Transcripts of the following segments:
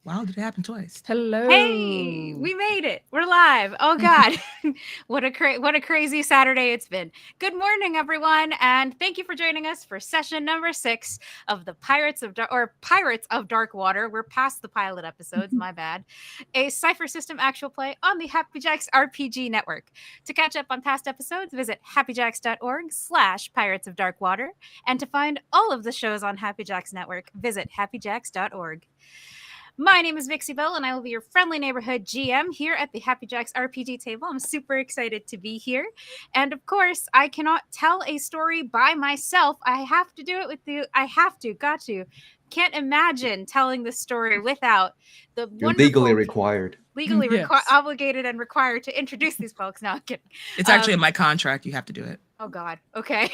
Wow, did it happen twice? Hello. Hey, we made it. We're live. Oh God, what a crazy Saturday it's been. Good morning, everyone, and thank you for joining us for session number 6 of the Pirates of Dark Water. We're past the pilot episodes. My bad. A Cypher system actual play on the Happy Jacks RPG network. To catch up on past episodes, visit happyjacks.org/Pirates of Dark Water, and to find all of the shows on Happy Jacks network, visit happyjacks.org. My name is Vixie Bell, and I will be your friendly neighborhood GM here at the Happy Jacks RPG table. I'm super excited to be here. And of course, I cannot tell a story by myself. I have to do it with you. Got to. Can't imagine telling this story without the You're wonderful... legally required. Legally obligated and required to introduce these folks. No, I'm kidding. It's actually in my contract. You have to do it. Oh, God. Okay.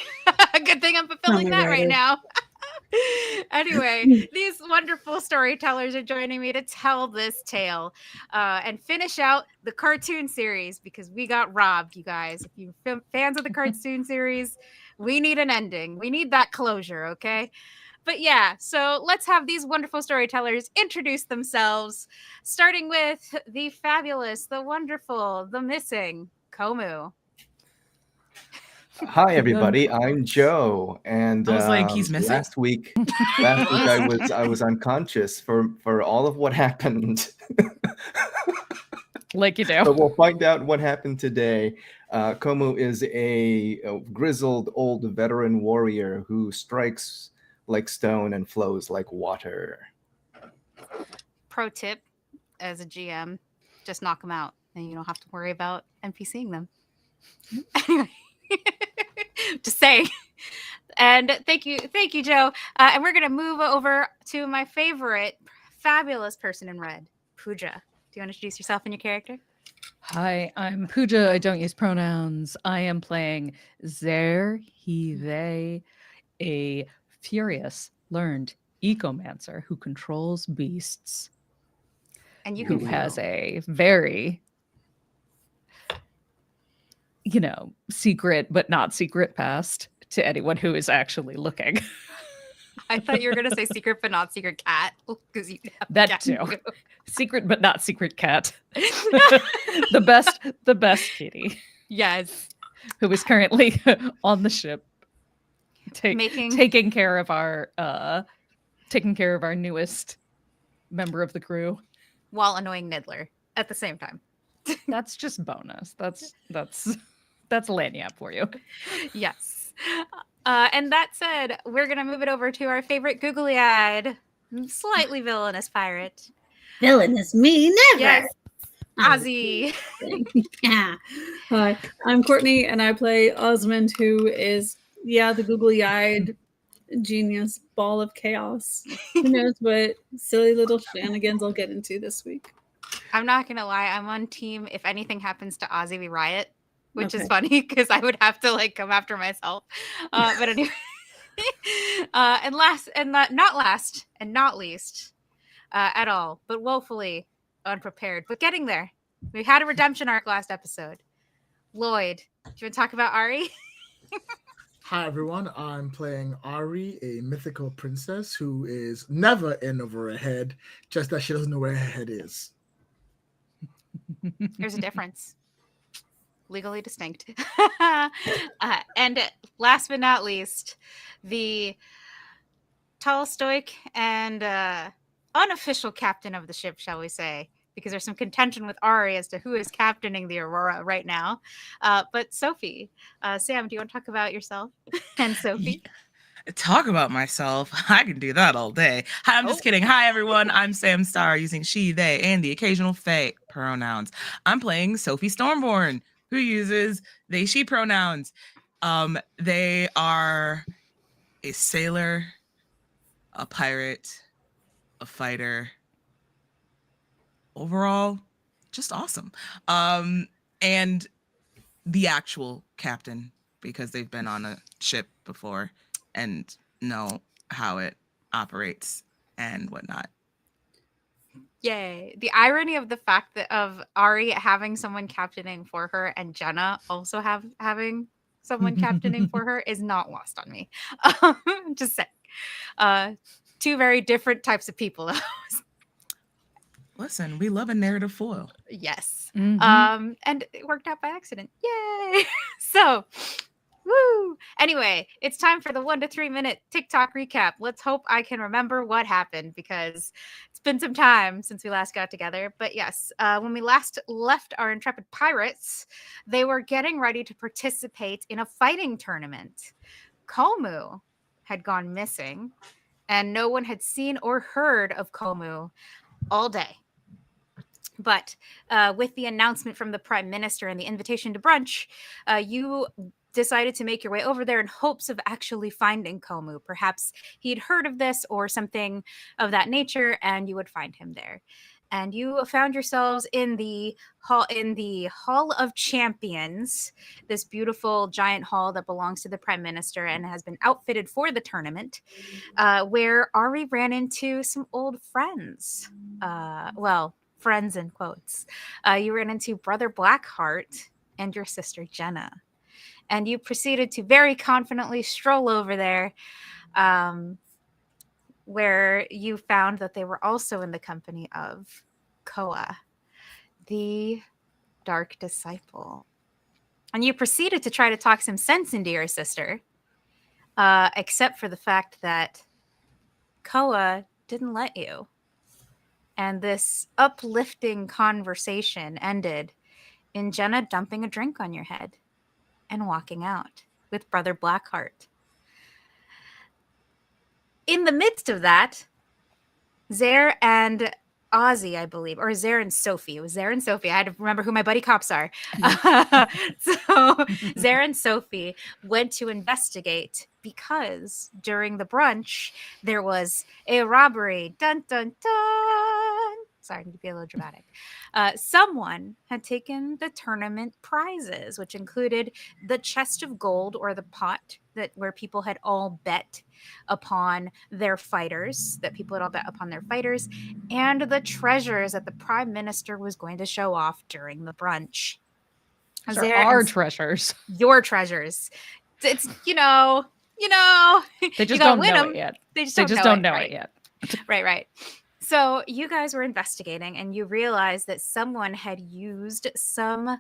Good thing I'm fulfilling that right now. Anyway, these wonderful storytellers are joining me to tell this tale and finish out the cartoon series because we got robbed, you guys. If you're fans of the cartoon series, we need an ending. We need that closure, okay? But yeah, so let's have these wonderful storytellers introduce themselves, starting with the fabulous, the wonderful, the missing Komu. Hi, everybody. I'm Joe, and I was like, he's missing? last week I was unconscious for all of what happened. Like you do. So we'll find out what happened today. Komu is a grizzled old veteran warrior who strikes like stone and flows like water. Pro tip, as a GM, just knock them out, and you don't have to worry about NPCing them. Anyway. Just saying. And thank you, Joe. And we're gonna move over to my favorite, fabulous person in red, Pooja. Do you want to introduce yourself and your character? Hi, I'm Pooja. I don't use pronouns. I am playing Zer, he, they, a furious, learned ecomancer who controls beasts. And you who has a very secret but not secret past to anyone who is actually looking. I thought you were going to say secret but not secret cat. Because you have that too. Secret but not secret cat. the best kitty. Yes. Who is currently on the ship taking care of our newest member of the crew. While annoying Niddler at the same time. That's just bonus. That's lagniappe for you. Yes. And that said, we're going to move it over to our favorite googly-eyed, slightly villainous pirate. Villainous me? Never! Yes. Ozzy. Yeah. Hi, I'm Courtney, and I play Osmond, who is, the googly-eyed genius ball of chaos. Who knows what silly little shenanigans I'll get into this week. I'm not going to lie. I'm on team if anything happens to Ozzy, we riot. Which is funny because I would have to come after myself. But anyway, and not last and not least at all, but woefully unprepared. But getting there. We had a redemption arc last episode. Lloyd, do you want to talk about Ari? Hi, everyone. I'm playing Ari, a mythical princess who is never in over her head, just that she doesn't know where her head is. There's a difference. Legally distinct. And last but not least, the tall, stoic, and unofficial captain of the ship, shall we say, because there's some contention with Ari as to who is captaining the Aurora right now. But Sophie, Sam, do you want to talk about yourself and Sophie? Talk about myself. I can do that all day. Hi, I'm just kidding. Hi, everyone. I'm Sam Starr, using she, they, and the occasional they pronouns. I'm playing Sophie Stormborn, who uses they, she pronouns. They are a sailor, a pirate, a fighter. Overall, just awesome. And the actual captain, because they've been on a ship before and know how it operates and whatnot. Yay. The irony of the fact that of Ari having someone captaining for her and Jenna also having someone captaining for her is not lost on me. Just saying. Two very different types of people. Listen, we love a narrative foil. Yes. Mhm. And it worked out by accident. Yay! So, woo! Anyway, it's time for the 1 to 3 minute TikTok recap. Let's hope I can remember what happened because it's been some time since we last got together. But yes, when we last left our intrepid pirates, they were getting ready to participate in a fighting tournament. Komu had gone missing, and no one had seen or heard of Komu all day. But with the announcement from the prime minister and the invitation to brunch, you decided to make your way over there in hopes of actually finding Komu. Perhaps he'd heard of this or something of that nature, and you would find him there. And you found yourselves in the Hall of Champions, this beautiful giant hall that belongs to the prime minister and has been outfitted for the tournament, where Ari ran into some old friends. Well, friends in quotes. You ran into Brother Blackheart and your sister Jenna. And you proceeded to very confidently stroll over there, where you found that they were also in the company of Koa, the Dark Disciple. And you proceeded to try to talk some sense into your sister, except for the fact that Koa didn't let you. And this uplifting conversation ended in Jenna dumping a drink on your head and walking out with Brother Blackheart. In the midst of that, Zare and Ozzy, I believe, or Zare and Sophie. It was Zare and Sophie. I had to remember who my buddy cops are. So Zare and Sophie went to investigate because during the brunch, there was a robbery. Dun, dun, dun. Sorry, I need to be a little dramatic. Someone had taken the tournament prizes, which included the chest of gold or the pot where people had all bet upon their fighters, and the treasures that the prime minister was going to show off during the brunch. There are treasures. Your treasures. It's, They you just gotta don't win know 'em. it yet. They just They don't just know don't it, know right? it yet. Right. So you guys were investigating and you realized that someone had used some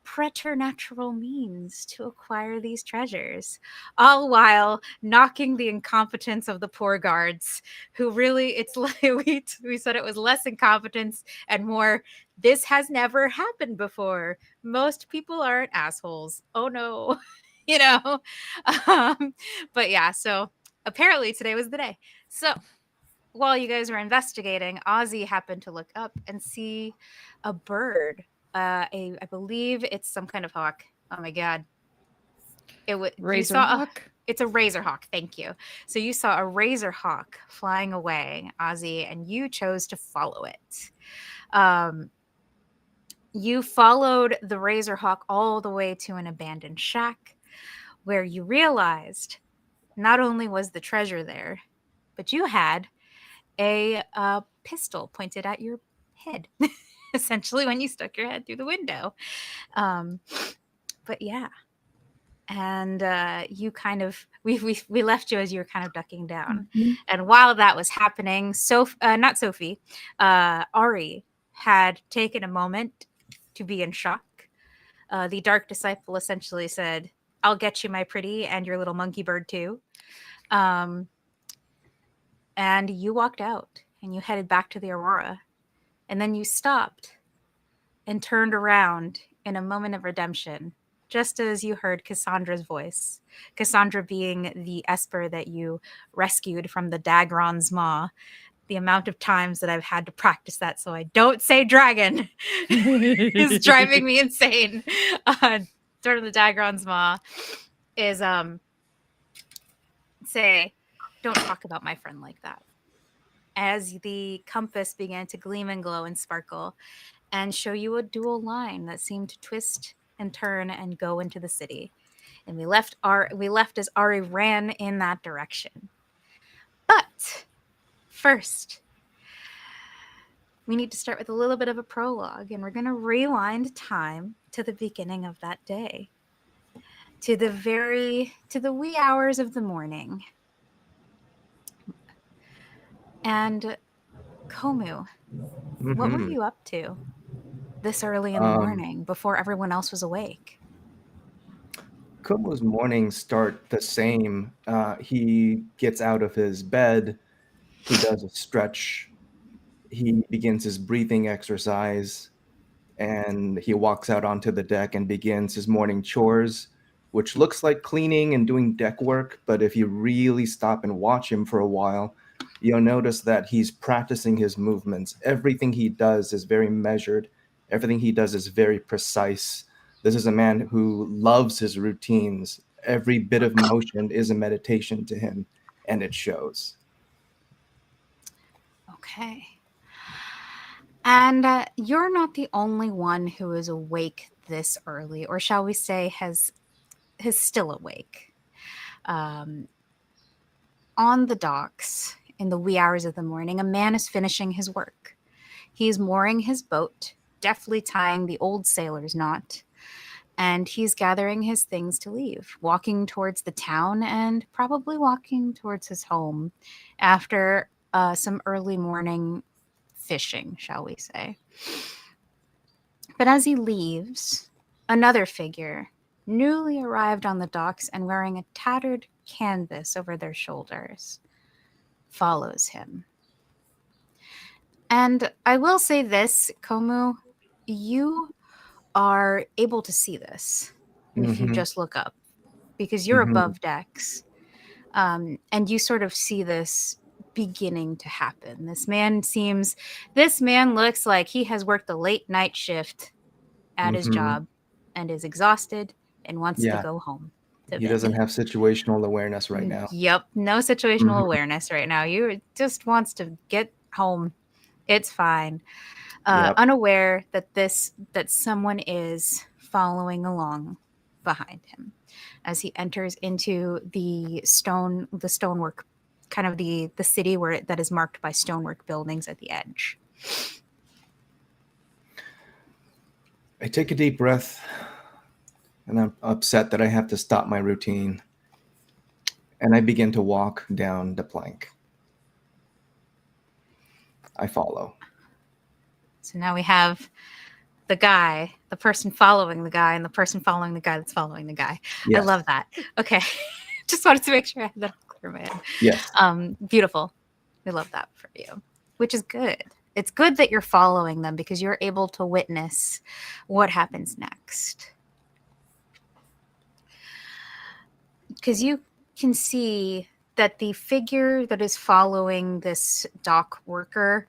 preternatural means to acquire these treasures, all while knocking the incompetence of the poor guards, who really, it's like we said it was less incompetence and more, this has never happened before. Most people aren't assholes. Oh no. But yeah, so apparently today was the day. So while you guys were investigating, Ozzy happened to look up and see a bird. I believe it's some kind of hawk. Oh my god! Razor hawk. It's a razor hawk. Thank you. So you saw a razor hawk flying away, Ozzy, and you chose to follow it. You followed the razor hawk all the way to an abandoned shack, where you realized not only was the treasure there, but you had a pistol pointed at your head, essentially, when you stuck your head through the window. But yeah, and you kind of we left you as you were kind of ducking down, and while that was happening, not Sophie, Ari had taken a moment to be in shock. The Dark Disciple essentially said, "I'll get you, my pretty, and your little monkey bird too." And you walked out and you headed back to the Aurora. And then you stopped and turned around in a moment of redemption, just as you heard Cassandra's voice. Cassandra being the Esper that you rescued from the Dagron's maw. The amount of times that I've had to practice that so I don't say dragon is driving me insane. During the Dagron's maw is say, don't talk about my friend like that. As the compass began to gleam and glow and sparkle and show you a dual line that seemed to twist and turn and go into the city. And we left as Ari ran in that direction. But first, we need to start with a little bit of a prologue, and we're going to rewind time to the beginning of that day. To the wee hours of the morning. And Komu, What were Mhm. you up to this early in the morning before everyone else was awake? Kumo's mornings start the same. He gets out of his bed. He does a stretch. He begins his breathing exercise, and he walks out onto the deck and begins his morning chores, which looks like cleaning and doing deck work. But if you really stop and watch him for a while, you'll notice that he's practicing his movements. Everything he does is very measured. Everything he does is very precise. This is a man who loves his routines. Every bit of motion is a meditation to him, and it shows. Okay. And you're not the only one who is awake this early, or shall we say is still awake. On the docks in the wee hours of the morning, a man is finishing his work. He's mooring his boat, deftly tying the old sailor's knot, and he's gathering his things to leave, walking towards the town and probably walking towards his home after some early morning fishing, shall we say. But as he leaves, another figure, newly arrived on the docks and wearing a tattered canvas over their shoulders, follows him. And I will say this, Komu, you are able to see this if you Mhm. just look up, because you're Mhm. above decks. And you sort of see this beginning to happen. This man looks like he has worked a late night shift at his Mhm. job and is exhausted and wants to Yeah. go home to He bed. doesn't have situational awareness right now. Yep, no situational Mhm. awareness right now. You just wants to get home. It's fine. Yep. Unaware that someone is following along behind him as he enters into the stonework, kind of the city that is marked by stonework buildings at the edge. I take a deep breath, and I'm upset that I have to stop my routine. And I begin to walk down the plank. I follow. So now we have the person following the guy, and the person following the guy that's following the guy. Yes. I love that. Okay. Just wanted to make sure I had that all clear in my head. Yes. Beautiful. We love that for you, which is good. It's good that you're following them because you're able to witness what happens next. Because you can see that the figure that is following this dock worker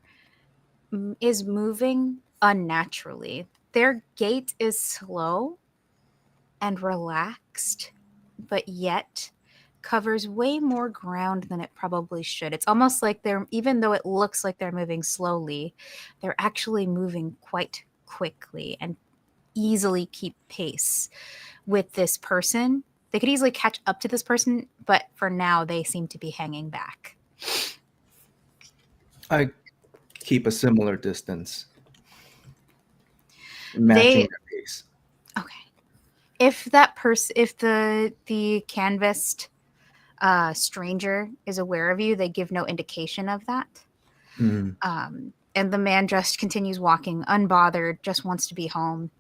is moving unnaturally. Their gait is slow and relaxed, but yet covers way more ground than it probably should. It's almost like even though it looks like they're moving slowly, they're actually moving quite quickly and easily keep pace with this person. They could easily catch up to this person, but for now they seem to be hanging back. I keep a similar distance, matching their pace. Okay. If the canvassed stranger is aware of you, they give no indication of that. Mm. And the man just continues walking, unbothered, just wants to be home.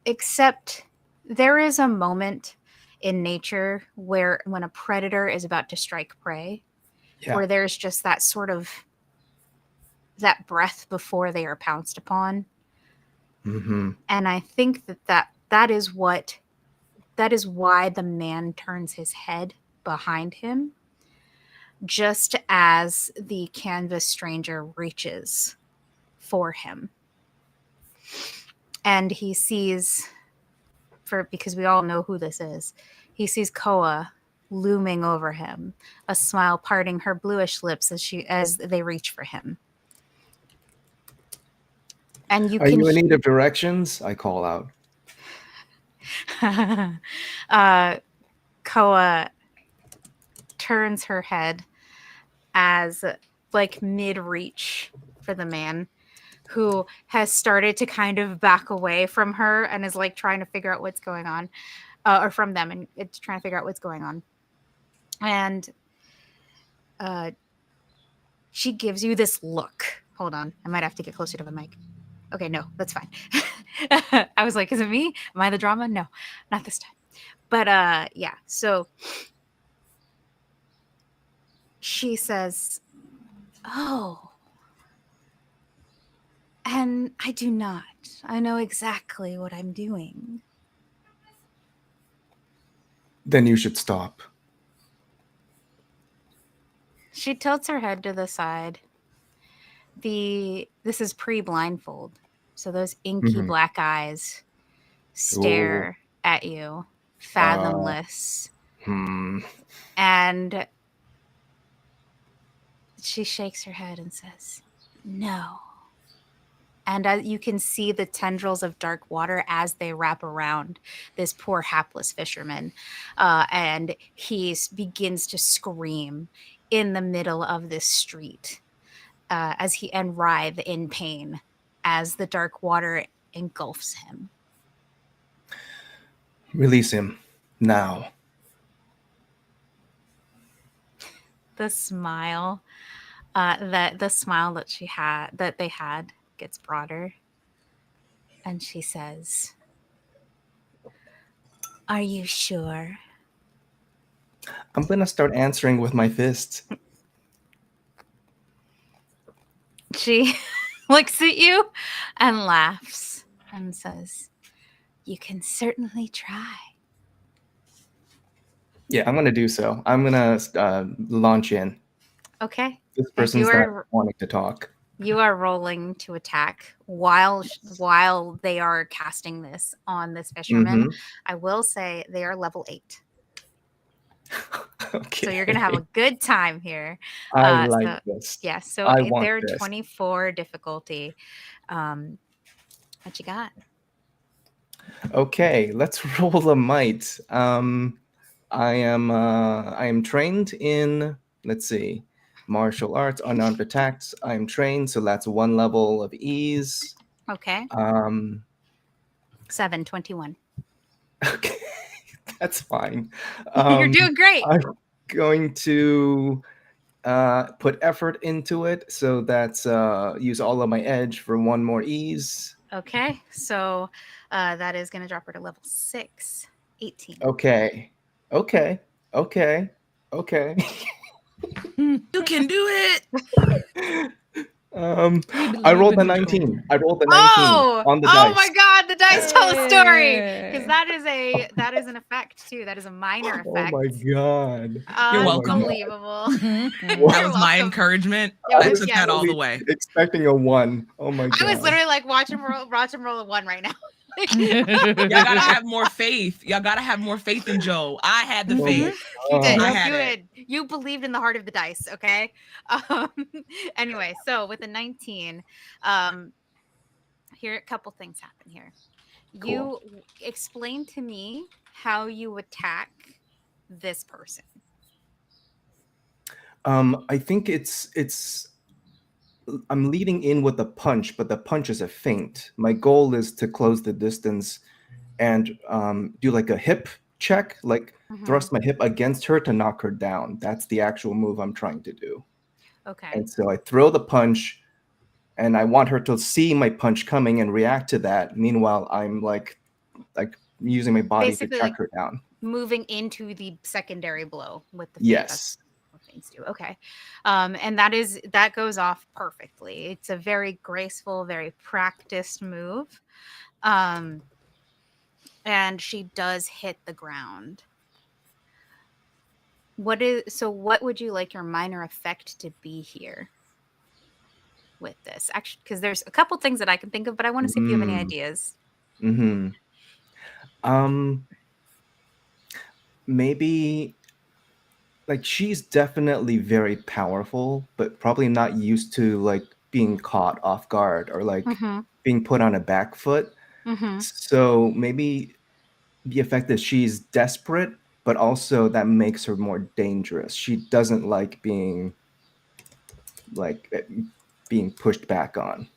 Except there is a moment in nature when a predator is about to strike prey, where there's just that sort of that breath before they are pounced upon. Mm-hmm. And I think that is why the man turns his head behind him, just as the canvas stranger reaches for him. And he sees, because we all know who this is, he sees Koa looming over him, a smile parting her bluish lips as they reach for him. And Are you in need of directions? I call out. Koa turns her head as like mid-reach for the man, who has started to kind of back away from her and is like trying to figure out what's going on, or from them, and it's trying to figure out what's going on. And she gives you this look. Hold on. I might have to get closer to the mic. Okay, no, that's fine. I was like, is it me? Am I the drama? No, not this time. But yeah, so she says, oh, and I do not. I know exactly what I'm doing. Then you should stop. She tilts her head to the side. This is pre-blindfold, so those inky black eyes stare at you, fathomless. And she shakes her head and says, no. And you can see the tendrils of dark water as they wrap around this poor hapless fisherman. And he begins to scream in the middle of this street and writhe in pain as the dark water engulfs him. Release him now. The smile that they had gets broader, and she says, are you sure? I'm gonna start answering with my fists. She looks at you and laughs and says, you can certainly try. Yeah, I'm gonna do so. I'm gonna launch in. Okay. This person's not wanting to talk. You are rolling to attack while they are casting this on this fisherman. I will say they are level 8. Okay. So you're going to have a good time here. I like this. Yeah, so they're 24 difficulty. What you got? Okay, let's roll a might. I am trained in, let's see, martial arts, unarmed attacks. I'm trained, so that's 1 level of ease. Okay. 21. Okay, that's fine. You're doing great. I'm going to put effort into it, so that's use all of my edge for 1 more ease. Okay, so that is going to drop her to level 6, 18. Okay. You can do it. I rolled a 19. On the dice. Oh my god, the dice tell a story. Because that is an effect too. That is a minor effect. Oh my god. You're welcome. Unbelievable. That was my encouragement. I took that all the way. Expecting a 1. Oh my god. I was literally like, watch him roll a 1 right now. Y'all gotta have more faith. Y'all gotta have more faith in Joe. I had the faith. You did. I had it. You believed in the heart of the dice. Okay. Anyway, so with a 19, here a couple things happen here. Cool. You explain to me how you attack this person. I think it's I'm leading in with a punch, but the punch is a feint. My goal is to close the distance and do like a hip check, like thrust my hip against her to knock her down. That's the actual move I'm trying to do. Okay. And so I throw the punch, and I want her to see my punch coming and react to that. Meanwhile, I'm like using my body basically to check her down. Moving into the secondary blow with the yes. Things do. Okay. And that goes off perfectly. It's a very graceful, very practiced move. And she does hit the ground. What would you like your minor effect to be here with this? Actually, because there's a couple things that I can think of, but I want to see if you have any ideas. Maybe like she's definitely very powerful, but probably not used to like being caught off guard or like being put on a back foot. So maybe the effect is she's desperate, but also that makes her more dangerous. She doesn't like being pushed back on.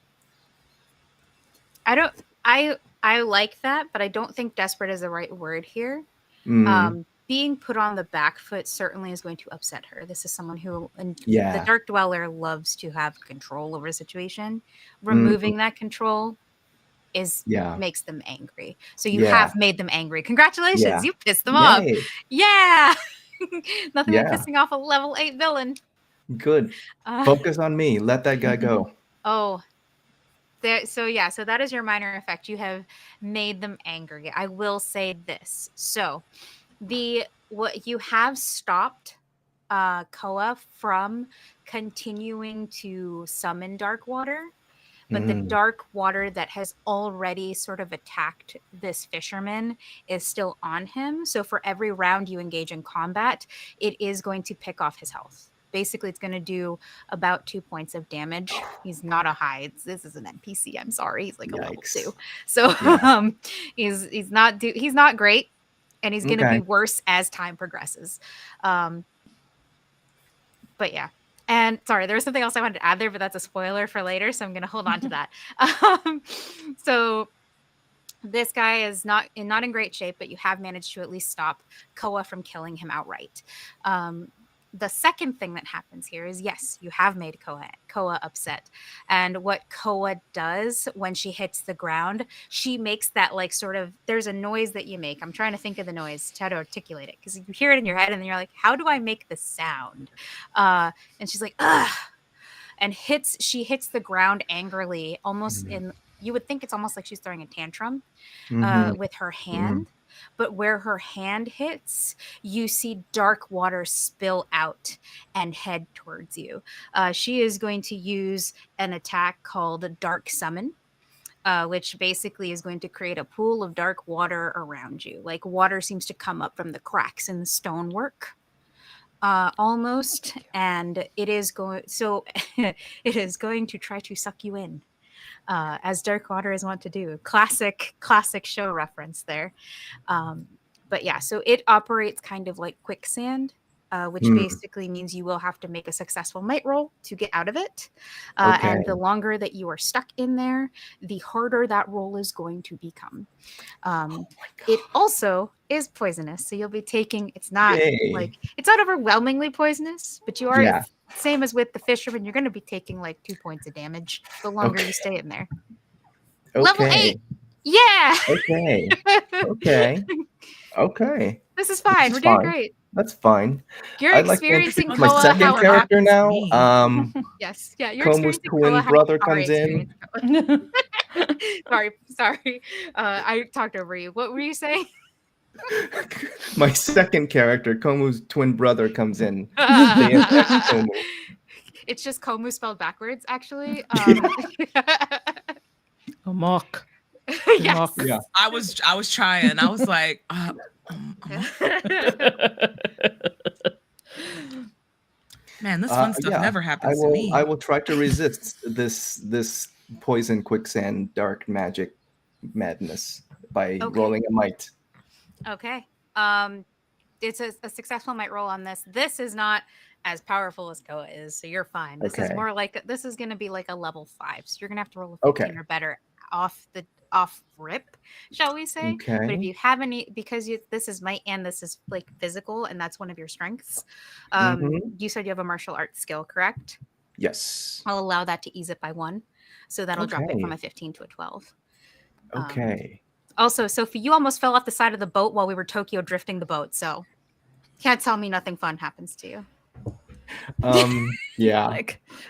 I like that, but I don't think desperate is the right word here. being put on the back foot certainly is going to upset her. This is someone who, and Yeah. the Dark Dweller loves to have control over a situation. Removing that control makes them angry. So you have made them angry. Congratulations, Yeah. you pissed them off. Yay. Yeah. Nothing like Yeah. pissing off a level 8 villain. Good. Focus on me. Let that guy go. Oh. So that is your minor effect. You have made them angry. I will say this. So what you have stopped Koa from continuing to summon dark water, but the dark water that has already sort of attacked this fisherman is still on him. So for every round you engage in combat, it is going to pick off his health. Basically, it's going to do about 2 points of damage. He's not a high. This is an NPC. I'm sorry. He's like a level 2. So he's not great, and he's going to be worse as time progresses. But yeah. And sorry, there was something else I wanted to add there, but that's a spoiler for later, so I'm going to hold on to that. So this guy is not in great shape, but you have managed to at least stop Koa from killing him outright. The second thing that happens here is, yes, you have made Koa upset. And what Koa does when she hits the ground, she makes that like sort of, there's a noise that you make. I'm trying to think of the noise, how to articulate it, because you hear it in your head and then you're like, how do I make the sound? And she's like, ugh. And she hits the ground angrily, almost you would think it's almost like she's throwing a tantrum with her hand. But where her hand hits, you see dark water spill out and head towards you. She is going to use an attack called Dark Summon, which basically is going to create a pool of dark water around you. Like water seems to come up from the cracks in the stonework. Almost, and it is going to try to suck you in. As dark water is wont to do. Classic show reference there. But yeah, so it operates kind of like quicksand, which basically means you will have to make a successful might roll to get out of it. And the longer that you are stuck in there, the harder that roll is going to become. It also is poisonous, so you'll be taking, it's not overwhelmingly poisonous, but you are same as with the fisherman, you're going to be taking like 2 points of damage the longer you stay in there. Level 8. Yeah. Okay. This is fine. We're doing great. That's fine. You're experiencing my second character now. Yes. Yeah. You're Komu's twin brother comes in. Sorry. I talked over you. What were you saying? My second character, Komu's twin brother, comes in. It's just Komu spelled backwards, actually. Mock. Yes. Yeah. I was trying. I was like, man, this fun stuff never happens to me. I will try to resist this poison quicksand dark magic madness by rolling a might. Okay. It's a successful might roll on this. This is not as powerful as Koa is, so you're fine. This is more like this is going to be like a level 5, so you're going to have to roll a 15 or better off rip, shall we say? Okay. But if you have any, because this is might and this is like physical, and that's one of your strengths. You said you have a martial arts skill, correct? Yes. I'll allow that to ease it by 1, so that'll drop it from a 15 to a 12. Okay. Also, Sophie, you almost fell off the side of the boat while we were Tokyo drifting the boat, so can't tell me nothing fun happens to you. Yeah.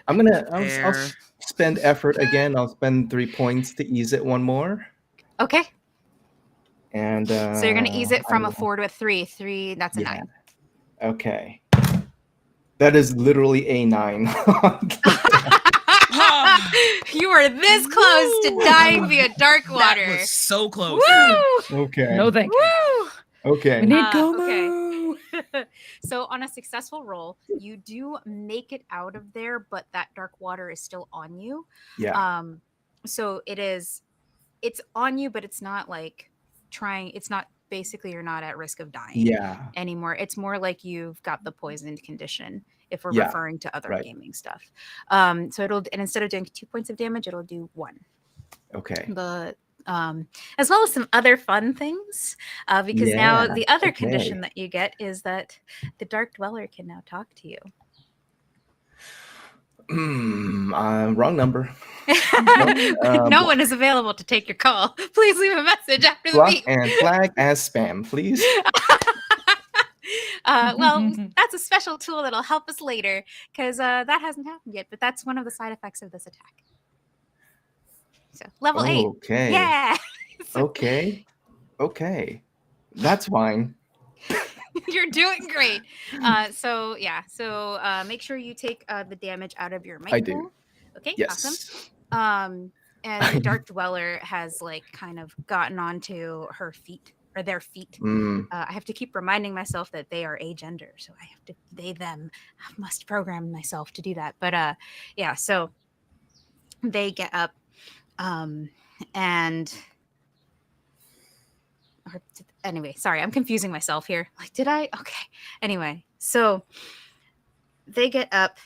I'll spend effort again. I'll spend 3 points to ease it 1 more. Okay. And so you're gonna ease it from a 4 to a 3. 3, that's a 9. Okay. That is literally a 9. You were this close to dying via dark water. That was so close. Woo! Okay. No, thank you. Okay. We need Gomu. Okay. So on a successful roll, you do make it out of there, but that dark water is still on you. Yeah. So it's on you, but it's not like it's not, basically you're not at risk of dying anymore. It's more like you've got the poisoned condition, if we're referring to other gaming stuff. So and instead of doing 2 points of damage, it'll do 1. Okay. as well as some other fun things. Because now Yeah, the other okay. condition that you get is that the Dark Dweller can now talk to you. Wrong number. No one is available to take your call. Please leave a message after the Block beep. and flag as spam, please. Well, that's a special tool that'll help us later because that hasn't happened yet, but that's one of the side effects of this attack. So level 8. Okay. Yeah. Okay. That's fine. You're doing great. So make sure you take the damage out of your mic I do. pool. Okay, Yes. awesome. And the Dark Dweller has like kind of gotten onto her feet or their feet. I have to keep reminding myself that they are agender, so I have to them. I must program myself to do that. But yeah, so they get up, and anyway, sorry, I'm confusing myself here. Like, did I? Okay. Anyway, so they get up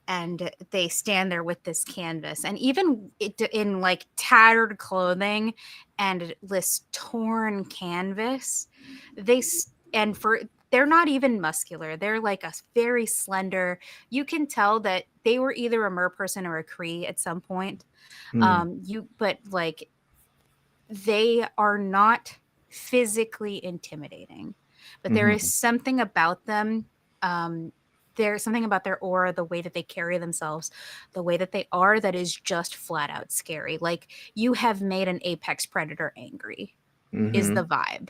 and they stand there with this canvas, and even in like tattered clothing and this torn canvas, they're not even muscular. They're like a very slender. You can tell that they were either a mer person or a Kree at some point. But like they are not physically intimidating, but there is something about them. There's something about their aura, the way that they carry themselves, the way that they are, that is just flat out scary. Like you have made an apex predator angry, is the vibe.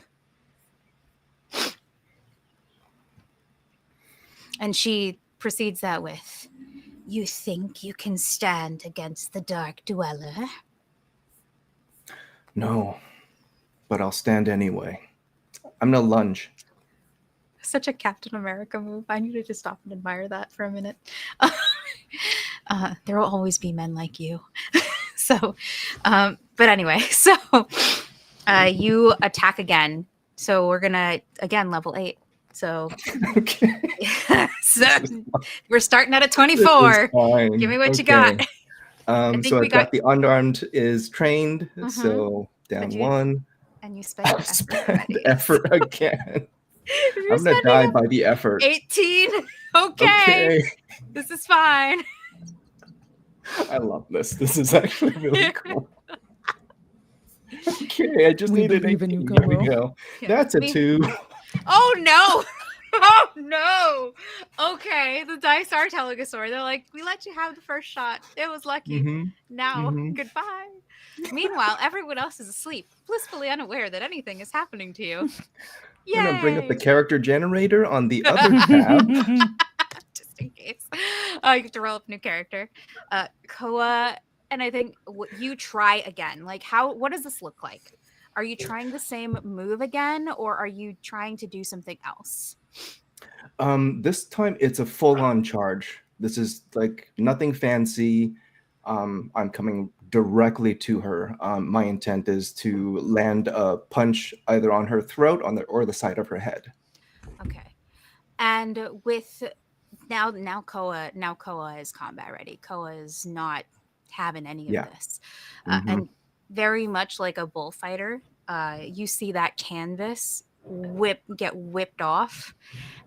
And she proceeds that with, "You think you can stand against the Dark Dweller?" No, but I'll stand anyway. I'm gonna lunge. Such a Captain America move. I needed to stop and admire that for a minute. There will always be men like you. So, but anyway, so you attack again. So we're gonna again level 8. So, Okay. So we're starting at a 24. Give me what you got. So I've got the unarmed is trained. So down 1. And you spend I've spent effort again. You're I'm gonna die by the effort. 18. Okay. This is fine. I love this. This is actually really cool. Okay, I just needed 18. Here we go. Yeah, That's a 2. Oh no. Oh no. Okay, the dice are telling a story. They're like, we let you have the first shot. It was lucky. Now, goodbye. Meanwhile, everyone else is asleep, blissfully unaware that anything is happening to you. I'm gonna bring up the character generator on the other tab. Just in case. You have to roll up a new character. Koa, and I think you try again. Like, what does this look like? Are you trying the same move again, or are you trying to do something else? This time it's a full-on charge. This is like nothing fancy. I'm coming directly to her. My intent is to land a punch either on her throat or the side of her head. Okay. And with now Koa is combat ready. Koa is not having any of this. And very much like a bullfighter, you see that canvas get whipped off,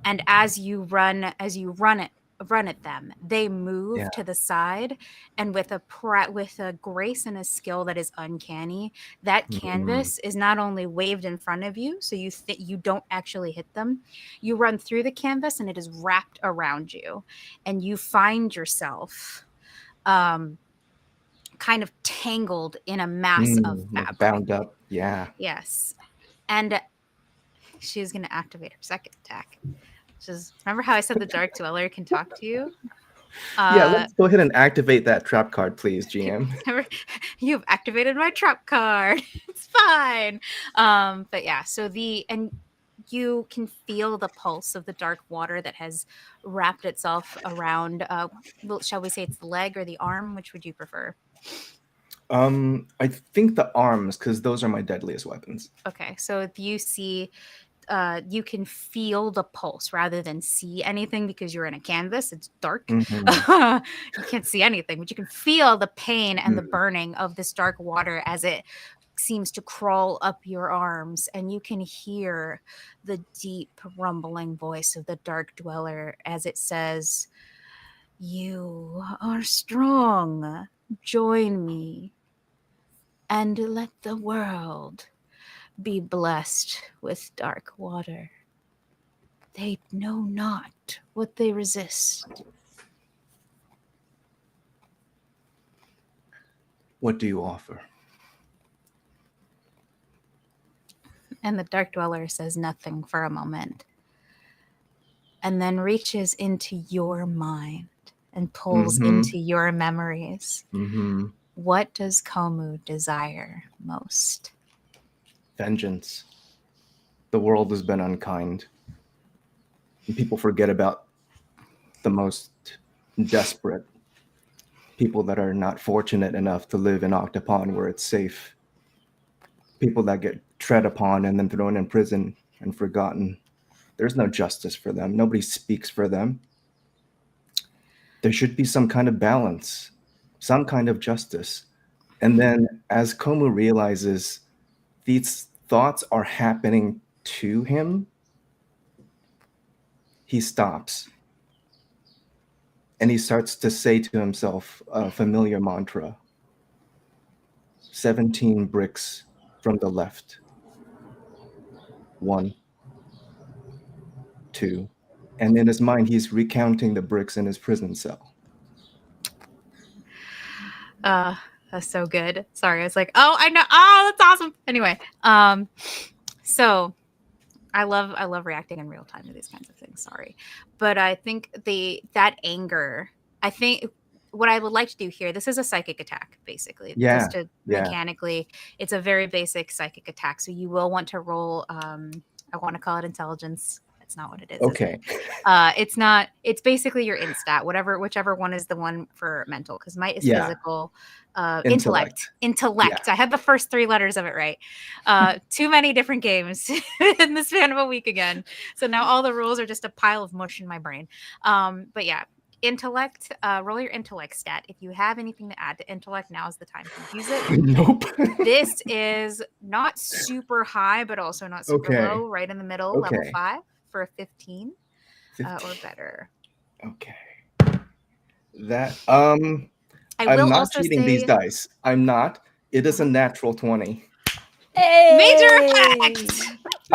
and as you run at them, they move to the side, and with a grace and a skill that is uncanny, that canvas is not only waved in front of you, so you don't actually hit them. You run through the canvas and it is wrapped around you, and you find yourself kind of tangled in a mass of fabric. Bound up. Yes. And she's going to activate her second attack. Remember how I said the Dark Dweller can talk to you? Let's go ahead and activate that trap card, please, GM. You've activated my trap card. It's fine. But yeah, and you can feel the pulse of the dark water that has wrapped itself around, shall we say it's the leg or the arm? Which would you prefer? I think the arms, because those are my deadliest weapons. Okay, so if you see, you can feel the pulse rather than see anything because you're in a canvas. It's dark. You can't see anything, but you can feel the pain and the burning of this dark water as it seems to crawl up your arms, and you can hear the deep rumbling voice of the Dark Dweller as it says, "You are strong. Join me, and let the world be blessed with dark water. They know not what they resist." What do you offer? And the Dark Dweller says nothing for a moment, and then reaches into your mind and pulls into your memories. What does Komu desire most? Vengeance. The world has been unkind. And people forget about the most desperate people that are not fortunate enough to live in Octopon where it's safe. People that get tread upon and then thrown in prison and forgotten. There's no justice for them. Nobody speaks for them. There should be some kind of balance, some kind of justice. And then as Komu realizes these thoughts are happening to him, he stops. And he starts to say to himself a familiar mantra. 17 bricks from the left. 1, 2. And in his mind, he's recounting the bricks in his prison cell. That's so good. Sorry, I was like, oh, I know. Oh, that's awesome. Anyway, so I love reacting in real time to these kinds of things. Sorry, but I think that anger. I think what I would like to do here. This is a psychic attack, basically. Yeah, Just to mechanically, it's a very basic psychic attack. So you will want to roll. I want to call it intelligence. It's not what it is. Okay. Is it? It's not. It's basically your instat. Whichever one is the one for mental. Because might is physical. Intellect. Yeah. I had the first 3 letters of it right. Too many different games in the span of a week again. So now all the rules are just a pile of mush in my brain. But yeah, intellect. Roll your intellect stat. If you have anything to add to intellect, now is the time to use it. Nope. This is not super high, but also not super low. Right in the middle, level 5 for a 15. Or better. Okay. That I'm not cheating these dice. I'm not. It is a natural 20. Hey! Major effect.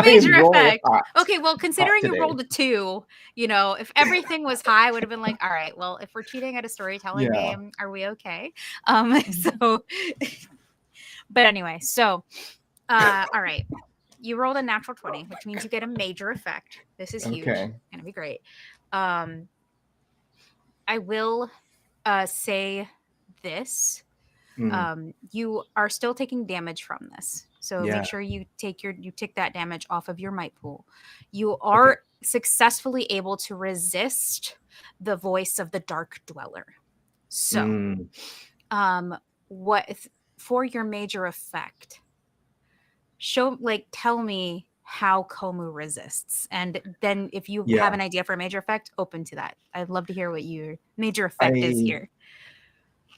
Major effect. Okay, well, considering you rolled a 2, if everything was high, I would have been like, all right, well, if we're cheating at a storytelling game, are we okay? So, but anyway, so, all right. You rolled a natural 20, which means you get a major effect. This is huge. It's gonna be great. I will say this. You are still taking damage from this. So make sure you take that damage off of your might pool. You are successfully able to resist the voice of the Dark Dweller. So what for your major effect? Tell me how Komu resists, and then if you have an idea for a major effect, open to that. I'd love to hear what your major effect is here.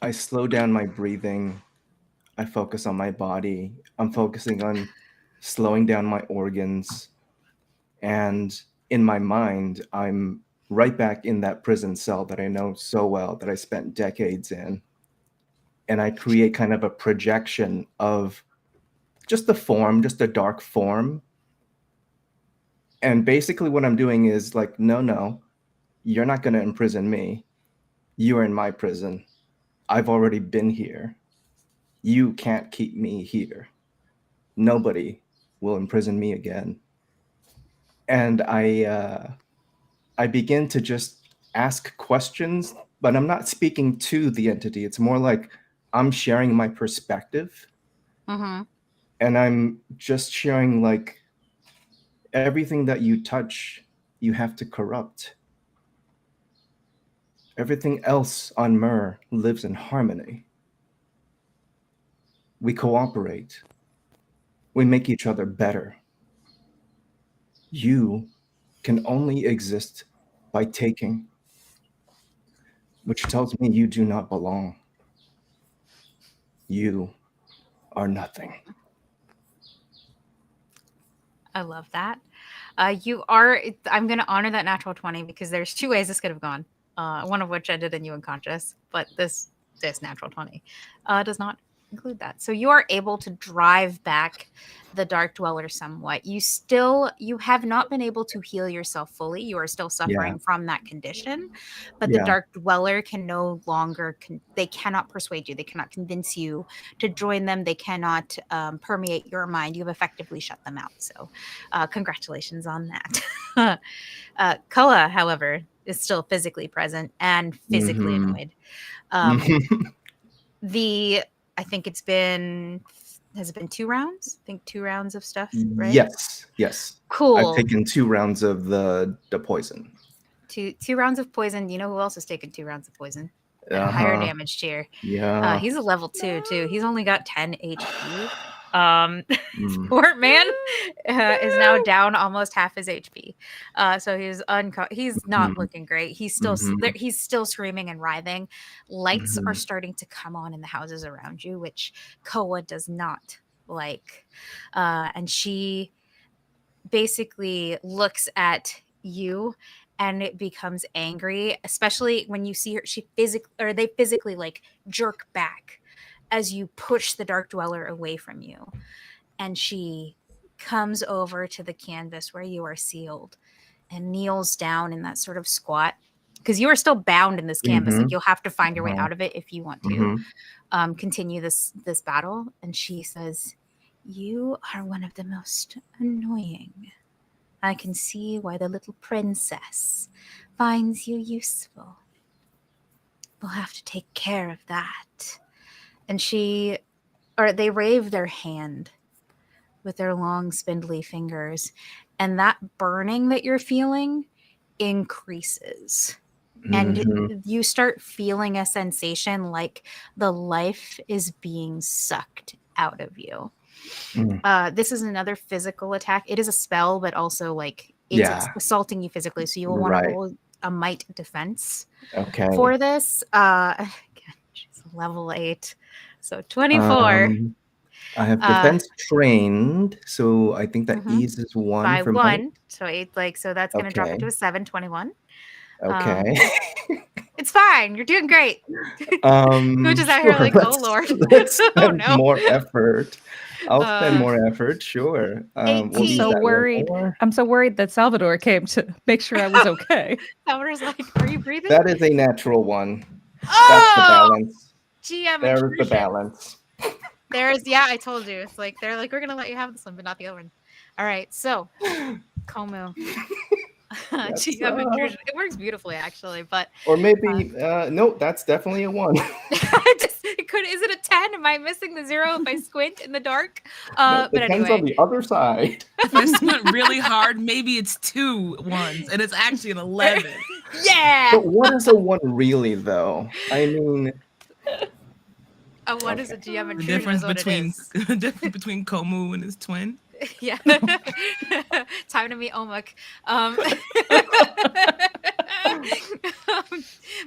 I slow down my breathing. I focus on my body. I'm focusing on slowing down my organs. And in my mind, I'm right back in that prison cell that I know so well, that I spent decades in. And I create kind of a projection of just the form, just a dark form. And basically what I'm doing is like, no, you're not going to imprison me. You are in my prison. I've already been here. You can't keep me here. Nobody will imprison me again. And I begin to just ask questions, but I'm not speaking to the entity. It's more like I'm sharing my perspective. And I'm just sharing like everything that you touch, you have to corrupt. Everything else on Myr lives in harmony. We cooperate. We make each other better. You can only exist by taking, which tells me you do not belong. You are nothing. I love that. I'm going to honor that natural 20 because there's two ways this could have gone. One of which ended in you unconscious, but this natural 20 does not include that. So you are able to drive back the Dark Dweller somewhat. You have not been able to heal yourself fully. You are still suffering from that condition, but the Dark Dweller can no longer, they cannot persuade you. They cannot convince you to join them. They cannot permeate your mind. You've effectively shut them out. So congratulations on that. Koa, however, is still physically present and physically annoyed. I think has it been 2 rounds? I think 2 rounds of stuff, right? Yes. Cool. I've taken 2 rounds of the poison. Two rounds of poison. You know who else has taken 2 rounds of poison? At a higher damage tier. Yeah. He's a level 2 too. He's only got 10 HP. Poor man is now down almost half his HP. So he's not looking great. He's still screaming and writhing. Lights are starting to come on in the houses around you, which Koa does not like. And she basically looks at you and it becomes angry, especially when you see her. They physically like jerk back as you push the Dark Dweller away from you. And she comes over to the canvas where you are sealed and kneels down in that sort of squat. Because you are still bound in this canvas. Like you'll have to find your way out of it if you want to continue this battle. And she says, "You are one of the most annoying. I can see why the little princess finds you useful. We'll have to take care of that." And they wave their hand with their long, spindly fingers, and that burning that you're feeling increases. And you start feeling a sensation like the life is being sucked out of you. This is another physical attack. It is a spell, but also like it's assaulting you physically. So you will want to roll a might defense for this. Again, she's level 8. So 24. I have defense trained, so I think that eases 1 by for 1. might. So 8, so that's going to drop it to a 7, 21. Okay. It's fine. You're doing great. Who just out here like, oh Lord. Let's spend more effort. I'll spend more effort, sure. 18. I'm so worried. I'm so worried that Salvador came to make sure I was okay. Salvador's like, are you breathing? That is a natural 1. Oh! That's the balance. GM There's intrusion. the balance. I told you. It's like they're like, we're gonna let you have this one, but not the other one. All right, so Komu. GM intrusion. It works beautifully, actually, but or maybe no, that's definitely a 1. Is it a 10? Am I missing the 0 if I squint in the dark? No, but anyway, on the other side. If I squint really hard, maybe it's 2 1s, and it's actually an 11. Yeah. But what is a 1 really, though? I mean, a 1 is a GM intrusion. The difference between Komu and his twin. Yeah. Time to meet Omuk.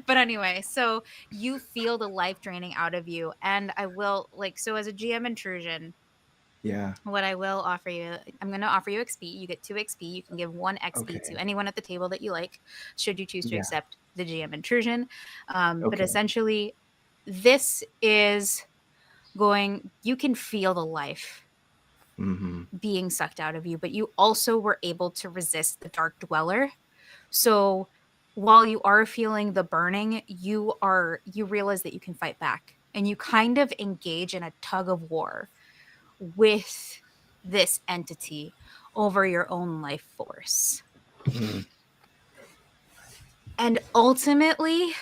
But anyway, so you feel the life draining out of you, and I will so as a GM intrusion, what I will offer you, I'm going to offer you XP. You get 2 XP. You can give 1 XP to anyone at the table that you like, should you choose to accept the GM intrusion. But essentially, this is you can feel the life being sucked out of you, but you also were able to resist the Dark Dweller. So while you are feeling the burning, you realize that you can fight back, and you kind of engage in a tug of war with this entity over your own life force. And ultimately,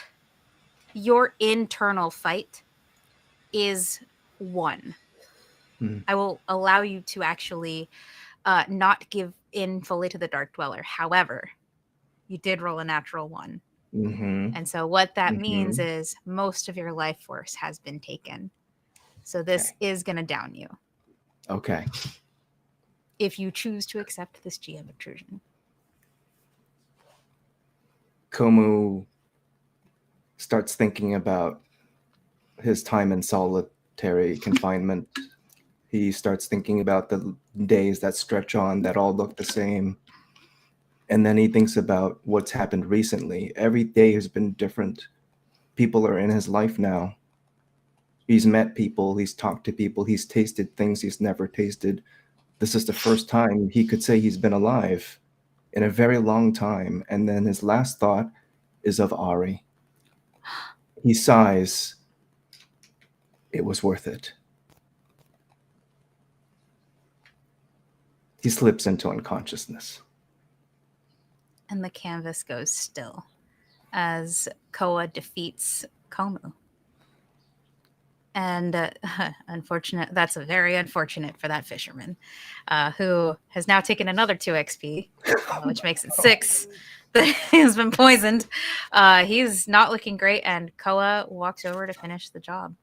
your internal fight is won. I will allow you to actually not give in fully to the Dark Dweller. However, you did roll a natural 1. And so what that means is most of your life force has been taken. So this is going to down you. Okay. If you choose to accept this GM intrusion. Komu starts thinking about his time in solitary confinement He starts thinking about the days that stretch on that all look the same. And then he thinks about what's happened recently. Every day has been different. People are in his life now. He's met people, he's talked to people, he's tasted things he's never tasted. This is the first time he could say he's been alive in a very long time. And then his last thought is of Ari. He sighs. It was worth it. He slips into unconsciousness. And the canvas goes still as Koa defeats Komu. And that's very unfortunate for that fisherman, who has now taken another 2 XP, which makes it 6 that has been poisoned. He's not looking great, and Koa walks over to finish the job.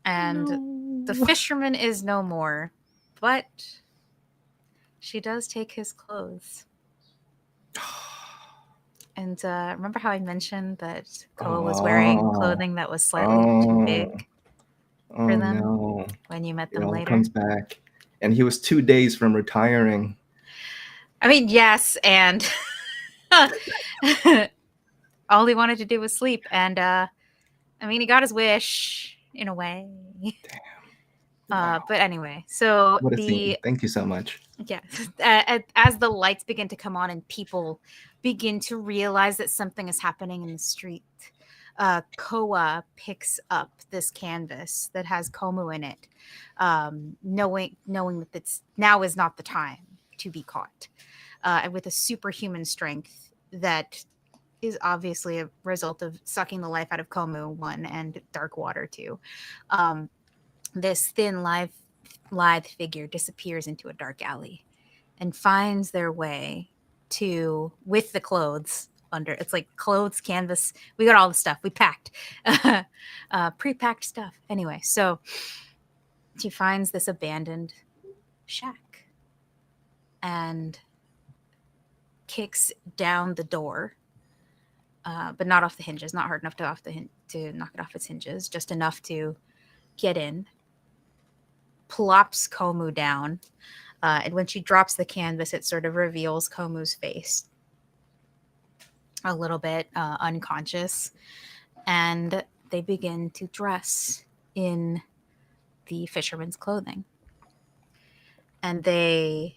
And the fisherman is no more, but she does take his clothes. And remember how I mentioned that Koa was wearing clothing that was slightly too big for them when you met them later? Comes back. And he was 2 days from retiring. I mean, yes, and all he wanted to do was sleep. And I mean, he got his wish in a way. Damn. Wow. But anyway, so what a scene. Thank you so much. Yeah, as the lights begin to come on and people begin to realize that something is happening in the street, Koa picks up this canvas that has Komu in it, knowing that now is not the time to be caught, and with a superhuman strength that is obviously a result of sucking the life out of Komu, 1, and dark water, 2. This thin, lithe figure disappears into a dark alley and finds their way to, with the clothes under, it's like clothes, canvas, we got all the stuff, we packed, pre-packed stuff. Anyway, so she finds this abandoned shack and kicks down the door, but not off the hinges, not hard enough to knock it off its hinges, just enough to get in. Plops Komu down, and when she drops the canvas, it sort of reveals Komu's face, a little bit unconscious, and they begin to dress in the fisherman's clothing. And they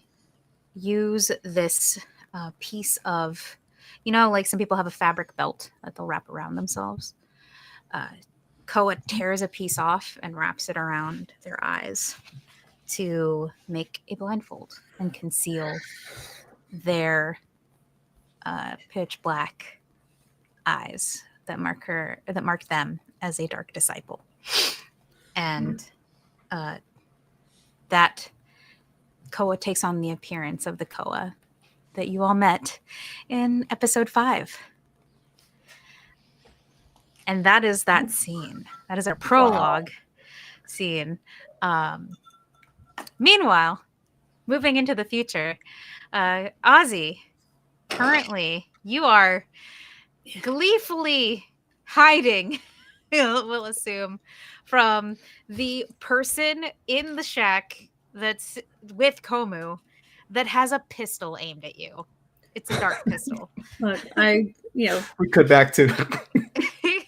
use this piece of, like some people have a fabric belt that they'll wrap around themselves. Koa tears a piece off and wraps it around their eyes to make a blindfold and conceal their pitch black eyes that mark them as a dark disciple. And that Koa takes on the appearance of the Koa that you all met in episode 5. And that is that scene. That is our prologue scene. Meanwhile, moving into the future, Ozzy, currently you are gleefully hiding, we'll assume, from the person in the shack that's with Komu that has a pistol aimed at you. It's a dark pistol. Look, we cut back to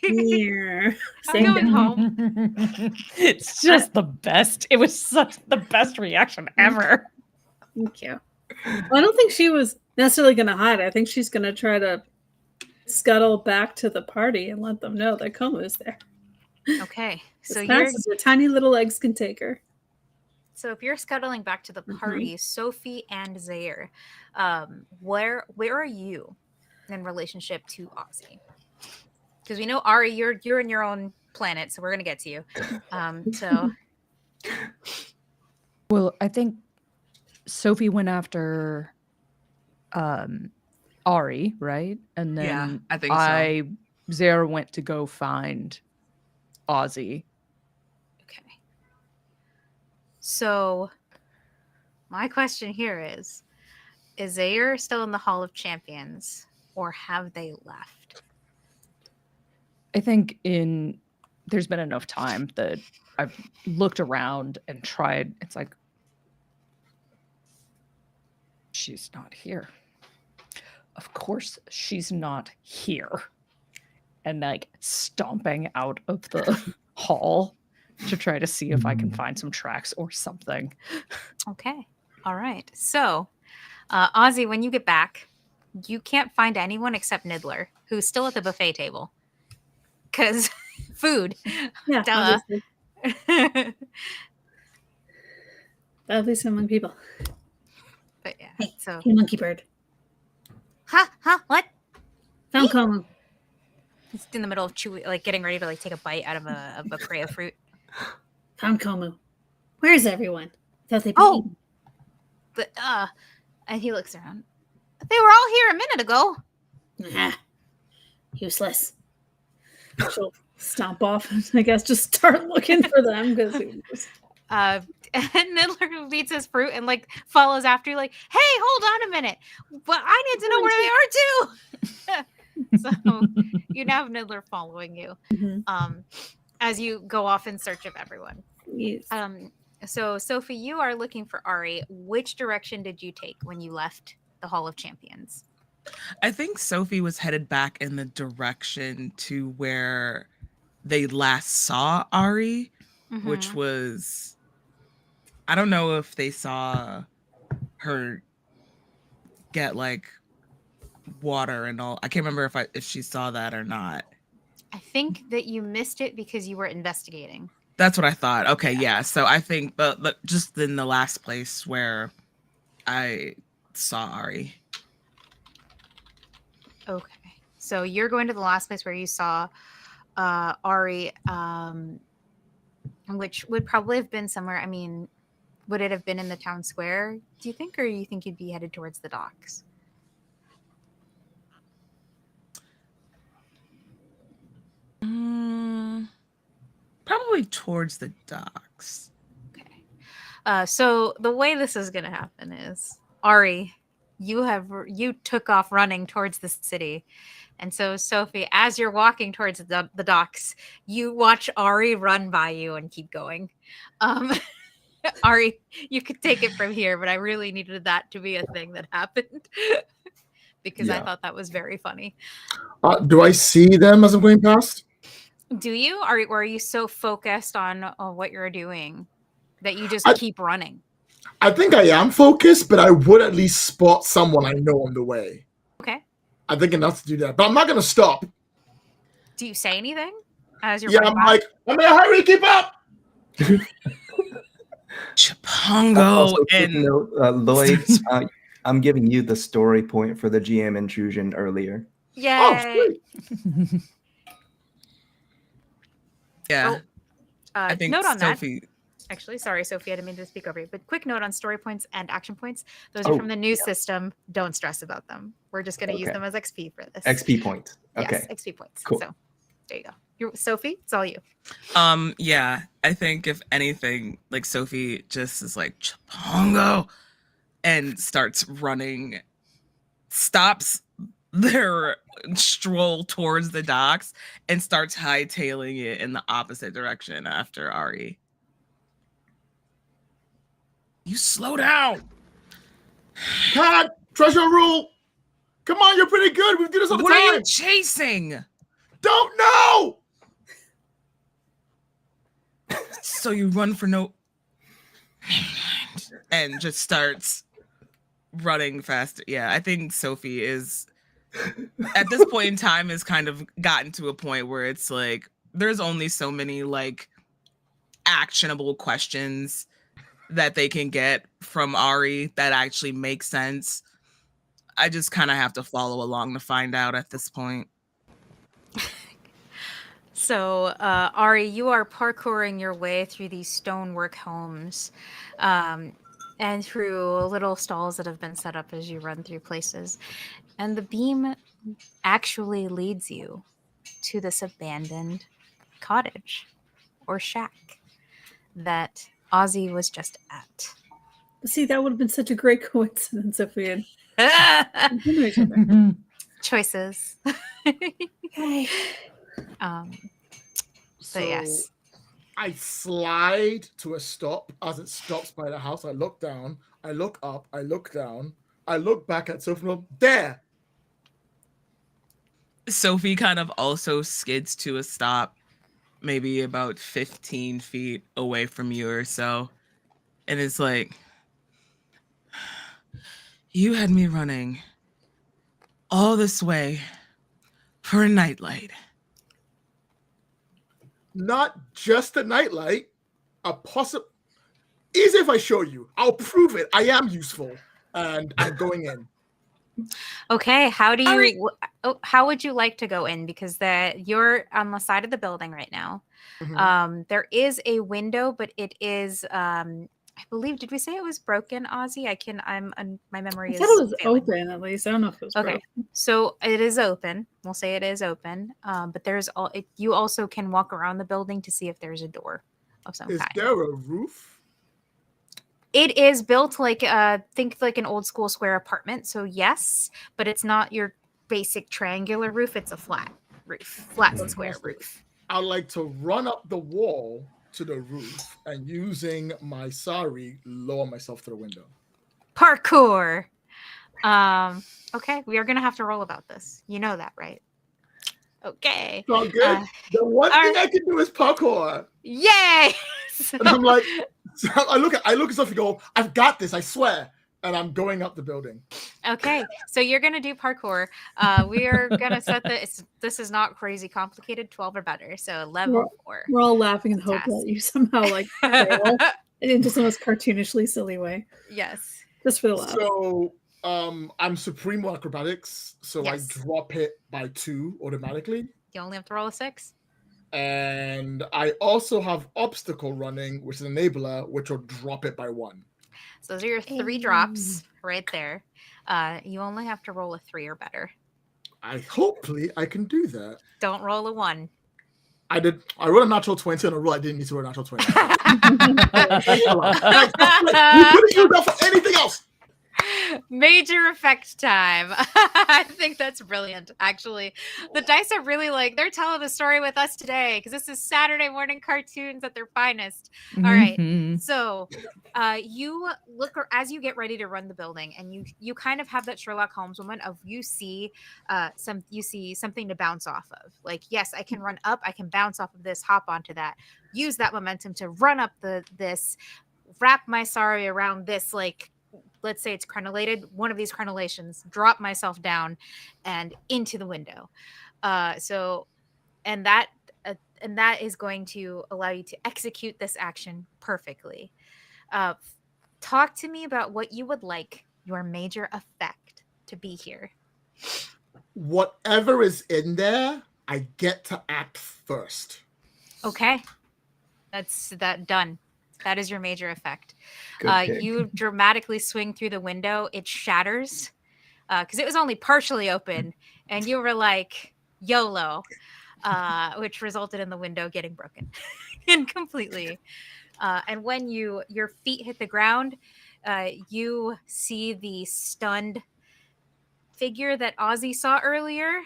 yeah. I'm going home. It's just the best. It was such the best reaction ever. Thank you. Well, I don't think she was necessarily going to hide. I think she's going to try to scuttle back to the party and let them know that Komu is there. Okay, so as fast as her tiny little legs can take her. So if you're scuttling back to the party, Sophie and Zaire, where are you in relationship to Ozzy? Because we know Ari, you're in your own planet, so we're gonna get to you. Well, I think Sophie went after Ari, right? And then I think so. Zaire went to go find Ozzy. Okay. So my question here is Zaire still in the Hall of Champions, or have they left? I think in there's been enough time that I've looked around and tried. It's like, she's not here. Of course she's not here. And like stomping out of the hall to try to see if I can find some tracks or something. Okay. All right. So, Ozzy, when you get back, you can't find anyone except Niddler, who's still at the buffet table. Because food. Yeah, Duh. obviously. At least among people. But yeah. Hey, So. hey, monkey bird. Huh? What? Found Como. He's in the middle of chewing, like getting ready to like take a bite out of a tray of fruit. Found Como. Where's everyone? Thought they'd be Oh! eaten. But and he looks around. They were all here a minute ago. Nah. Useless. She'll stomp off and I guess just start looking for them because And Niddler beats his fruit and like follows after you, like, hey, hold on a minute. But I need to know where they are too. So you now have Niddler following you. As you go off in search of everyone. Yes. So Sophie, you are looking for Ari. Which direction did you take when you left the Hall of Champions? I think Sophie was headed back in the direction to where they last saw Ari, which was, I don't know if they saw her get like water and all. I can't remember if she saw that or not. I think that you missed it because you were investigating. That's what I thought. Okay, yeah. So I think, but just in the last place where I saw Ari. Okay. So you're going to the last place where you saw Ari, which would probably have been somewhere. I mean, would it have been in the town square, do you think, or you think you'd be headed towards the docks? Probably towards the docks. Okay. So the way this is going to happen is, Ari, you took off running towards the city. And so, Sophie, as you're walking towards the docks, you watch Ari run by you and keep going. Ari, you could take it from here, but I really needed that to be a thing that happened because I thought that was very funny. Do I see them as I'm going past? Do you? Or are you so focused on what you're doing that you just keep running? I think I am focused, but I would at least spot someone I know on the way. Okay. I think enough to do that, but I'm not going to stop. Do you say anything as you're I'm like, I'm in a hurry, keep up. Chipongo and Lloyd, I'm giving you the story point for the GM intrusion earlier. Yay. Oh, sweet. Yeah. I think note on Sophie. that. Actually, sorry, Sophie, I didn't mean to speak over you. But quick note on story points and action points. Those are from the new system. Don't stress about them. We're just going to use them as XP for this. XP points. Okay. Yes, XP points. Cool. So there you go. Sophie, it's all you. Yeah, I think if anything, like Sophie just is like Chipongo and starts running, stops their stroll towards the docks and starts hightailing it in the opposite direction after Ari. You slow down. God, treasure rule. Come on, you're pretty good. We do this all the time. What are you chasing? Don't know. So you run for no... and just starts running fast. Yeah, I think Sophie is, at this point in time, has kind of gotten to a point where it's like, there's only so many like actionable questions that they can get from Ari that actually make sense. I just kind of have to follow along to find out at this point. So, Ari, you are parkouring your way through these stonework homes and through little stalls that have been set up as you run through places. And the beam actually leads you to this abandoned cottage or shack that Ozzy was just at. See, that would have been such a great coincidence if we had known each other. Choices. Okay. So yes. I slide to a stop. As it stops by the house, I look down, I look up, I look down, I look back at Sophie. There. Sophie kind of also skids to a stop, maybe about 15 feet away from you or so. And it's like, you had me running all this way for a nightlight. Not just a nightlight, a possible. Easy if I show you. I'll prove it. I am useful, and I'm going in. Okay, how do Ari- you? How would you like to go in? Because you're on the side of the building right now. Mhm. There is a window, but it is. I believe. Did we say it was broken, Ozzy? My memory I is. said it was failing. open, at least. I don't know if it was Okay, broken. so it is open. We'll say it is open. But you also can walk around the building to see if there's a door of some Is kind. there a roof? It is built like think like an old school square apartment. So yes, but it's not your basic triangular roof. It's a flat roof, flat and square roof. I'd like to run up the wall to the roof and using my sari lower myself to the window. Parkour. Okay, we are gonna have to roll about this. You know that, right? Okay. So good. The one thing I can do is parkour. Yay! And I'm like, so I look at stuff and go, I've got this, I swear. And I'm going up the building. Okay, so you're gonna do parkour. We are gonna set this is not crazy complicated. 12 or better. So level 4. We're all laughing and hoping that you somehow like fail in just the most cartoonishly silly way. Yes. Just for the laugh. So I'm supreme on acrobatics, so Yes. I drop it by 2 automatically. You only have to roll a 6. And I also have obstacle running, which is an enabler, which will drop it by 1. So those are your 3 drops right there. You only have to roll a 3 or better. Hopefully I can do that. Don't roll a 1. I rolled a natural 20 on a roll I didn't need to roll a natural 20. Thanks a lot. Thanks. You couldn't use that for anything else. Major effect time. I think that's brilliant. Actually, the dice are really they're telling a story with us today because this is Saturday morning cartoons at their finest. All right. So you look as you get ready to run the building, and you kind of have that Sherlock Holmes moment of you see something to bounce off of. Like, yes, I can run up, I can bounce off of this, hop onto that, use that momentum to run up this, wrap my sari around this, like, let's say it's crenellated, one of these crenellations, drop myself down and into the window. And that is going to allow you to execute this action perfectly. Talk to me about what you would like your major effect to be here. Whatever is in there, I get to act first. Okay. That's done. That is your major effect. Good You dramatically swing through the window. It shatters because it was only partially open. And you were like, YOLO, which resulted in the window getting broken and completely. And when your feet hit the ground, you see the stunned figure that Ozzy saw earlier.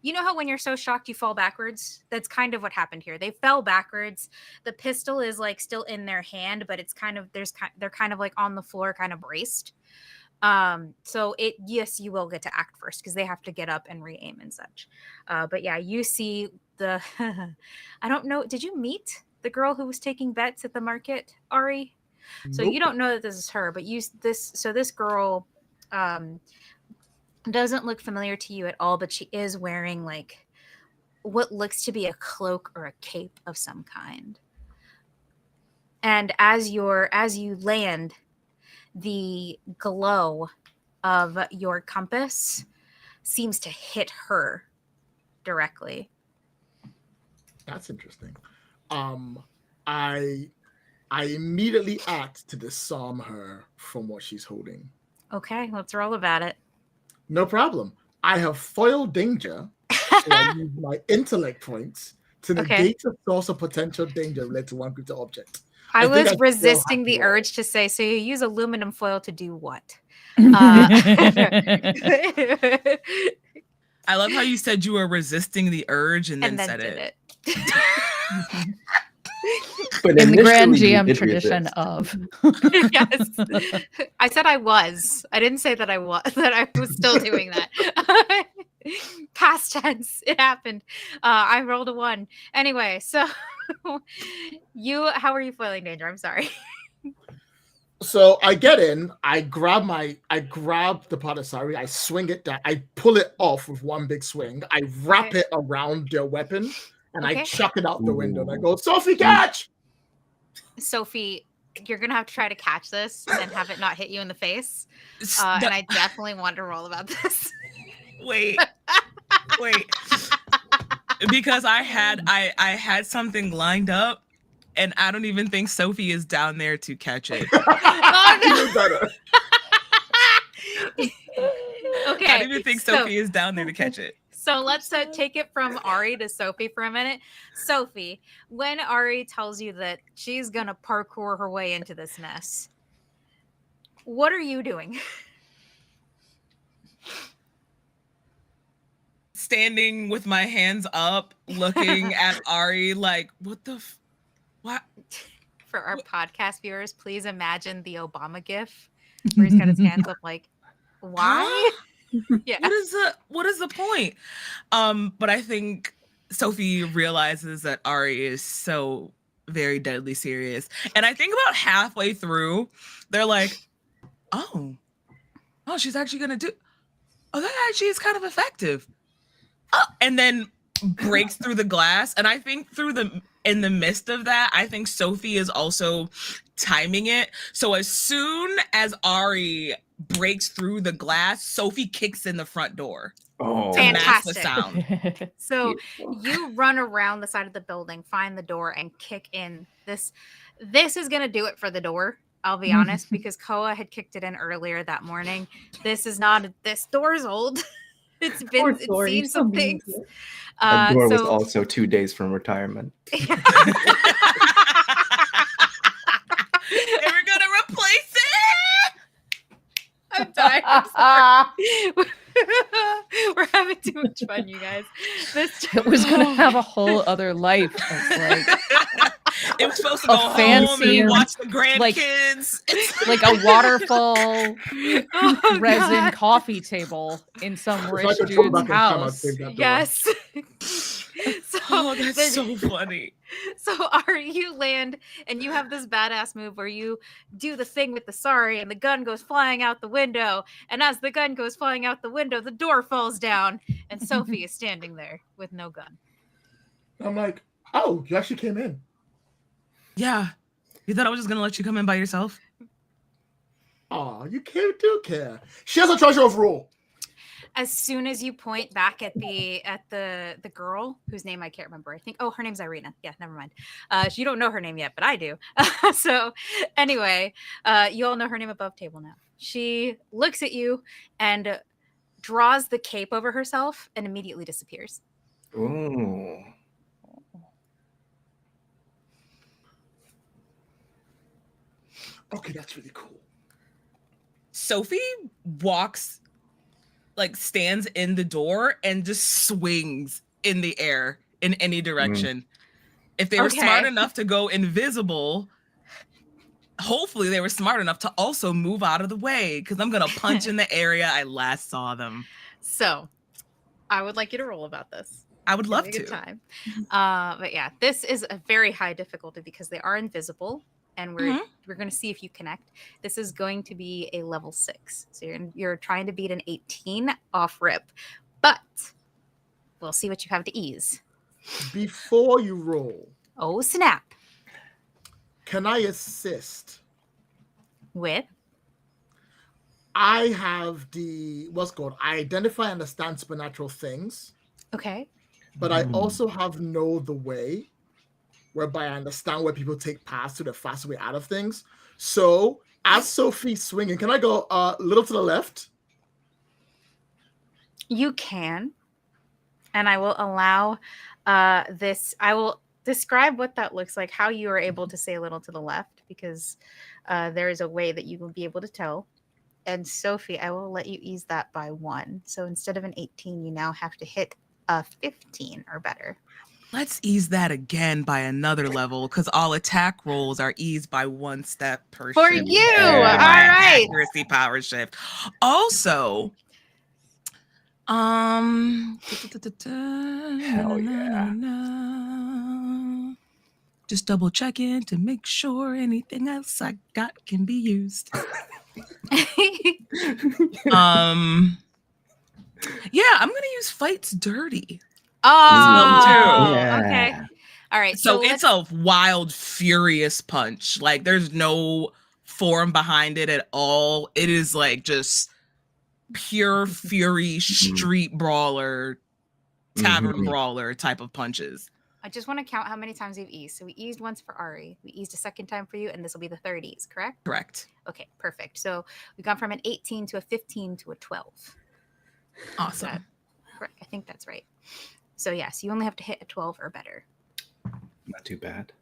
You know how when you're so shocked you fall backwards? That's kind of what happened here. They fell backwards. The pistol is like still in their hand, but it's kind of they're kind of like on the floor, kind of braced. So yes, you will get to act first because they have to get up and re-aim and such. But yeah, you see the I don't know. Did you meet the girl who was taking bets at the market, Ari? So Nope. you don't know that this is her, but this girl doesn't look familiar to you at all, but she is wearing like what looks to be a cloak or a cape of some kind. And as you land, the glow of your compass seems to hit her directly. That's interesting. I immediately act to disarm her from what she's holding. Okay, let's roll about it. No problem. I have foiled danger, so I use my intellect points to negate the source of potential danger related to one group to object. I think was I resisting still the have to urge to say, so you use aluminum foil to do what? I I love how you said you were resisting the urge and then said did it. But In the grand initially you GM did tradition resist. of. Yes. I said I was. I didn't say that I was still doing that. Past tense. It happened. I rolled a 1. Anyway, so how are you foiling danger? I'm sorry. So I get in, I grab the pot of sari, I swing it down, I pull it off with one big swing, I wrap it around their weapon, and I chuck it out the window, and I go, Sophie, catch! Sophie, you're gonna have to try to catch this and have it not hit you in the face. And I definitely want to roll about this. Wait. Because I had something lined up, and I don't even think Sophie is down there to catch it. Oh no! Okay. I don't even think Sophie is down there to catch it. So let's take it from Ari to Sophie for a minute. Sophie, when Ari tells you that she's gonna parkour her way into this mess, what are you doing? Standing with my hands up, looking at Ari like, what? For our podcast viewers, please imagine the Obama gif where he's got his hands up like, why? Yeah. What is the point? But I think Sophie realizes that Ari is so very deadly serious. And I think about halfway through, they're like, oh, she's actually gonna do, that actually is kind of effective. And then breaks through the glass. And I think in the midst of that, I think Sophie is also timing it. So as soon as Ari breaks through the glass, Sophie kicks in the front door. Oh, fantastic. The sound. So you run around the side of the building, find the door, and kick in. This is gonna do it for the door. I'll be honest, because Koa had kicked it in earlier that morning. This door is old. It's seen some things. The door was also 2 days from retirement. They were gonna replace it. I'm dying. I'm sorry. We're having too much fun, you guys. It was gonna have a whole other life. It was supposed to go home and watch the grandkids. Like a waterfall resin coffee table in some rich dude's house. Yes. That's so funny. So Ari, you land and you have this badass move where you do the thing with the sari and the gun goes flying out the window. And as the gun goes flying out the window, the door falls down and Sophie is standing there with no gun. I'm like, oh, you actually came in. Yeah. You thought I was just gonna let you come in by yourself? Oh, you do care. She has a treasure of rule. As soon as you point back at the girl whose name I can't remember, I think her name's Irina. Yeah, never mind. You don't know her name yet, but I do. So anyway, you all know her name above table now. She looks at you and draws the cape over herself and immediately disappears. Ooh. Okay, that's really cool. Sophie stands in the door and just swings in the air in any direction. If they were smart enough to go invisible, hopefully they were smart enough to also move out of the way, because I'm going to punch in the area I last saw them. So I would like you to roll about this. I would love to. Good time. But yeah, this is a very high difficulty because they are invisible. And we're going to see if you connect. This is going to be a level 6. So you're trying to beat an 18 off rip. But we'll see what you have to ease. Before you roll. Oh, snap. Can I assist? With? I have I identify and understand supernatural things. Okay. But I also have know the way, whereby I understand where people take paths to the fast way out of things. So as Sophie's swinging, can I go a little to the left? You can. And I will allow this. I will describe what that looks like, how you are able to say a little to the left, because there is a way that you will be able to tell. and Sophie, I will let you ease that by 1. So instead of an 18, you now have to hit a 15 or better. Let's ease that again by another level, because all attack rolls are eased by 1 step per For shift. you! All All right. accuracy power shift. Also, Hell yeah. just double checking to make sure anything else I got can be used. Yeah, I'm gonna use Fights Dirty. Oh, Yeah. okay. All right. So it's a wild, furious punch. Like, there's no form behind it at all. It is like just pure fury, street brawler, tavern brawler type of punches. I just want to count how many times we've eased. So we eased once for Ari. We eased a second time for you, and this will be the 30s, correct? Correct. Okay, perfect. So we've gone from an 18 to a 15 to a 12. Awesome. Correct. I think that's right. So yes, you only have to hit a 12 or better. Not too bad.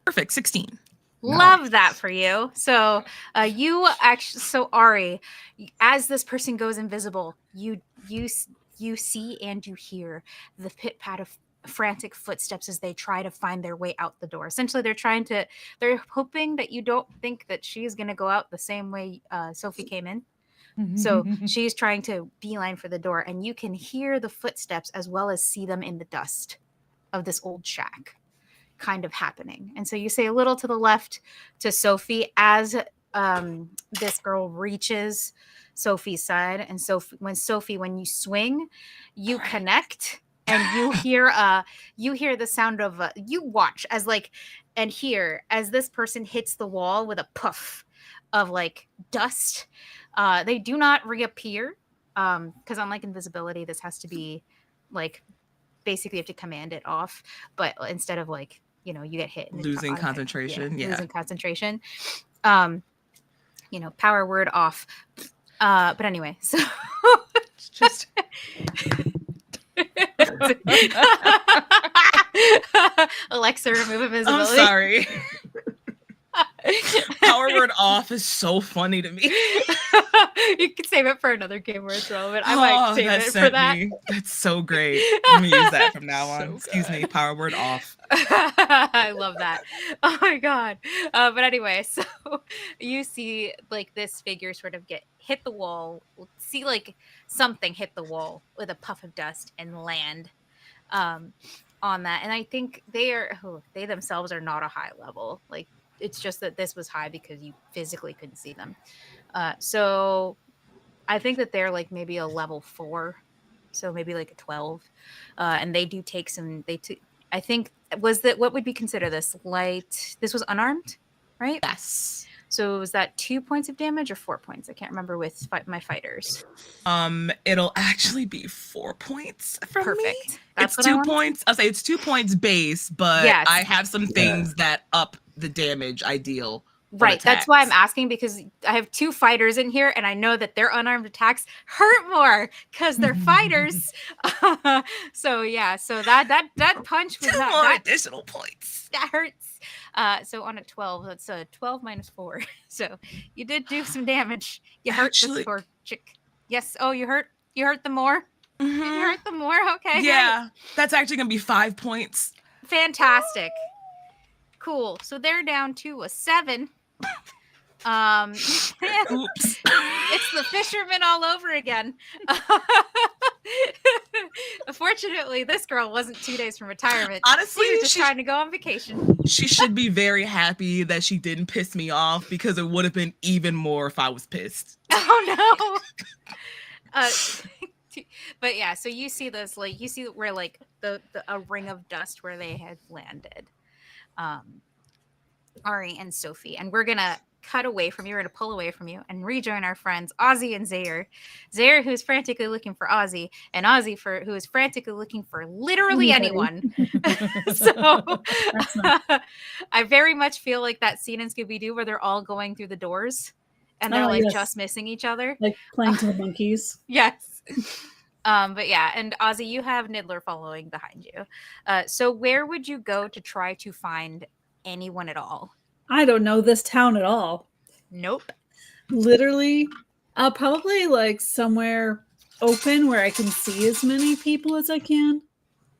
Perfect. 16. Love that for you. So you actually, so Ari, as this person goes invisible, you see and you hear the pit pat of frantic footsteps as they try to find their way out the door. Essentially, they're hoping that you don't think that she's going to go out the same way Sophie came in. So she's trying to beeline for the door, and you can hear the footsteps as well as see them in the dust of this old shack kind of happening. And so you say a little to the left to Sophie as this girl reaches Sophie's side. And so when you swing, you connect, and you hear the sound of you watch as and hear as this person hits the wall with a puff of like dust. They do not reappear because unlike invisibility, this has to be like basically you have to command it off. But instead of like, you get hit and Losing concentration. Yeah. Losing concentration. Power word off. But anyway, so It's just Alexa, remove invisibility. I'm sorry. Power word off is so funny to me. You can save it for another game where it's relevant. I might save it for that. That's so great. I'm gonna use that from now on. So Excuse me. Power word off. I love that. Oh my god. But anyway, so you see like this figure sort of hit the wall, see like something hit the wall with a puff of dust and land on that. And I think they themselves are not a high level. Like, it's just that this was high because you physically couldn't see them. So I think that they're like maybe a level 4, so maybe like a 12. And they do take some. I think what would be considered this light? This was unarmed, right? Yes. So was that 2 points of damage or 4 points? I can't remember with my fighters. It'll actually be 4 points from Perfect. me. That's It's 2 points. I'll say it's 2 points base, but Yes. I have some things that up the damage ideal. Right. That's why I'm asking, because I have 2 fighters in here, and I know that their unarmed attacks hurt more because they're fighters. So yeah. So that punch was 2 not more that additional points. that hurts. So on a 12, that's a 12 minus 4. So you did do some damage. You hurt this poor chick. Yes. Oh, you hurt them more. Mhm. You hurt them more. Okay. Yeah, that's actually gonna be 5 points. Fantastic. Cool. So they're down to a 7. Oops. It's the fisherman all over again. Unfortunately, this girl wasn't 2 days from retirement. Honestly, she was just trying to go on vacation. She should be very happy that she didn't piss me off, because it would have been even more if I was pissed. Oh no. But yeah, so you see this, like, you see where like a ring of dust where they had landed. Ari and Sophie, and we're gonna cut away from you. We're gonna pull away from you and rejoin our friends Ozzy and Zaire. Zaire, who's frantically looking for Ozzy, and Ozzy who is frantically looking for literally anyone. So I very much feel like that scene in Scooby-Doo where they're all going through the doors and they're just missing each other, like playing to the monkeys. Yes. But yeah, and Ozzy, you have Niddler following behind you. So where would you go to try to find anyone at all? I don't know this town at all. Nope. literally, probably like somewhere open where I can see as many people as I can.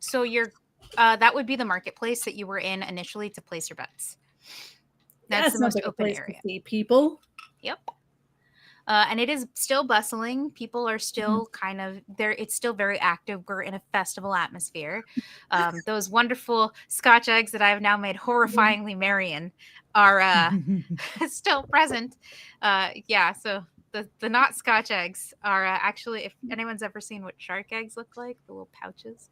So you're that would be the marketplace that you were in initially to place your bets. That's the sounds most like open a place area. to see people. Yep. And it is still bustling. People are still kind of there. It's still very active. We're in a festival atmosphere. Those wonderful Scotch eggs that I've now made horrifyingly Marian are still present. Yeah. So the not Scotch eggs are actually, if anyone's ever seen what shark eggs look like, the little pouches,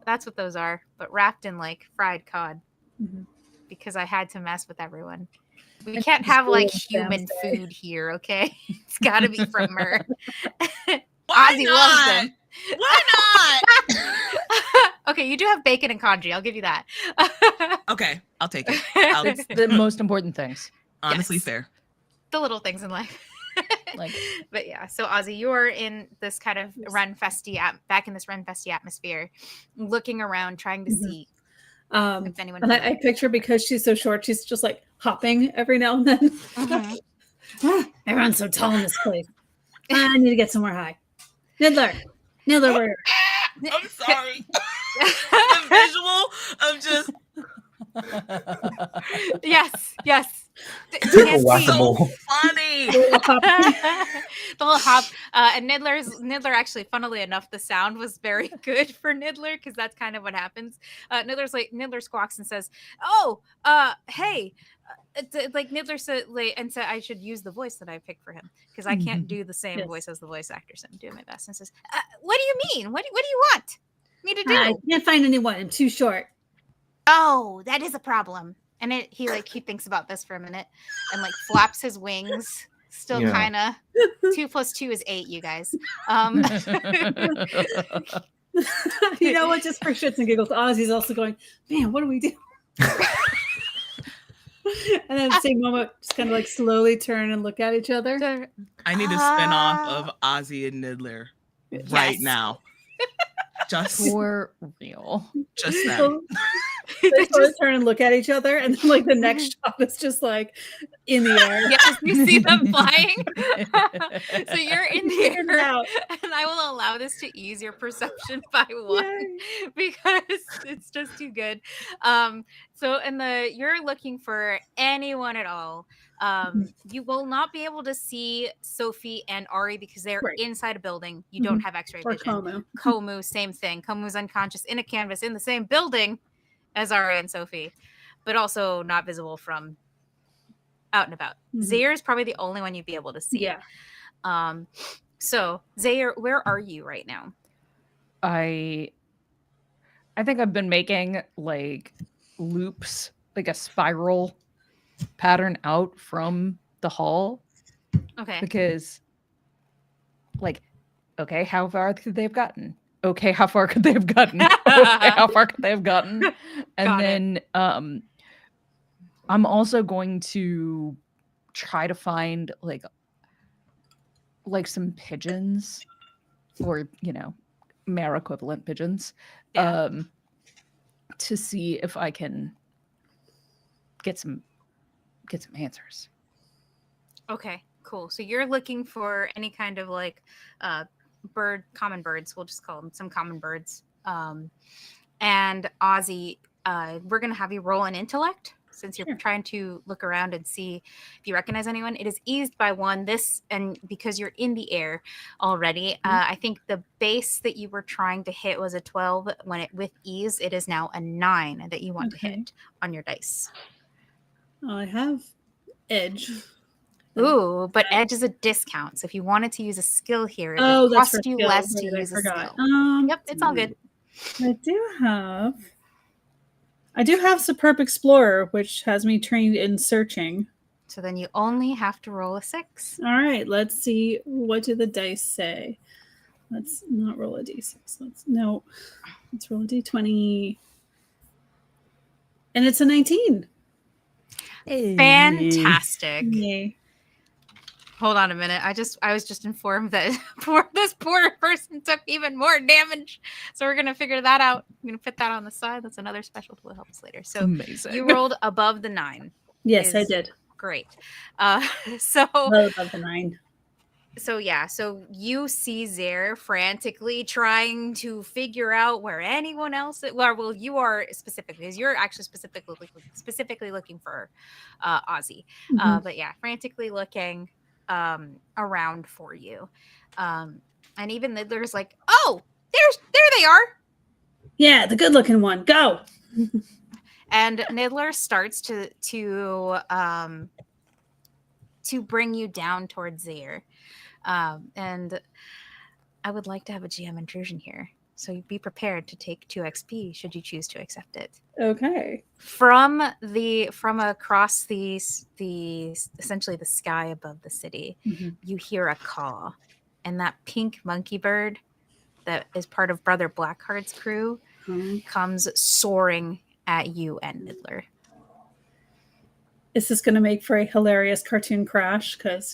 that's what those are, but wrapped in like fried cod. Because I had to mess with everyone. We can't have like human food here, okay? It's got to be from Mer. Ozzy loves them. Why not? Okay, you do have bacon and congee. I'll give you that. Okay, I'll take it. It's the most important things. Honestly, Yes. fair. The little things in life. Like, But yeah, so Ozzy, you're in this kind of back in this Ren Festy atmosphere, looking around, trying to see if anyone. And I picture, because she's so short, she's just like hopping every now and then. Everyone's so tall in this place. I need to get somewhere high. Niddler, where? I'm sorry. The visual of just yes. Whack-a-mole. funny. The little hop. And Niddler actually, funnily enough, the sound was very good for Niddler because that's kind of what happens. Niddler squawks and says, "Oh, hey." Like Niddler said, and said I should use the voice that I picked for him because I can't do the same voice as the voice actor. So I'm doing my best. And says, "What do you mean? What do you want me to do?" I can't find anyone. I'm too short. Oh, that is a problem. And he thinks about this for a minute and like flaps his wings. Still kind of 2 + 2 is 8, you guys. You know what? Just for shits and giggles, Ozzy's also going, man, what do we do? And then at the same moment, just kind of like slowly turn and look at each other. I need a spin-off of Ozzy and Niddler right now. Just for real. Just now. They sort of turn and look at each other, and then like the next shot is just like in the air. Yes, you see them flying. So you're in the air, and I will allow this to ease your perception by 1 because it's just too good. So you're looking for anyone at all. You will not be able to see Sophie and Ari because they're inside a building. You don't have X-ray vision. Komu, same thing. Komu's unconscious in a canvas in the same building as Ari and Sophie, but also not visible from out and about. Zaire is probably the only one you'd be able to see. Yeah. So Zaire, where are you right now? I think I've been making like loops, like a spiral pattern out from the hall. Okay. Because like, okay, how far could they have gotten? Okay, how far could they have gotten? Okay, how far could they have gotten? And then I'm also going to try to find like some pigeons or, mare equivalent pigeons to see if I can get some answers. Okay, cool. So you're looking for any kind of like common birds. We'll just call them some common birds. And Ozzy, we're going to have you roll an intellect since you're trying to look around and see if you recognize anyone. It is eased by 1. And because you're in the air already, I think the base that you were trying to hit was a 12. With ease, it is now a 9 that you want to hit on your dice. I have edge. Ooh, but edge is a discount. So if you wanted to use a skill here, it would cost you less to use a skill. Yep, it's all good. I do have Superb Explorer, which has me trained in searching. So then you only have to roll a 6. All right, let's see. What do the dice say? Let's not roll a d6. Let's roll a d20. And it's a 19. Fantastic. Yay. Hold on a minute. I was just informed that this poor person took even more damage. So we're gonna figure that out. I'm gonna put that on the side. That's another special tool that helps later. So amazing. You rolled above the 9. Yes, I did. great. So Well above the 9. so you see Zare frantically trying to figure out where anyone else well you are specifically, because you're actually specifically looking for Ozzy. But yeah, frantically looking around for you. And even there's like, oh, there they are. Yeah, the good looking one. Go. And Niddler starts to bring you down towards Zare. And I would like to have a GM intrusion here. So be prepared to take 2 XP should you choose to accept it. Okay. From across the essentially the sky above the city, you hear a caw. And that pink monkey bird that is part of Brother Blackheart's crew comes soaring at you and Niddler. Is this going to make for a hilarious cartoon crash? Because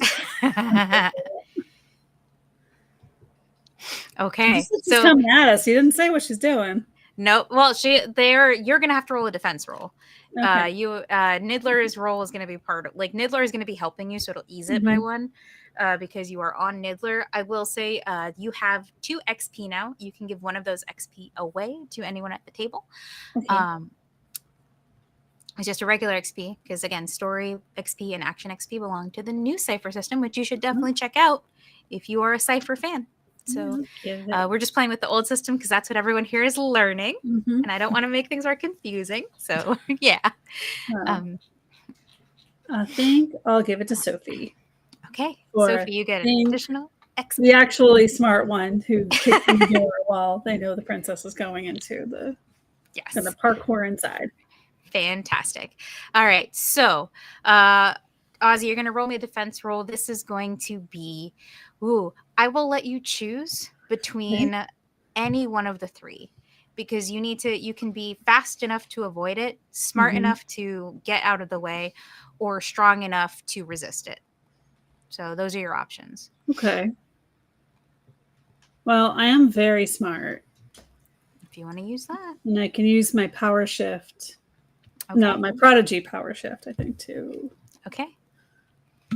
okay, she's coming at us. You didn't say what she's doing. No, well, you're gonna have to roll a defense roll. Okay. Niddler's roll is gonna be Niddler is gonna be helping you, so it'll ease it by 1. Because you are on Niddler. I will say you have 2 XP now. You can give one of those XP away to anyone at the table. Okay. It's just a regular XP because, again, story XP and action XP belong to the new Cypher system, which you should definitely check out if you are a Cypher fan. So we're just playing with the old system because that's what everyone here is learning. And I don't want to make things more confusing. So, yeah. I think I'll give it to Sophie. Okay. Or Sophie, you get an additional XP. The actually smart one who kicks in the door while they know the princess is going into the parkour inside. Fantastic. All right. So, Ozzy, you're going to roll me a defense roll. This is going to be, I will let you choose between any one of the 3 because you can be fast enough to avoid it, smart enough to get out of the way, or strong enough to resist it. So those are your options. Okay. Well, I am very smart. If you want to use that. And I can use my power shift. Okay. No, my prodigy power shift, I think, too. Okay.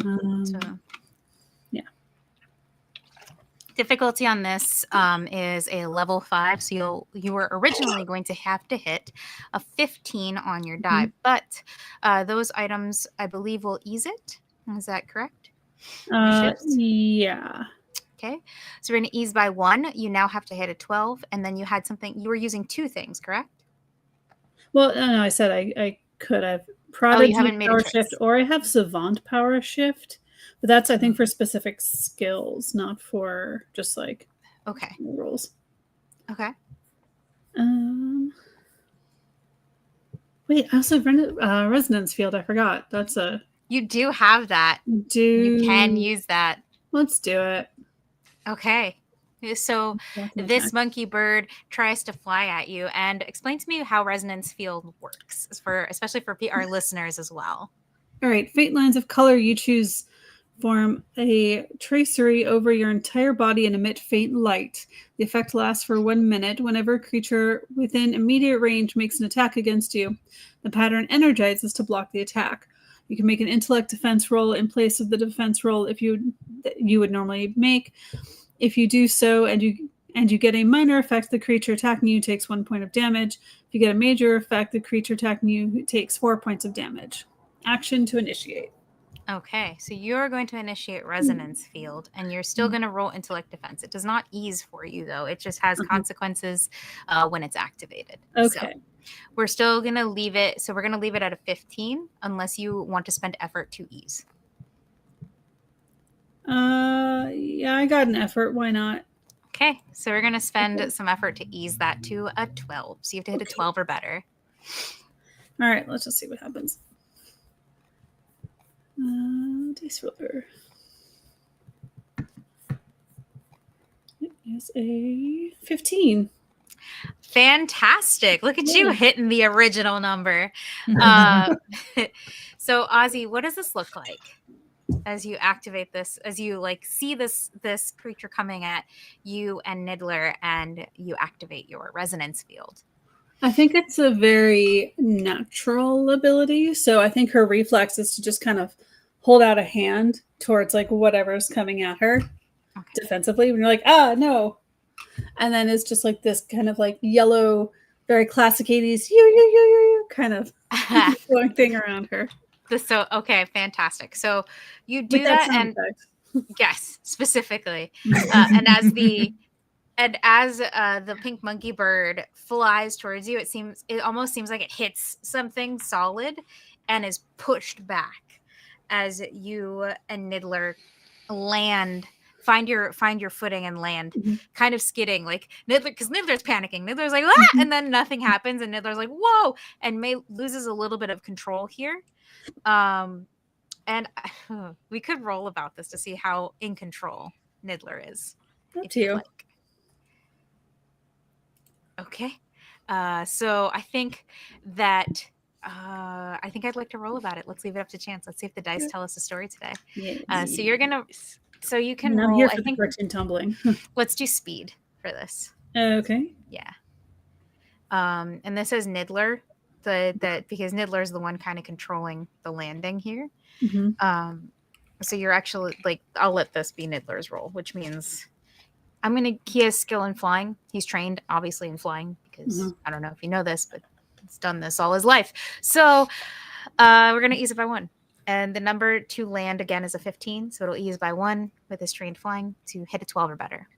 So, yeah. Difficulty on this is a level 5, so you were originally going to have to hit a 15 on your die, but those items, I believe, will ease it. Is that correct? Yeah. Okay, so we're going to ease by 1. You now have to hit a 12, and then you had something. You were using 2 things, correct? Well, no, I said I could have prodigy power shift, or I have savant power shift, but that's I think for specific skills, not for just like rules. Okay. Wait, I also have resonance field. I forgot. That's a. You do have that. You can use that. Let's do it. Okay. So this monkey bird tries to fly at you, and explain to me how resonance field works, especially for our listeners as well. All right. Faint lines of color you choose form a tracery over your entire body and emit faint light. The effect lasts for 1 minute. Whenever a creature within immediate range makes an attack against you, the pattern energizes to block the attack. You can make an intellect defense roll in place of the defense roll if you would normally make. If you do so and you get a minor effect, the creature attacking you takes 1 point of damage. If you get a major effect, the creature attacking you takes 4 points of damage. Action to initiate. Okay, so you're going to initiate resonance field, and you're still going to roll intellect defense. It does not ease for you, though. It just has consequences when it's activated. Okay. So we're still going to leave it. So we're going to leave it at a 15 unless you want to spend effort to ease. Yeah, I got an effort. Why not? Okay, so we're going to spend some effort to ease that to a 12. So you have to hit a 12 or better. All right, let's just see what happens. Dice roller. It is a 15. Fantastic. Look at you hitting the original number. So Ozzy, what does this look like as you activate this, as you see this creature coming at you and Niddler, and you activate your resonance field? I think it's a very natural ability. So I think her reflex is to just kind of hold out a hand towards like whatever's coming at her defensively. When you're like, no. And then it's just like this kind of like yellow, very classic 80s, you kind of going thing around her. Okay, fantastic. So you do that, and yes, specifically, and as the pink monkey bird flies towards you, it almost seems like it hits something solid and is pushed back as you and Niddler find your footing and land, kind of skidding, like Niddler, because Niddler's panicking. Niddler's like, and then nothing happens, and Niddler's like, whoa, and May loses a little bit of control here. And we could roll about this to see how in control Niddler is. Up to you. Like. Okay. So I think that I'd like to roll about it. Let's leave it up to chance. Let's see if the dice tell us a story today. So you're gonna. So you can roll. Here for the cartoon tumbling. Let's do speed for this. Okay. Yeah. And this is Niddler. Because Niddler is the one kind of controlling the landing here. So you're actually like, I'll let this be Niddler's role, which means he has skill in flying. He's trained obviously in flying because I don't know if you know this, but he's done this all his life. So we're going to ease it by 1. And the number to land again is a 15. So it'll ease by 1 with his trained flying to hit a 12 or better.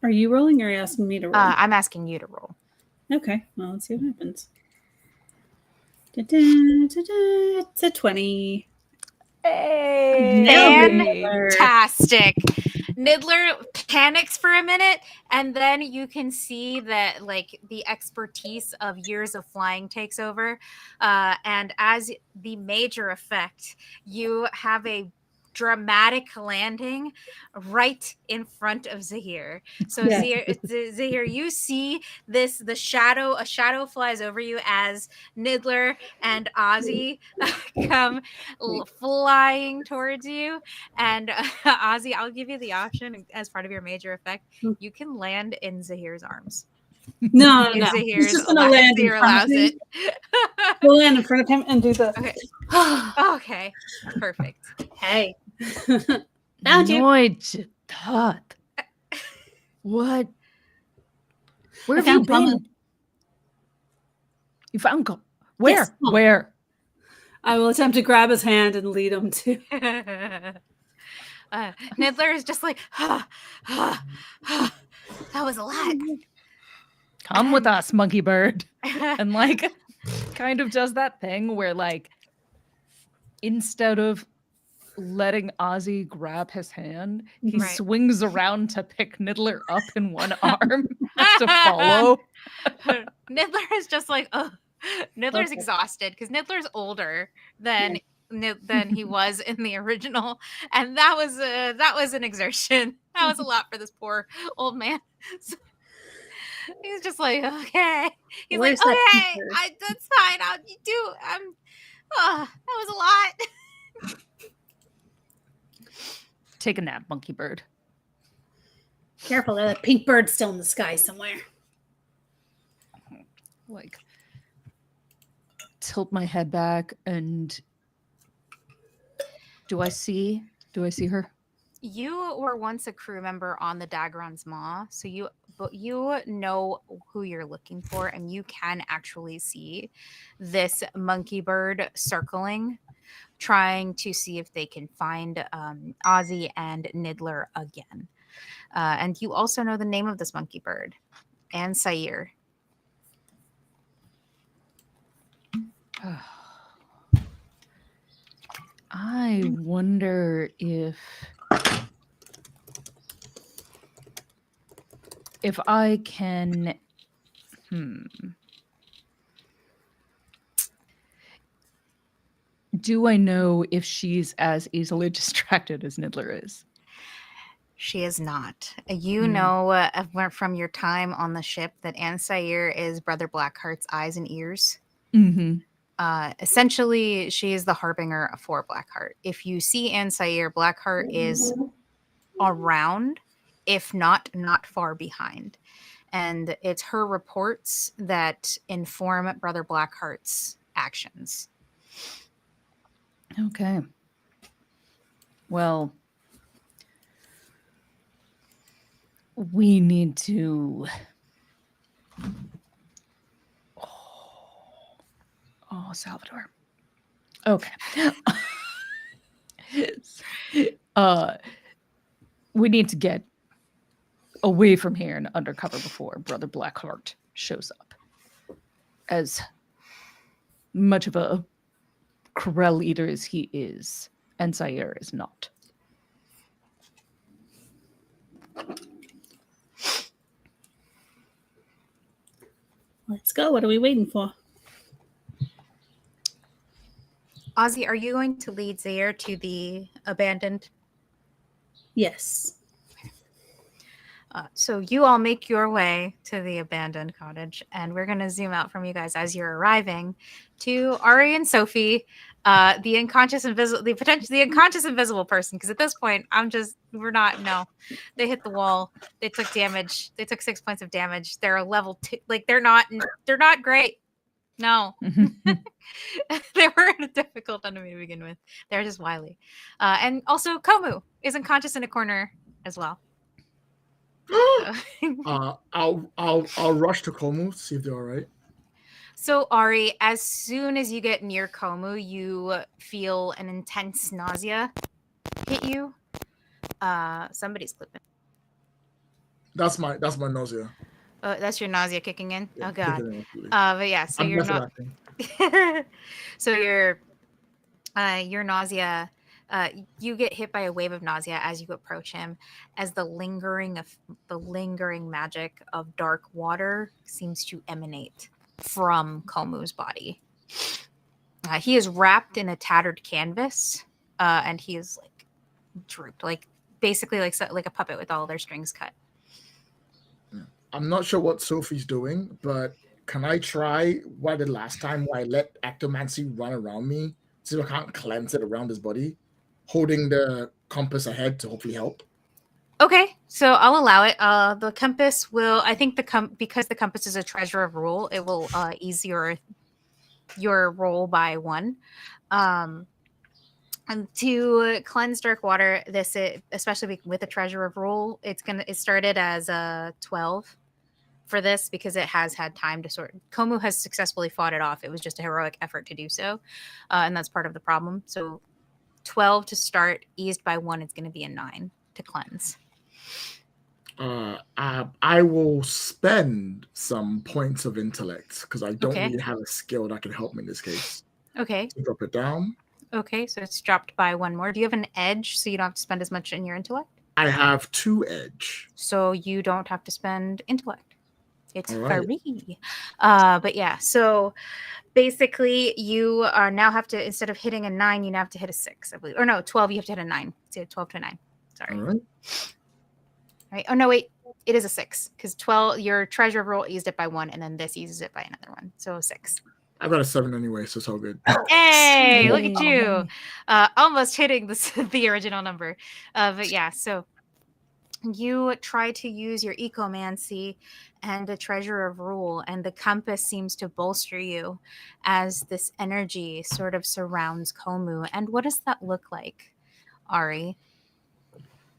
Are you rolling or are you asking me to roll? I'm asking you to roll. Okay, well, let's see what happens. It's a 20. Hey, fantastic. Niddler panics for a minute, and then you can see that like the expertise of years of flying takes over. And as the major effect, you have a dramatic landing right in front of Zahir. So Zahir, you see a shadow flies over you as Niddler and Ozzy come flying towards you. And Ozzy, I'll give you the option as part of your major effect. You can land in Zahir's arms. No. He's just gonna land in front of him. We'll land in front of him and do the. Okay. Okay. Perfect. Hey. What? Where have you been? You found where? Yes. Where? I will attempt to grab his hand and lead him to. Niddler is just like, that was a lot. Come with us, monkey bird. And like kind of does that thing where like instead of letting Ozzy grab his hand, he swings around to pick Niddler up in one arm to follow. Niddler is just like, Niddler's exhausted because Niddler's older than he was in the original, and that was an exertion. That was a lot for this poor old man. So, he's just like, okay. He's like, okay, that's fine. that was a lot. Take a nap, monkey bird. Careful, there's a pink bird still in the sky somewhere. Like, tilt my head back and do I see her? You were once a crew member on the Dagron's Maw, so you know who you're looking for, and you can actually see this monkey bird circling, trying to see if they can find Ozzy and Niddler again. And you also know the name of this monkey bird, and Sair. I wonder if I can do I know if she's as easily distracted as Niddler is? She is not. You know from your time on the ship that Anne Sair is Brother Blackheart's eyes and ears. Mm-hmm. Essentially, she is the harbinger for Blackheart. If you see Anne Sair, Blackheart is around, if not far behind. and it's her reports that inform Brother Blackheart's actions. Okay. Well, we need to. Oh, Salvador. Okay. We need to get away from here and undercover before Brother Blackheart shows up. As much of a Corel eater as he is, and Zaire is not. Let's go. What are we waiting for? Ozzy, are you going to lead Zaire to the abandoned? Yes. So you all make your way to the abandoned cottage, and we're going to zoom out from you guys as you're arriving to Ari and Sophie, the unconscious invisible person. Because at this point, they hit the wall. They took damage. They took 6 points of damage. They're a level 2. Like they're not great. No, they were a difficult enemy to begin with. They're just wily, and also Komu is unconscious in a corner as well. I'll rush to Komu, see if they're all right. So Ari, as soon as you get near Komu, you feel an intense nausea hit you. Somebody's clipping. That's my nausea. Oh, that's your nausea kicking in. Yeah, oh God. kicking in, But yeah, so you're not. So your nausea. You get hit by a wave of nausea as you approach him, as the lingering magic of dark water seems to emanate from Komu's body. He is wrapped in a tattered canvas, and he is like drooped, basically like a puppet with all their strings cut. I'm not sure what Sophie's doing, but can I try what I did last time, where I let Ectomancy run around me, see if I can't cleanse it around his body, holding the compass ahead to hopefully help? Okay, so I'll allow it. The compass will, I think because the compass is a treasure of rule, it will ease your roll by 1. And to cleanse dark water, especially with the treasure of rule, it started as a 12 for this because it has had time to sort. Komu has successfully fought it off. It was just a heroic effort to do so, and that's part of the problem. So 12 to start, eased by 1, it's going to be a 9 to cleanse. I will spend some points of intellect because I don't really have a skill that can help me in this case. Okay. So drop it down. Okay, so it's dropped by 1 more. Do you have an edge so you don't have to spend as much in your intellect? I have 2 edge. So you don't have to spend intellect. It's free. But yeah, so basically you now have to, instead of hitting a 9, you now have to hit a 6, I believe. Or no, 12, you have to hit a 9. So 12 to a 9. Sorry. All right. Oh, no, wait. It is a 6 because 12, your treasure of roll eased it by 1, and then this eases it by another 1. So 6. I got a 7 anyway, so it's all good. Hey, look at you. Almost hitting the original number. But yeah, so you try to use your ecomancy and the treasure of rule, and the compass seems to bolster you as this energy sort of surrounds Komu. And what does that look like, Ari?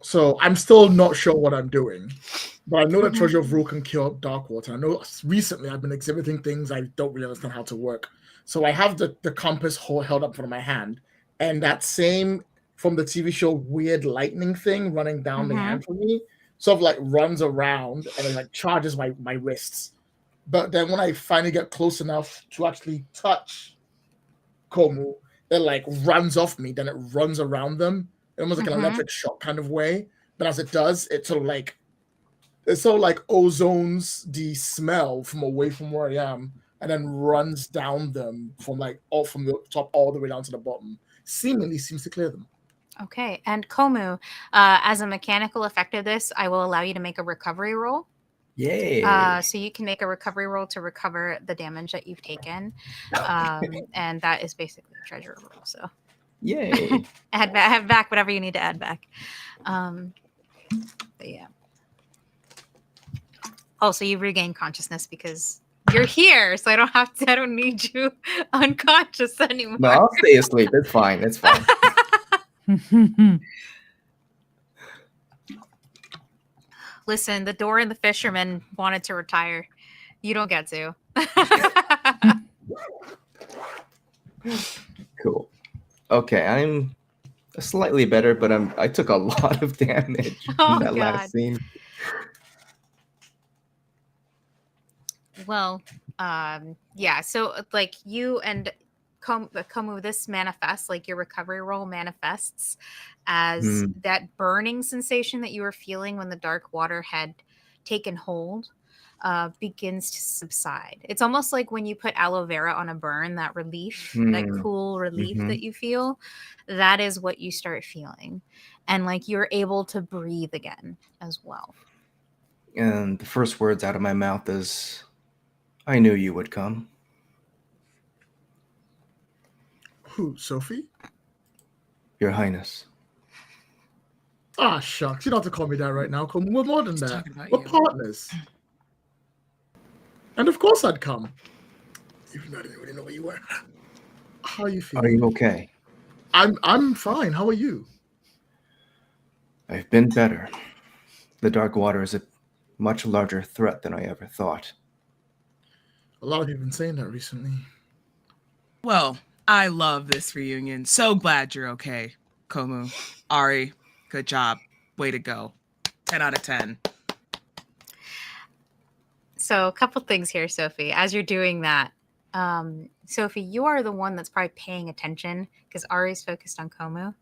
So I'm still not sure what I'm doing, but I know that treasure of rule can cure dark water. I know recently I've been exhibiting things I don't really understand how to work. So I have the compass held up in front of my hand, and that same from the TV show weird lightning thing running down the hand for me sort of like runs around and it like charges my wrists. But then when I finally get close enough to actually touch Komu, it like runs off me, then it runs around them, almost like an electric shock kind of way. But as it does, it sort of like ozones the smell from away from where I am, and then runs down them from from the top all the way down to the bottom. Seemingly seems to clear them. Okay, and Komu, as a mechanical effect of this, I will allow you to make a recovery roll. Yay! So you can make a recovery roll to recover the damage that you've taken, and that is basically a treasure roll. So, Yay! have back whatever you need to add back. But yeah. Also, you regain consciousness because you're here, so I don't need you unconscious anymore. No, I'll stay asleep. It's fine. It's fine. Listen, the door and the fisherman wanted to retire. You don't get to. Cool. Okay, I'm slightly better, but I took a lot of damage Oh, in that God. last scene. Well, yeah. So like you and Komu, this manifests, like your recovery roll manifests as that burning sensation that you were feeling when the dark water had taken hold begins to subside. It's almost like when you put aloe vera on a burn, that relief, that cool relief that you feel, that is what you start feeling. And like you're able to breathe again as well. And the first words out of my mouth is, I knew you would come. Who, Sophie? Your Highness. Ah, shucks. You don't have to call me that right now. Come, we're more than He's that. talking about We're you. partners. And of course I'd come. Even though I didn't really know where you were. How are you feeling? Are you okay? I'm fine. How are you? I've been better. The dark water is a much larger threat than I ever thought. A lot of people have been saying that recently. Well, I love this reunion. So glad you're okay, Komu. Ari, good job. Way to go. 10 out of 10. So a couple things here, Sophie. As you're doing that, Sophie, you are the one that's probably paying attention because Ari's focused on Komu.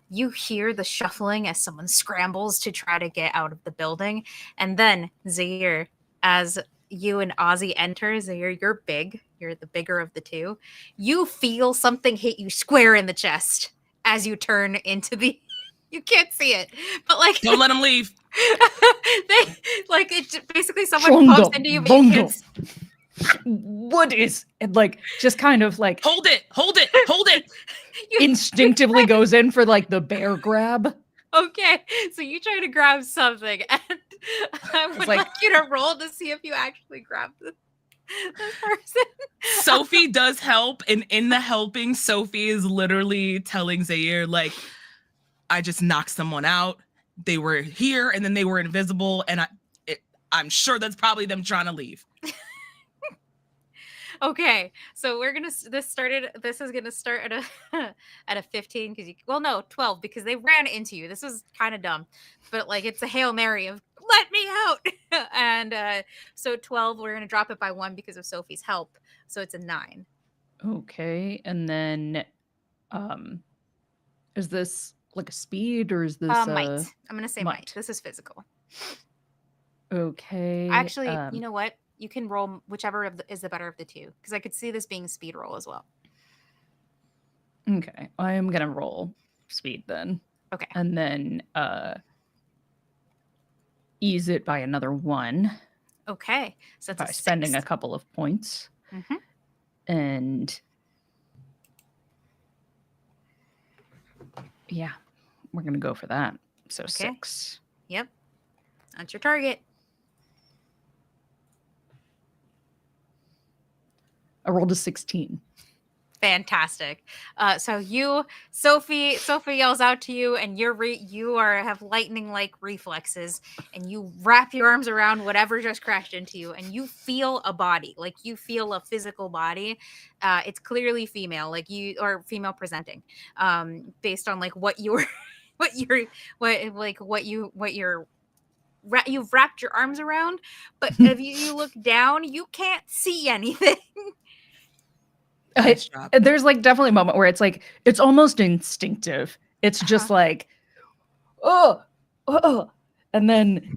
You hear the shuffling as someone scrambles to try to get out of the building. And then, Zaire, as you and Ozzy enter, Zaire, you're big. You're the bigger of the two. You feel something hit you square in the chest as you turn into the... You can't see it, but like... Don't let him leave. They like it. Basically, someone bumps into you, but you can't. What is it, like? Just kind of like Hold it. instinctively goes in for like the bear grab. Okay, so you try to grab something, and I would like you to roll to see if you actually grab this person. Sophie does help, and in the helping, Sophie is literally telling Zaire, like, I just knocked someone out. They were here, and then they were invisible, and I'm sure that's probably them trying to leave. Okay, so we're gonna this is gonna start at a at a 15 because 12 because they ran into you. This was kind of dumb, but like it's a Hail Mary of let me out, and so 12 we're gonna drop it by 1 because of Sophie's help, so it's a 9. Okay, and then is this like a speed or is this might? I'm gonna say might. might. This is physical. Okay. Actually, you know what? You can roll whichever is the better of the two because I could see this being a speed roll as well. Okay, I am gonna roll speed then. Okay, and then ease it by another 1. Okay, so that's by spending a couple of points, and yeah, we're gonna go for that. So 6. Yep, that's your target. I rolled a 16. Fantastic. So Sophie yells out to you, and you have lightning-like reflexes, and you wrap your arms around whatever just crashed into you, and you feel a body, like you feel a physical body. It's clearly female, or female presenting, based on like you've wrapped your arms around, but if you look down, you can't see anything. There's like definitely a moment where it's like it's almost instinctive. It's just like oh, and then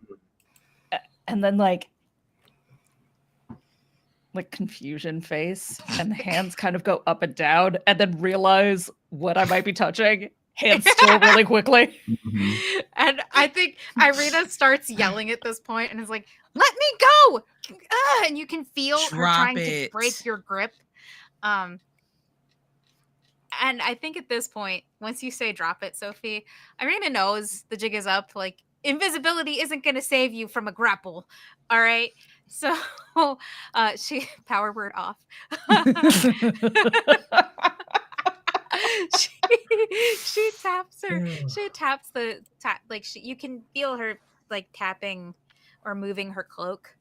like confusion face, and the hands kind of go up and down, and then realize what I might be touching. Hands still really quickly. And I think Irina starts yelling at this point and is like, "Let me go!" And you can feel her trying to break your grip. And I think at this point, once you say drop it, Sophie, Irina knows the jig is up. Like, invisibility isn't going to save you from a grapple. All right. So she power word off. she taps her. She taps the like you can feel her like tapping or moving her cloak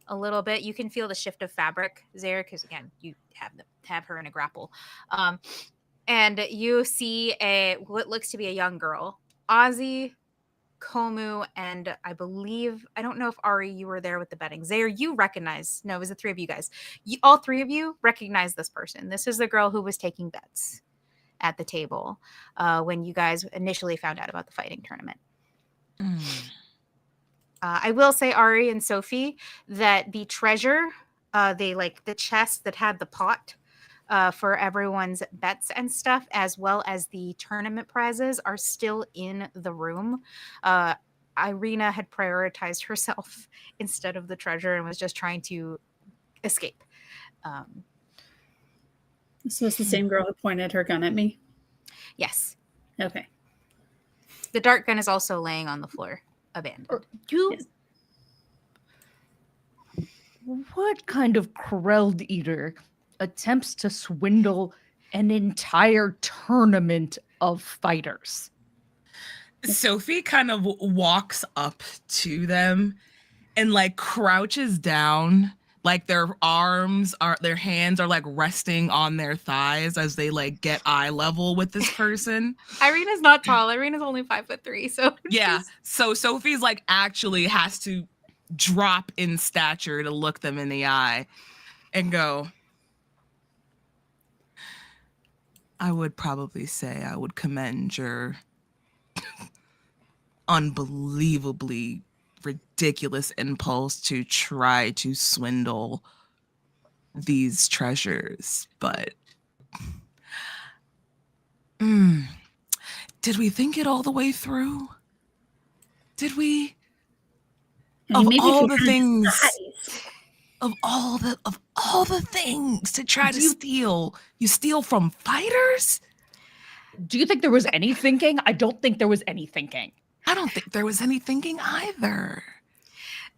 a little bit. You can feel the shift of fabric there because again, you have her in a grapple. And you see what looks to be a young girl, Ozzy, Komu, and I don't know if Ari, you were there with the betting. Zaire, you recognize, no, it was the three of you guys. All three of you recognize this person. This is the girl who was taking bets at the table when you guys initially found out about the fighting tournament. I will say, Ari and Sophie, that the treasure, the chest that had the pot for everyone's bets and stuff, as well as the tournament prizes, are still in the room. Irina had prioritized herself instead of the treasure and was just trying to escape. So it's the same girl who pointed her gun at me? Yes. Okay. The dart gun is also laying on the floor, abandoned. Yes. What kind of Kreld eater attempts to swindle an entire tournament of fighters? Sophie kind of walks up to them and like crouches down, like their hands are like resting on their thighs as they like get eye level with this person. Irina's not tall. Irina's only 5'3", so yeah. So Sophie's like actually has to drop in stature to look them in the eye and go, I would probably say I would commend your unbelievably ridiculous impulse to try to swindle these treasures, but did we think it all the way through? Did we? Of all the things to try to steal, you steal from fighters? Do you think there was any thinking? I don't think there was any thinking. I don't think there was any thinking either.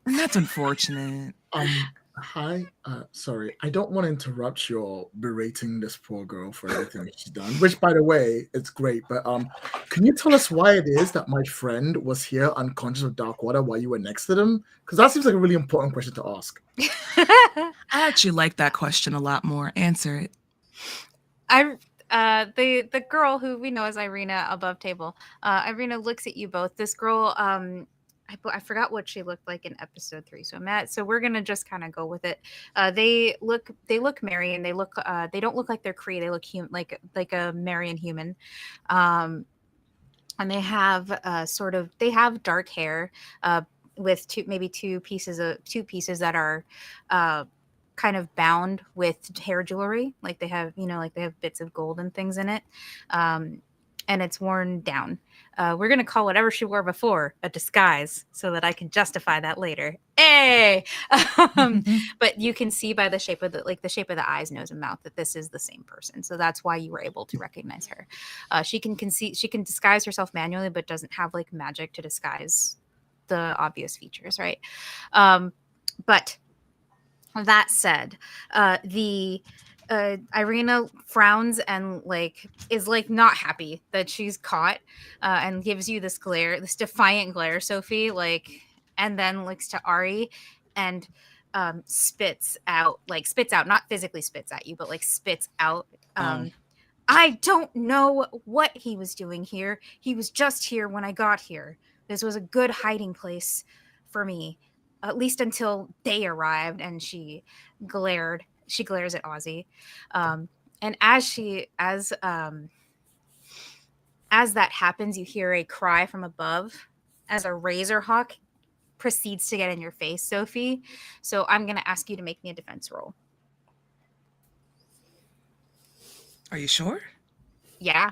And that's unfortunate. Hi. Sorry, I don't want to interrupt your berating this poor girl for everything she's done, which, by the way, it's great. But can you tell us why it is that my friend was here unconscious of dark water while you were next to them? Because that seems like a really important question to ask. I actually like that question a lot more. Answer it. The girl who we know as Irina above table. Irina looks at you both. This girl, I forgot what she looked like in episode 3. So we're gonna just kind of go with it. They look merry, and they don't look like they're Kree. They look like a Marian human. And they have they have dark hair with two pieces that are kind of bound with hair jewelry, like they have bits of gold and things in it, and it's worn down. We're gonna call whatever she wore before a disguise, so that I can justify that later. Hey, but you can see by the shape of the eyes, nose, and mouth that this is the same person. So that's why you were able to recognize her. She can disguise herself manually, but doesn't have like magic to disguise the obvious features, right? But that said, Irina frowns and is not happy that she's caught, and gives you this defiant glare, Sophie, and then looks to Ari and spits out, not physically spits at you, but spits out. I don't know what he was doing here. He was just here when I got here. This was a good hiding place for me, at least until they arrived. And she glares at Ozzy. And as that happens, you hear a cry from above as a razor hawk proceeds to get in your face, Sophie. So I'm going to ask you to make me a defense roll. Are you sure? Yeah,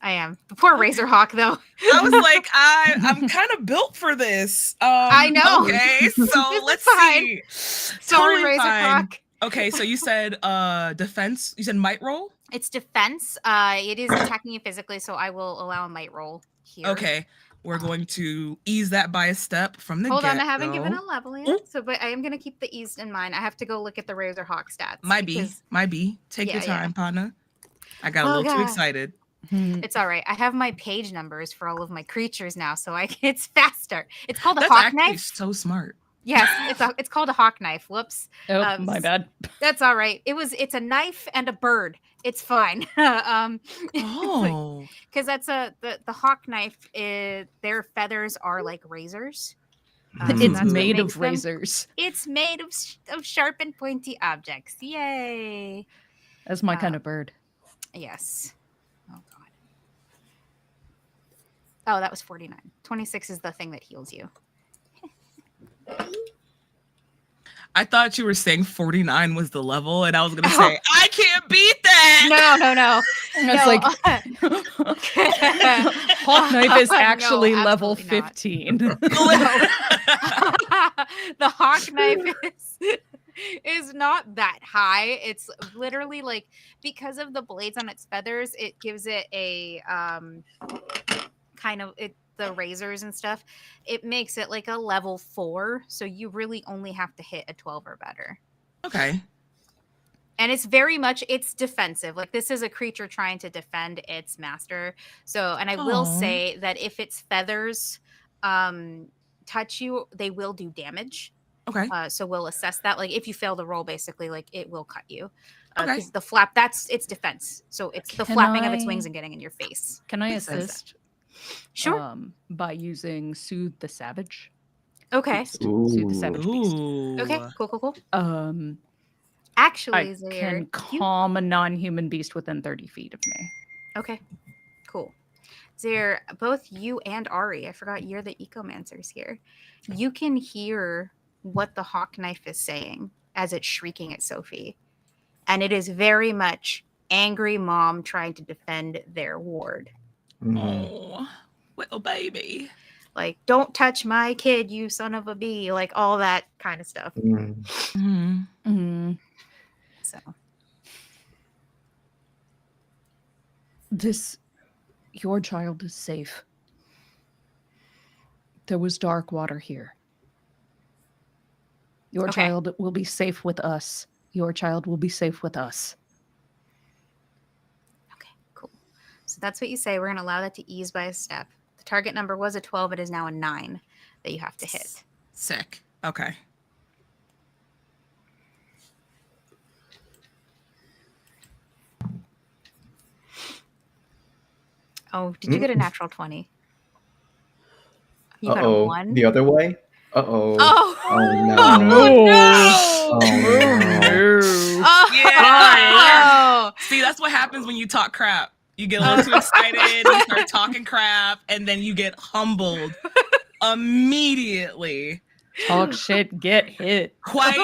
I am. The poor razor hawk, though. I was like, I'm kind of built for this. I know. Okay, so let's see. Sorry, razor hawk. Okay, so you said defense. You said might roll? It's defense. It is attacking you physically, so I will allow a might roll here. Okay. We're going to ease that by a step from the Hold on, I get-go. haven't given a level yet. So, but I am going to keep the ease in mind. I have to go look at the Razor Hawk stats. Might be. Take your time, partner. I got a little too excited. It's all right. I have my page numbers for all of my creatures now, so it's faster. It's called a That's hawk actually knife. so smart. Yes, it's called a hawk knife. Whoops. Oh, my bad. That's all right. It's a knife and a bird. It's fine. Oh. Because that's the hawk knife. Their feathers are like razors. It's made of razors. It's made of sharp and pointy objects. Yay! That's my kind of bird. Yes. Oh god. Oh, that was 49. 26 is the thing that heals you. I thought you were saying 49 was the level, and I was going to say, I can't beat that! No. It's like, Hawk Knife is actually level absolutely 15. The Hawk Knife is not that high. It's literally like, because of the blades on its feathers, it gives it a kind of the razors and stuff, it makes it like a level 4, so you really only have to hit a 12 or better. Okay. And it's very much, it's defensive. Like, this is a creature trying to defend its master. So, and I will say that if its feathers touch you, they will do damage. Okay. So we'll assess that. Like, if you fail the roll, basically, like, it will cut you. Okay. The flap, that's its defense. So it's the flapping of its wings and getting in your face. Can I assist? Sure. By using Soothe the Savage. Okay. Soothe the Savage Beast. Okay. Cool. Actually, I Zaire, can calm a non-human beast within 30 feet of me. Okay. Cool. Zaire, both you and Ari, I forgot you're the ecomancers here. You can hear what the hawk knife is saying as it's shrieking at Sophie. And it is very much angry mom trying to defend their ward. Oh, little baby. Like, don't touch my kid, you son of a bee. Like, all that kind of stuff. So. Your child is safe. There was dark water here. Your child will be safe with us. Your child will be safe with us. Okay, cool. So that's what you say. We're going to allow that to ease by a step. The target number was a 12. It is now a 9 that you have to hit. Sick. Okay. Oh, did you get a natural 20? You got a 1? The other way? Uh-oh. Oh no. Oh, no. Yeah. See, that's what happens when you talk crap. You get a little too excited, you start talking crap, and then you get humbled immediately. Talk shit, get hit. Quite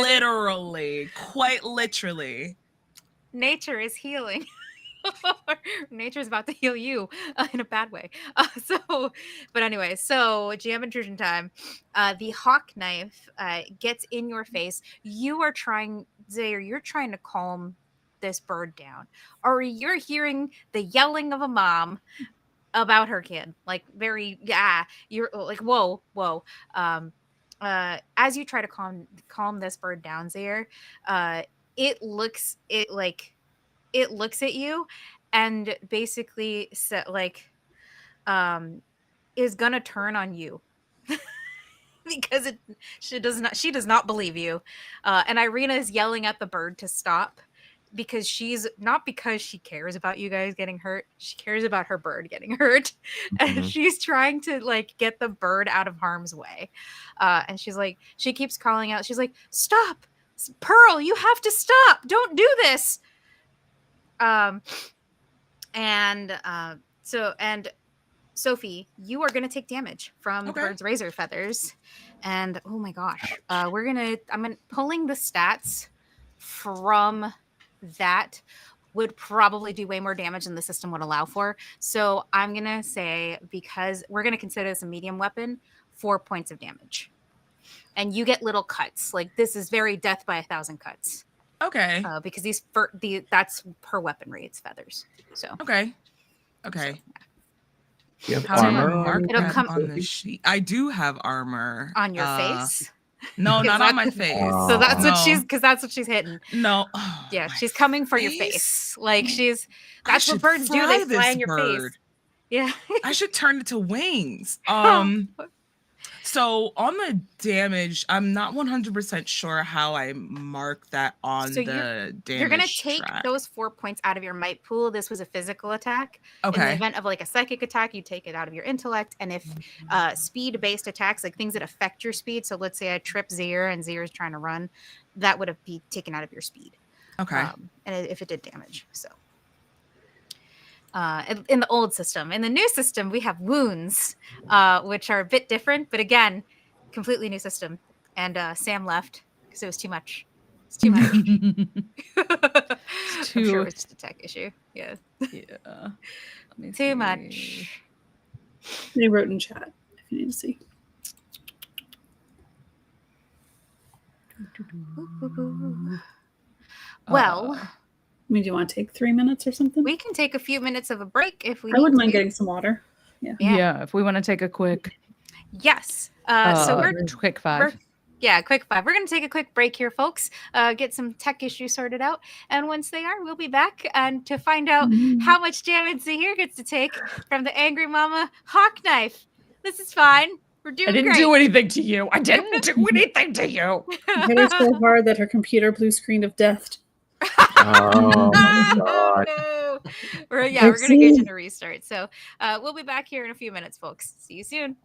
literally. Nature is healing. Nature's about to heal you in a bad way. But anyway, so GM intrusion time. The hawk knife gets in your face. You're trying to calm this bird down. Or you're hearing the yelling of a mom about her kid. Like, you're like, whoa. As you try to calm this bird down, Zaire, it looks at you and basically is gonna turn on you because she does not believe you. And Irina is yelling at the bird to stop because because she cares about you guys getting hurt. She cares about her bird getting hurt. And she's trying to get the bird out of harm's way. And she keeps calling out. She's like, stop, Pearl, you have to stop. Don't do this. And Sophie, you are gonna take damage from the bird's razor feathers. And oh my gosh, I'm pulling the stats from that would probably do way more damage than the system would allow for. So I'm gonna say, because we're gonna consider this a medium weapon, 4 points of damage. And you get little cuts. Like, this is very death by 1,000 cuts. Okay. Because that's her weaponry. It's feathers. So. Okay. So, yeah. You have How do I armor mark It'll that come- on the sheet? I do have armor. On your face? No, not on my That's- face. So that's what No. she's, because that's what she's hitting. No. Oh, Yeah, my she's coming for your face? face. Like that's I what should birds do. They fry fly this in your bird. face. Yeah. I should turn it to wings. So on the damage, I'm not 100% sure how I mark that on So the damage You're gonna take track. those 4 points out of your might pool. This was a physical attack. In the Okay. event of like a psychic attack, you take it out of your intellect. And if speed-based attacks, like things that affect your speed, so let's say I trip Zir and Zir is trying to run, that would be taken out of your speed. Okay. And if it did damage, so. In the old system. In the new system, we have wounds, which are a bit different, but again, completely new system. And Sam left because it was too much. It's too much. I'm sure it was just a tech issue. Yeah. Yeah. Let me Too see. much. They wrote in chat if you need to see. Well, I mean, do you want to take 3 minutes or something? we can take a few minutes of a break if we I wouldn't need mind to. getting some water. Yeah. If we want to take a quick, Yes. So we're quick 5. quick 5. We're going to take a quick break here, folks. Get some tech issues sorted out. And once they are, we'll be back and to find out how much damage Zahir gets to take from the Angry Mama Hawk Knife. This is fine. We're doing I didn't great. do anything to you. I didn't do anything to you. I hit her so hard that her computer blue screened of death. Oh my god. No. We're going to get you to restart. So we'll be back here in a few minutes, folks. See you soon.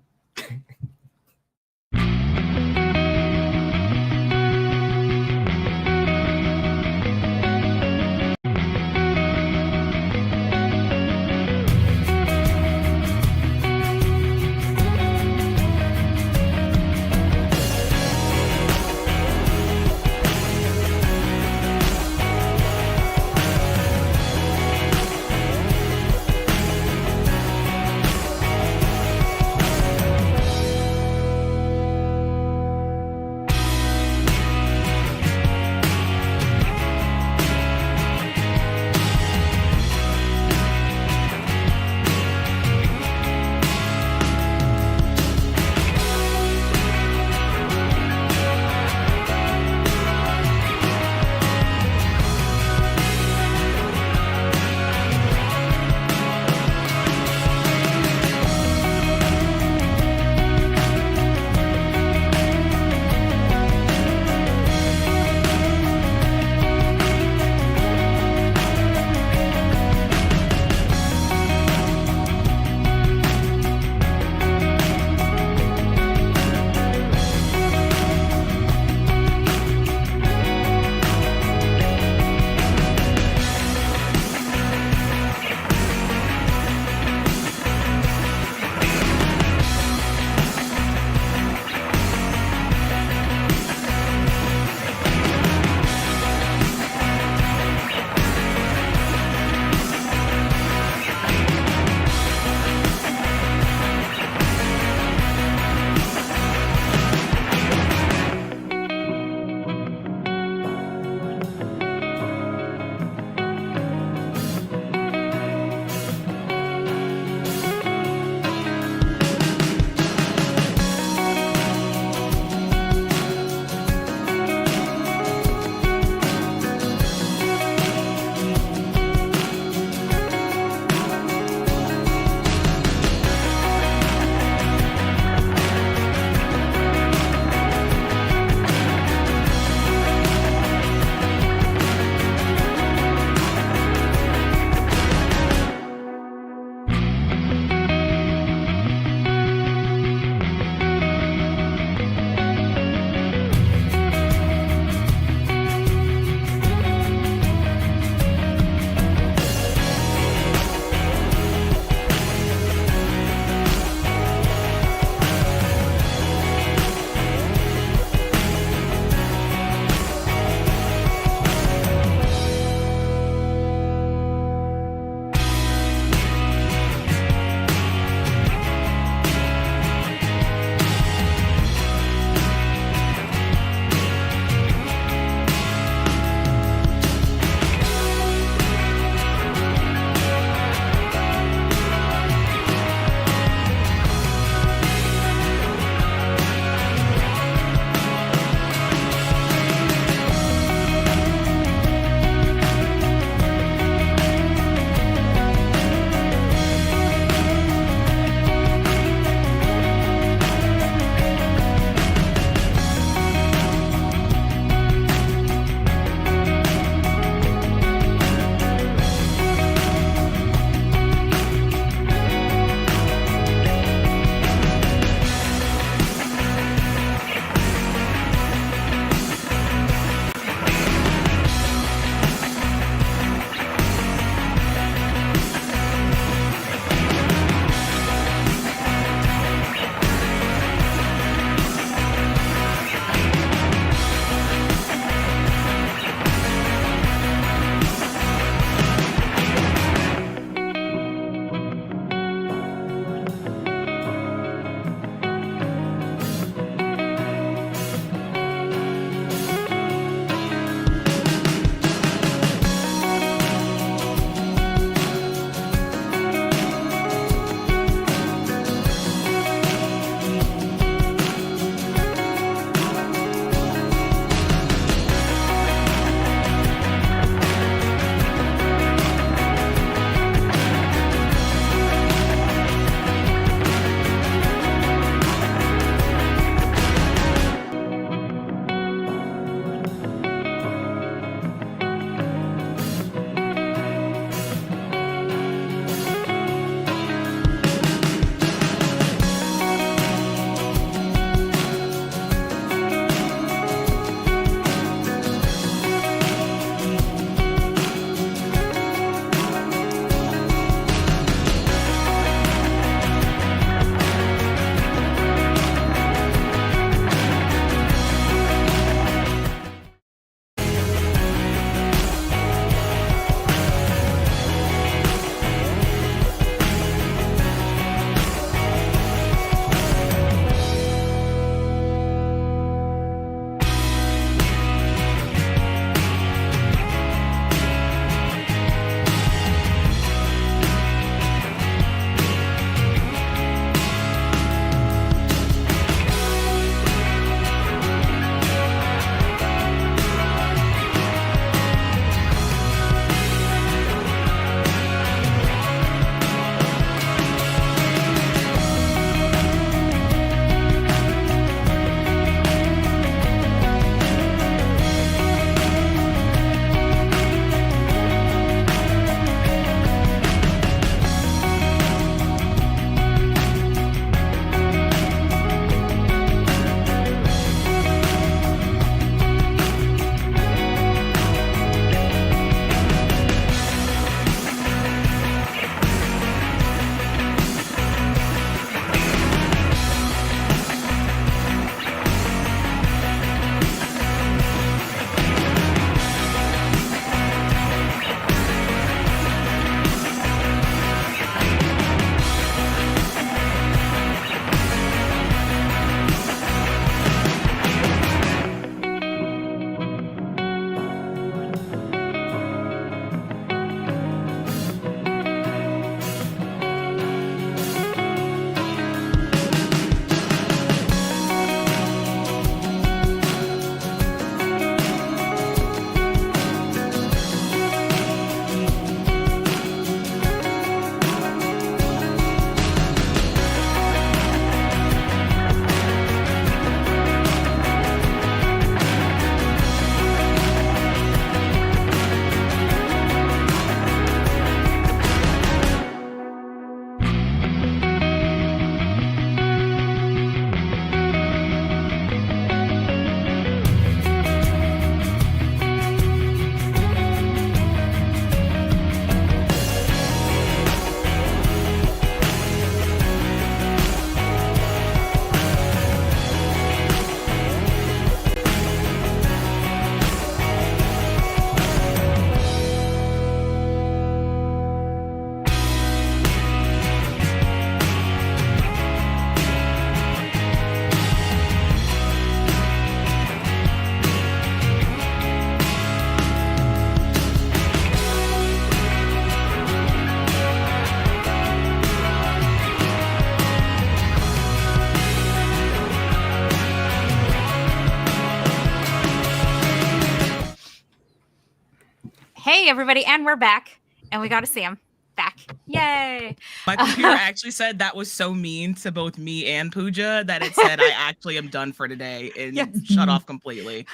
Hey, everybody, and we're back. And we got a Sam back. Yay! My computer actually said that was so mean to both me and Pooja that it said I actually am done for today and Yes. shut off completely.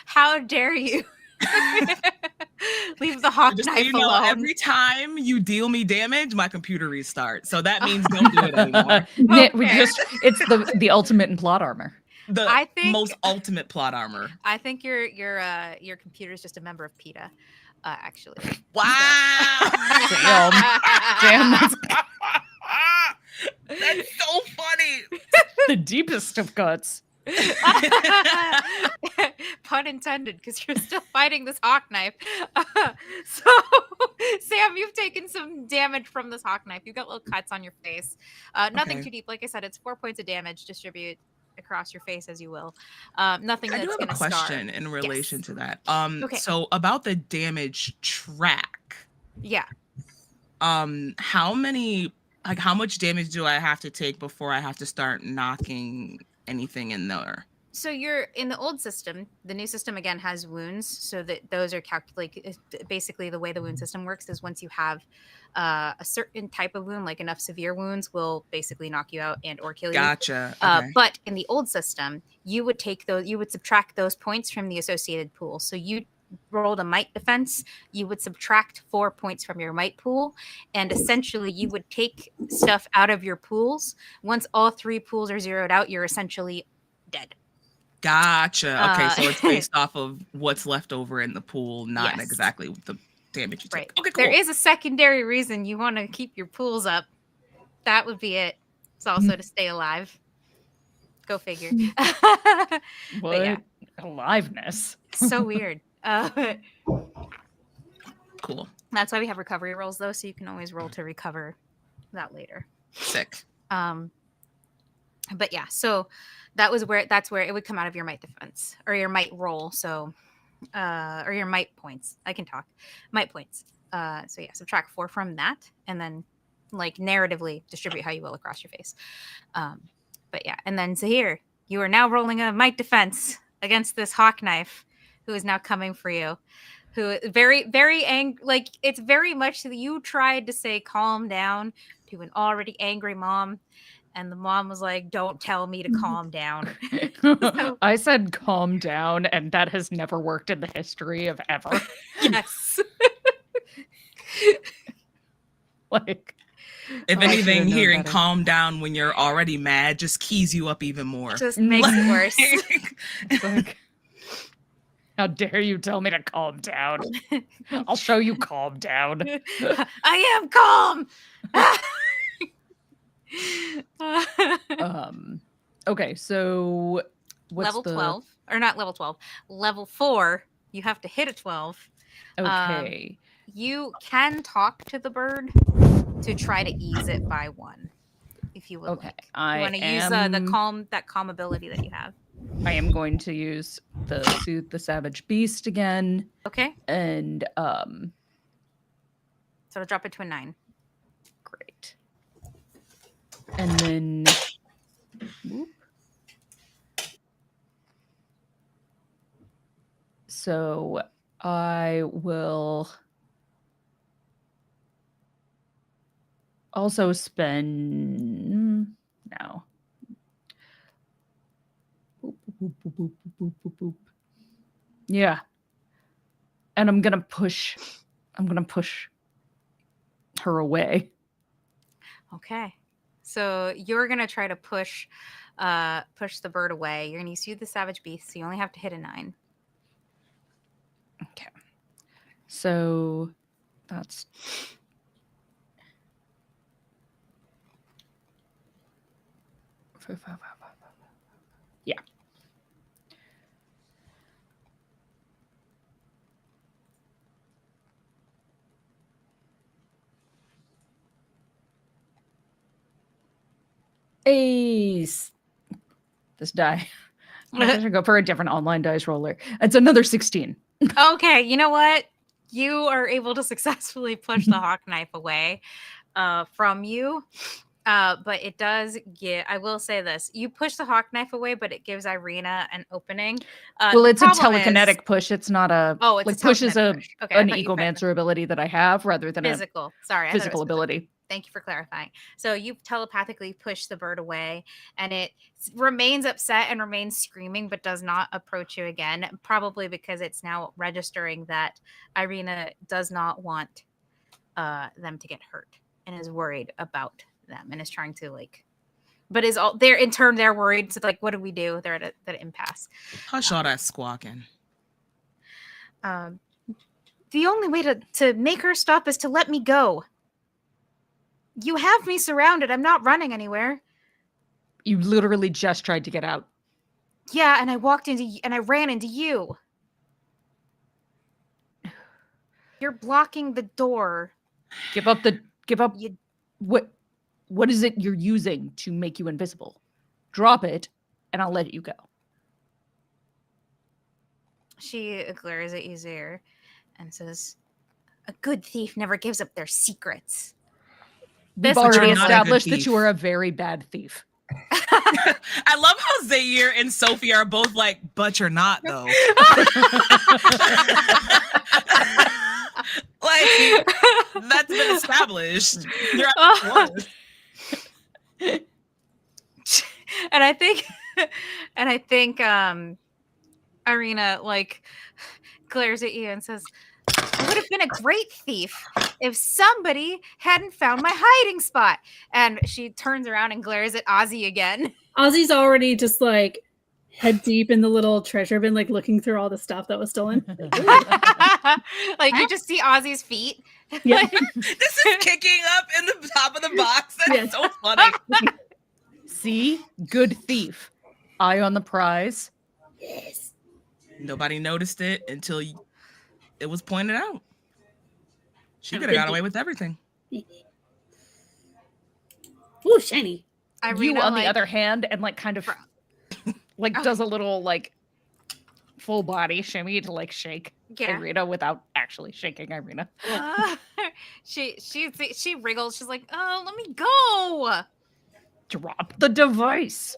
How dare you? Leave the hawk Just so knife you know, alone. every time you deal me damage, my computer restarts. So that means don't do it anymore. It's the ultimate in plot armor. The most ultimate plot armor. I think your computer is just a member of PETA, actually. Wow. Damn, that's so funny. The deepest of cuts. Pun intended, because you're still fighting this hawk knife. So, Sam, you've taken some damage from this hawk knife. You've got little cuts on your face. Nothing too deep. Like I said, it's 4 points of damage. Distribute across your face as you will. Nothing that's going to scar. I do have a question in relation to that. Okay. So about the damage track. Yeah. How much damage do I have to take before I have to start knocking anything in there? So you're in the old system. The new system again has wounds, so that those are calculated. Basically, the way the wound system works is once you have a certain type of wound, like enough severe wounds, will basically knock you out and or kill you. Gotcha. Okay. But in the old system, you would subtract those points from the associated pool. So you rolled a might defense, you would subtract 4 points from your might pool, and essentially you would take stuff out of your pools. Once all 3 pools are zeroed out, you're essentially dead. Gotcha. Okay, so it's based off of what's left over in the pool, not exactly the damage you take. Okay, cool. There is a secondary reason you want to keep your pools up. That would be it. It's also to stay alive. Go figure. What? Yeah. Aliveness. So weird. Cool. That's why we have recovery rolls, though, so you can always roll to recover that later. Sick. But yeah, so that's where it would come out of your might defense or your might roll. So, or your might points. I can talk. Might points. So yeah, subtract 4 from that, and then like narratively distribute how you will across your face. But yeah, and then so here you are now rolling a might defense against this hawk knife, who is now coming for you. Who very, very angry. Like it's very much that you tried to say calm down to an already angry mom. And the mom was like, don't tell me to calm down. So, I said calm down, and that has never worked in the history of ever. Yes. Like, if anything, hearing calm down when you're already mad just keys you up even more. Just makes it worse. It's like, how dare you tell me to calm down? I'll show you calm down. I am calm. Okay, so what's level 12 or not level 12, level 4, you have to hit a 12. Okay. You can talk to the bird to try to ease it by 1 if you would. Okay. Like. You want to use that calm ability that you have. I am going to use the Soothe the Savage Beast again. Okay. And so it'll drop it to a 9. Great. And then whoop. So I will also spend now. Boop, boop, boop, boop, boop, boop, boop. Yeah. And I'm gonna push her away. Okay. So you're gonna try to push the bird away. You're gonna use the Savage Beast, so you only have to hit a 9. Okay. So that's yeah. Ace. This die. I should go for a different online dice roller. It's another 16. Okay, you know what? You are able to successfully push the hawk knife away from you. But it does give. I will say this: you push the hawk knife away, but it gives Irina an opening. Well, the it's a problem telekinetic is- push. It's not a Oh, it's like a push is telekinetic a push. Okay, I an thought you meant egomancer ability that I have rather than physical. Sorry, a I thought it was physical ability. Thank you for clarifying. So you telepathically push the bird away, and it remains upset and remains screaming, but does not approach you again. Probably because it's now registering that Irina does not want them to get hurt and is worried about them and is trying to but is all they're in turn they're worried. So what do we do? They're at an impasse. Hush all that squawking. The only way to make her stop is to let me go. You have me surrounded. I'm not running anywhere. You literally just tried to get out. Yeah, and I ran into you. You're blocking the door. Give up. You- What is it you're using to make you invisible? Drop it, and I'll let you go. She glares at you, Zaire, and says, "A good thief never gives up their secrets." We've This already you're not a good established that you thief. are a very bad thief. I love how Zaire and Sophie are both like, but you're not though. Like that's been established. You're Oh. and I think Irina glares at you and says, "I would have been a great thief if somebody hadn't found my hiding spot." And she turns around and glares at Ozzy again. Ozzy's already just head deep in the little treasure bin, looking through all the stuff that was stolen. You just see Ozzy's feet. Yeah. This is kicking up in the top of the box. That's Yes. so funny. See? Good thief. Eye on the prize. Yes. Nobody noticed it until it was pointed out. She could have got away with everything. Ooh, shiny. Irina, You, on the other hand, and kind of does a little full body shimmy to shake Yeah. Irina without actually shaking Irina. She wriggles. She's like, "Oh, let me go." Drop the device.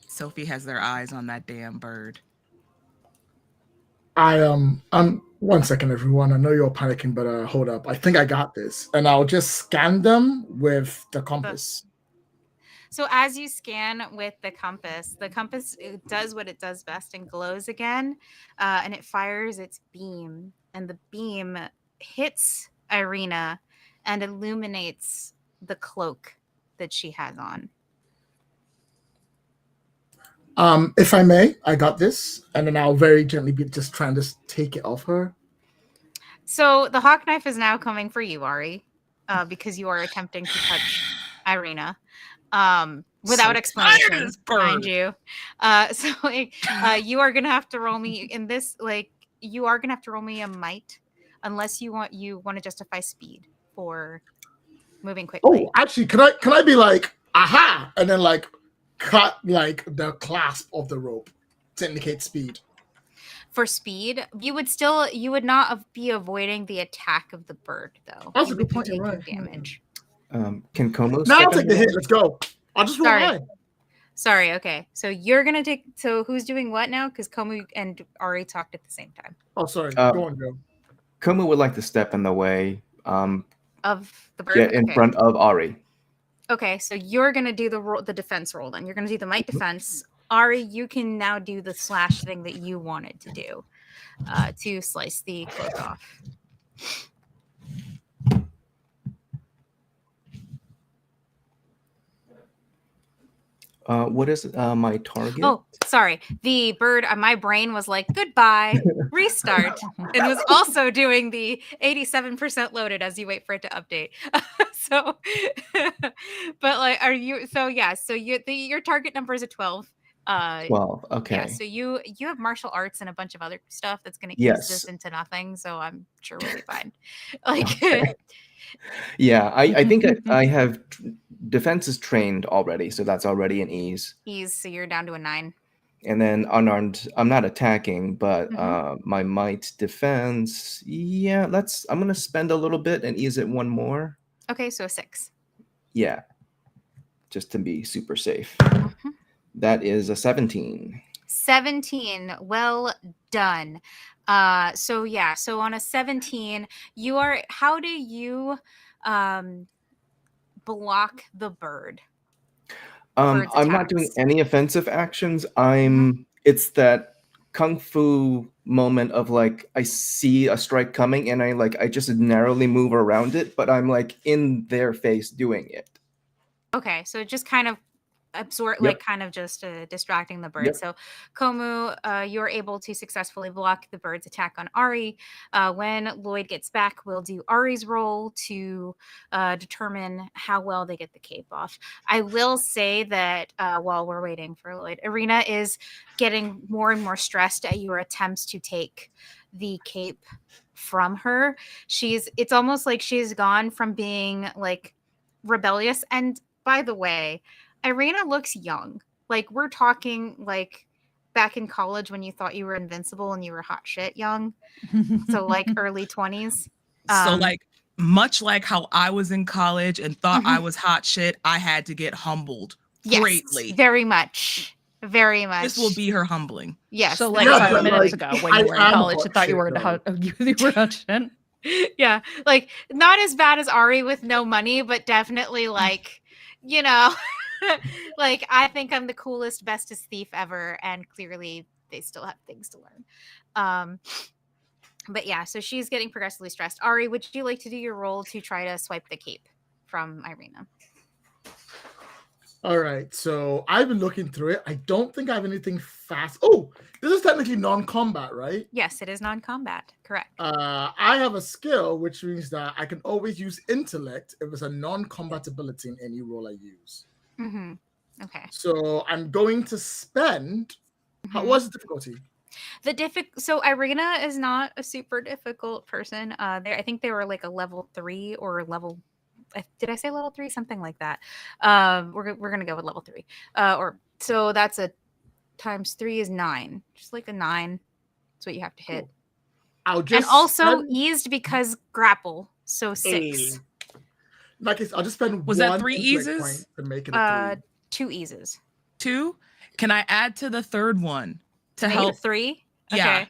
Sophie has their eyes on that damn bird. I'm 1 second, everyone. I know you're panicking, but hold up. I think I got this, and I'll just scan them with the compass. So as you scan with the compass it does what it does best and glows again, and it fires its beam, and the beam hits Irina and illuminates the cloak that she has on. If I may, I got this, and then I'll very gently be just trying to take it off her. So the hawk knife is now coming for you, Ari, because you are attempting to touch Irina. Without So explanation, tired of this bird. mind you. You are gonna have to roll me in this. You are gonna have to roll me a might, unless you want to justify speed for moving quickly. Oh, actually, can I be like, aha, and then cut the clasp of the rope to indicate speed? For speed, you would not be avoiding the attack of the bird, though. That's You a good would be point, you're taking right. damage. Can Como Now step I'll in take the there? hit. Let's go. I'll just roll Sorry. mine. Sorry. Okay. So you're gonna take. So who's doing what now? Because Komu and Ari talked at the same time. Oh, sorry. Go on, Joe. Como would like to step in the way. Of the bird. Get in front of Ari. Okay, so you're gonna do the defense roll. Then you're gonna do the might defense. Ari, you can now do the slash thing that you wanted to do, to slice the cloak off. What is my target? Oh, sorry. The bird, my brain was like, goodbye, restart. It was also doing the 87% loaded as you wait for it to update. So, but are you, so yeah, so your target number is a 12. 12. Okay. Yeah, so you have martial arts and a bunch of other stuff that's going to ease Yes. this into nothing. So I'm sure we'll be fine. Okay. Yeah, I think I have defense is trained already, so that's already an ease. Ease, so you're down to a 9. And then unarmed, I'm not attacking, but Mhm. my might defense, yeah, I'm gonna spend a little bit and ease it one more. Okay, so a 6. Yeah. just to be super safe. Mhm. That is a 17. 17. Well done. So yeah, so on a 17, how do you block the bird? Bird's I'm not doing attacks. any offensive actions. Mhm. It's that kung fu moment of like I see a strike coming and I just narrowly move around it, but I'm like in their face doing it. Okay, so just kind of absorb, Yep. like kind of just distracting the bird. Yep. So Komu, you're able to successfully block the bird's attack on Ari. When Lloyd gets back, we'll do Ari's roll to determine how well they get the cape off. I will say that while we're waiting for Lloyd, Irina is getting more and more stressed at your attempts to take the cape from her. It's almost like she's gone from being like rebellious. And by the way, Irina looks young. Like we're talking like back in college when you thought you were invincible and you were hot shit young. So like early 20s. So like much like how I was in college and thought I was hot shit, I had to get humbled greatly. Yes, very much. Very much. This will be her humbling. Yes. So like Yeah, 5 but, minutes like, ago when I you were in am college, hot you thought you shit, were though. you were hot shit. Yeah, like not as bad as Ari with no money, but definitely like, you know, like I think I'm the coolest, bestest thief ever, and clearly they still have things to learn. But yeah, so she's getting progressively stressed. Ari, would you like to do your roll to try to swipe the cape from Irina? All right, so I've been looking through it. I don't think I have anything fast. Oh, this is technically non-combat, right? Yes, it is non-combat. Correct. I have a skill, which means that I can always use intellect if it's a non-combat ability in any role I use. Mm-hmm. Okay. So I'm going to spend. What's the difficulty? So Irina is not a super difficult person. I think they were like a level 3 or level. Did I say level 3? Something like that. We're gonna go with level 3. So that's a times 3 is 9. Just like a 9. That's what you have to hit. Cool. I'll just and also eased because grapple. So 6. In that case, I'll just spend Was one that 3 intellect eases? point to make it a 3. 2 eases. 2? Can I add to the third one to Make help? it 3? Yeah.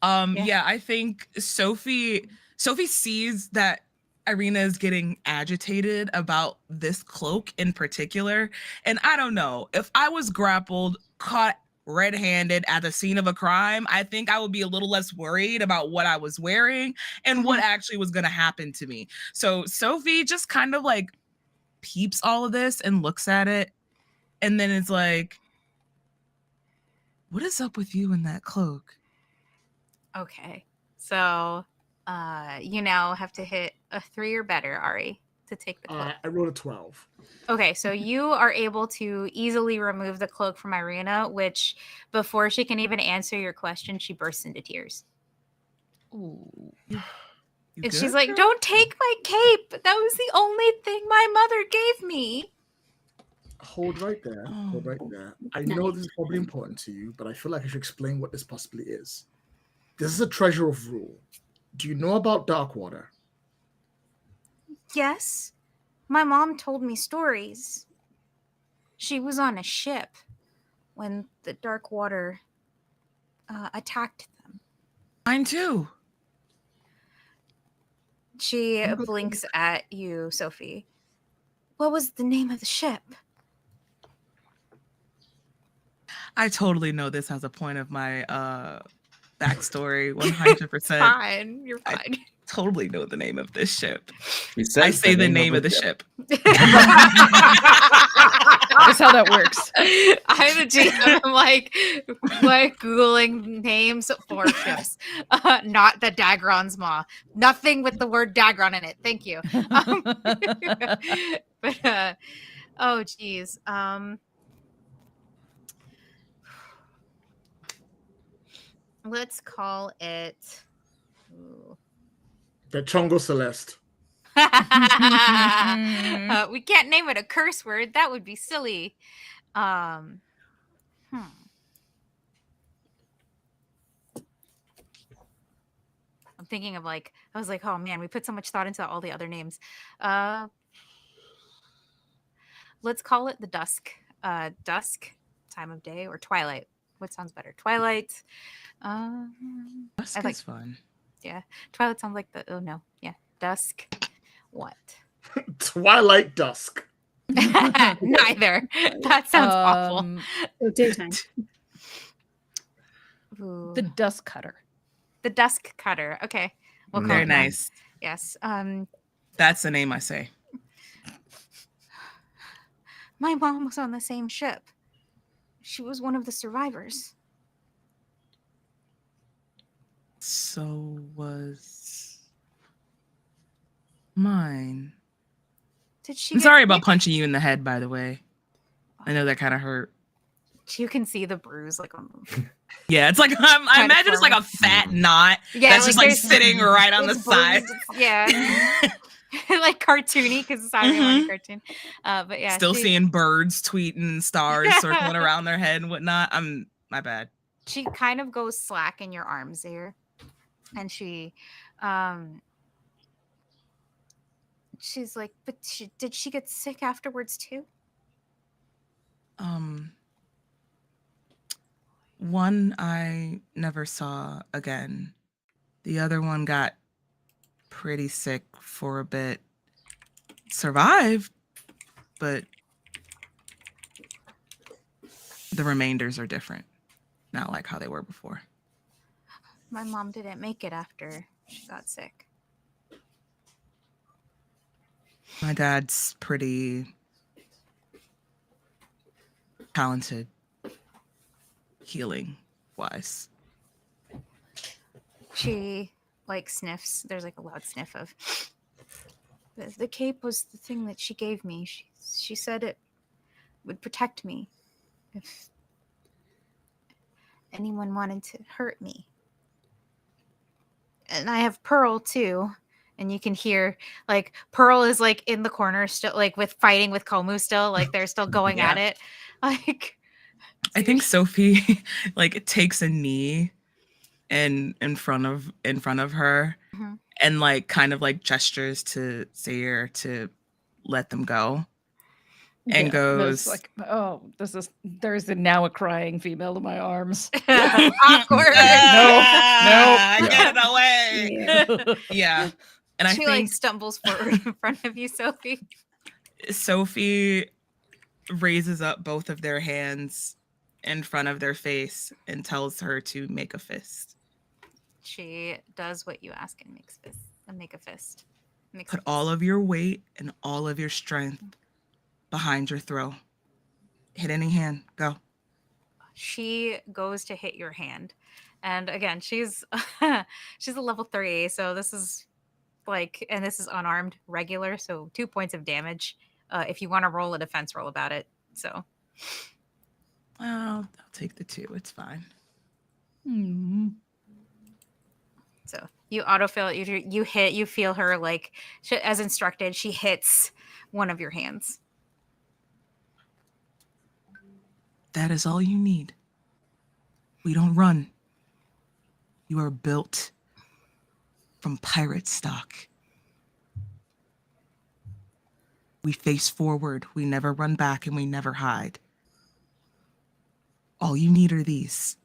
Okay. Yeah, I think Sophie sees that Irina is getting agitated about this cloak in particular. And I don't know, if I was grappled, caught red-handed at the scene of a crime, I think I would be a little less worried about what I was wearing and what actually was going to happen to me. So Sophie just kind of like peeps all of this and looks at it and then it's like, what is up with you in that cloak? Okay. So you now have to hit a 3 or better, Ari, to take the cloak. I rolled a 12. Okay, so you are able to easily remove the cloak from Irina, which before she can even answer your question, she bursts into tears. Ooh. And she's like, "Don't take my cape. That was the only thing my mother gave me." Hold right there. Hold right there. I know this is probably important to you, but I feel like I should explain what this possibly is. This is a treasure of rule. Do you know about Darkwater? Yes. My mom told me stories. She was on a ship when the dark water attacked them. Mine too. She blinks at you, Sophie. What was the name of the ship? I totally know this as a point of my backstory, 100%. Fine, you're fine. I totally know the name of this ship. I say the name of the ship. That's how that works. I'm the GM. I'm like Googling names for ships. Not the Dagron's Maw. Nothing with the word Dagron in it. Thank you. But oh geez. Let's call it The Chongo Celeste. we can't name it a curse word. That would be silly. I'm thinking of I was like, oh man, we put so much thought into all the other names. let's call it the dusk time of day, or twilight. What sounds better? Twilight. Dusk like- is fun. Yeah, twilight sounds like the. Oh no, yeah, dusk. What? Twilight dusk. Neither. That sounds awful. So daytime. Ooh. The dust cutter. The dusk cutter. Okay, we'll call Very it that. nice. Yes. That's the name I say. My mom was on the same ship. She was one of the survivors. So was mine. Did she? I'm get sorry about sick? punching you in the head, by the way. I know that kind of hurt. You can see the bruise, like on. Yeah, it's like I imagine it's like a fat knot that's just like there's- sitting right on the it's side. bruised, yeah. Like cartoony, because it's Saturday morning cartoon. But yeah, Still she, seeing birds tweeting, stars circling around their head and whatnot. My bad. she kind of goes slack in your arms there, and she's like, but did she get sick afterwards too? One I never saw again. The other one got pretty sick for a bit. Survived, but the remainders are different. Not like how they were before. My mom didn't make it after she got sick. My dad's pretty talented healing wise. She like sniffs. There's like a loud sniff of. The cape was the thing that she gave me. She said it would protect me if anyone wanted to hurt me. And I have Pearl too. And you can hear like Pearl is like in the corner still, like with fighting with Komu still, like they're still going at it. Like I think Sophie like takes a knee in front of her Mhm. and like kind of like gestures to Zaire to let them go and There's goes like, oh, there's now a crying female in my arms. awkward. Get it away. Yeah. And I She think like stumbles forward in front of you, Sophie. Sophie raises up both of their hands in front of their face and tells her to make a fist. She does what you ask and makes a fist. Makes Put a all fist. of your weight and all of your strength behind your throw. Hit any hand. Go. She goes to hit your hand, and again, she's she's a level 3, so this is like, and this is unarmed regular, so 2 points of damage. If you want to roll a defense roll about it, so I'll take the 2. It's fine. so you autofill it. You hit. You feel her like as instructed. She hits one of your hands. That is all you need. We don't run. You are built from pirate stock. We face forward. We never run back and we never hide. All you need are these.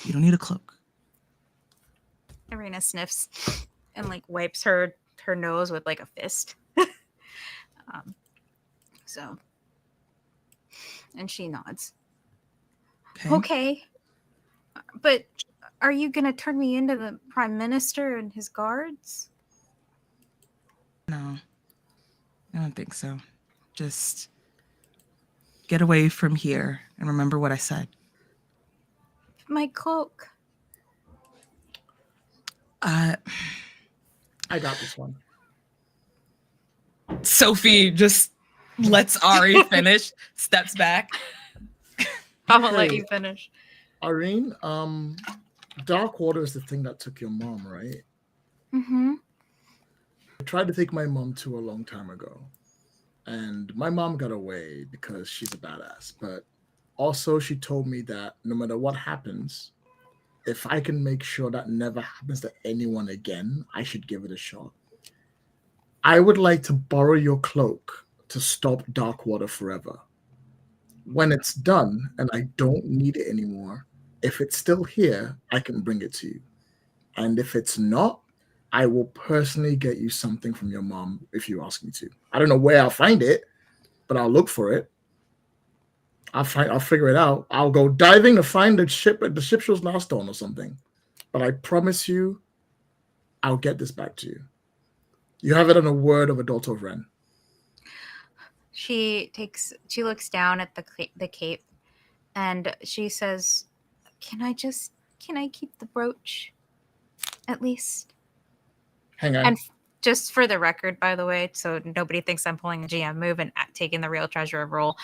You don't need a cloak. Arena sniffs and like wipes her nose with like a fist. So, and she nods. Okay. But are you going to turn me into the Prime Minister and his guards? No, I don't think so. Just get away from here and remember what I said. My cloak. I got this one. Sophie just lets Ari finish, steps back. I'm going to let you finish. Irene, Dark Water is the thing that took your mom, right? Mm-hmm. I tried to take my mom to a long time ago. And my mom got away because she's a badass. But also she told me that no matter what happens, if I can make sure that never happens to anyone again, I should give it a shot. I would like to borrow your cloak to stop Darkwater forever. When it's done and I don't need it anymore, if it's still here, I can bring it to you. And if it's not, I will personally get you something from your mom if you ask me to. I don't know where I'll find it, but I'll look for it. I'll figure it out. I'll go diving to find the ship was lost on or something. But I promise you, I'll get this back to you. You have it on a word of Adulto Ren. She looks down at the cape and she says, can I keep the brooch at least? Hang on. And just for the record, by the way, so nobody thinks I'm pulling a GM move and taking the real treasure role,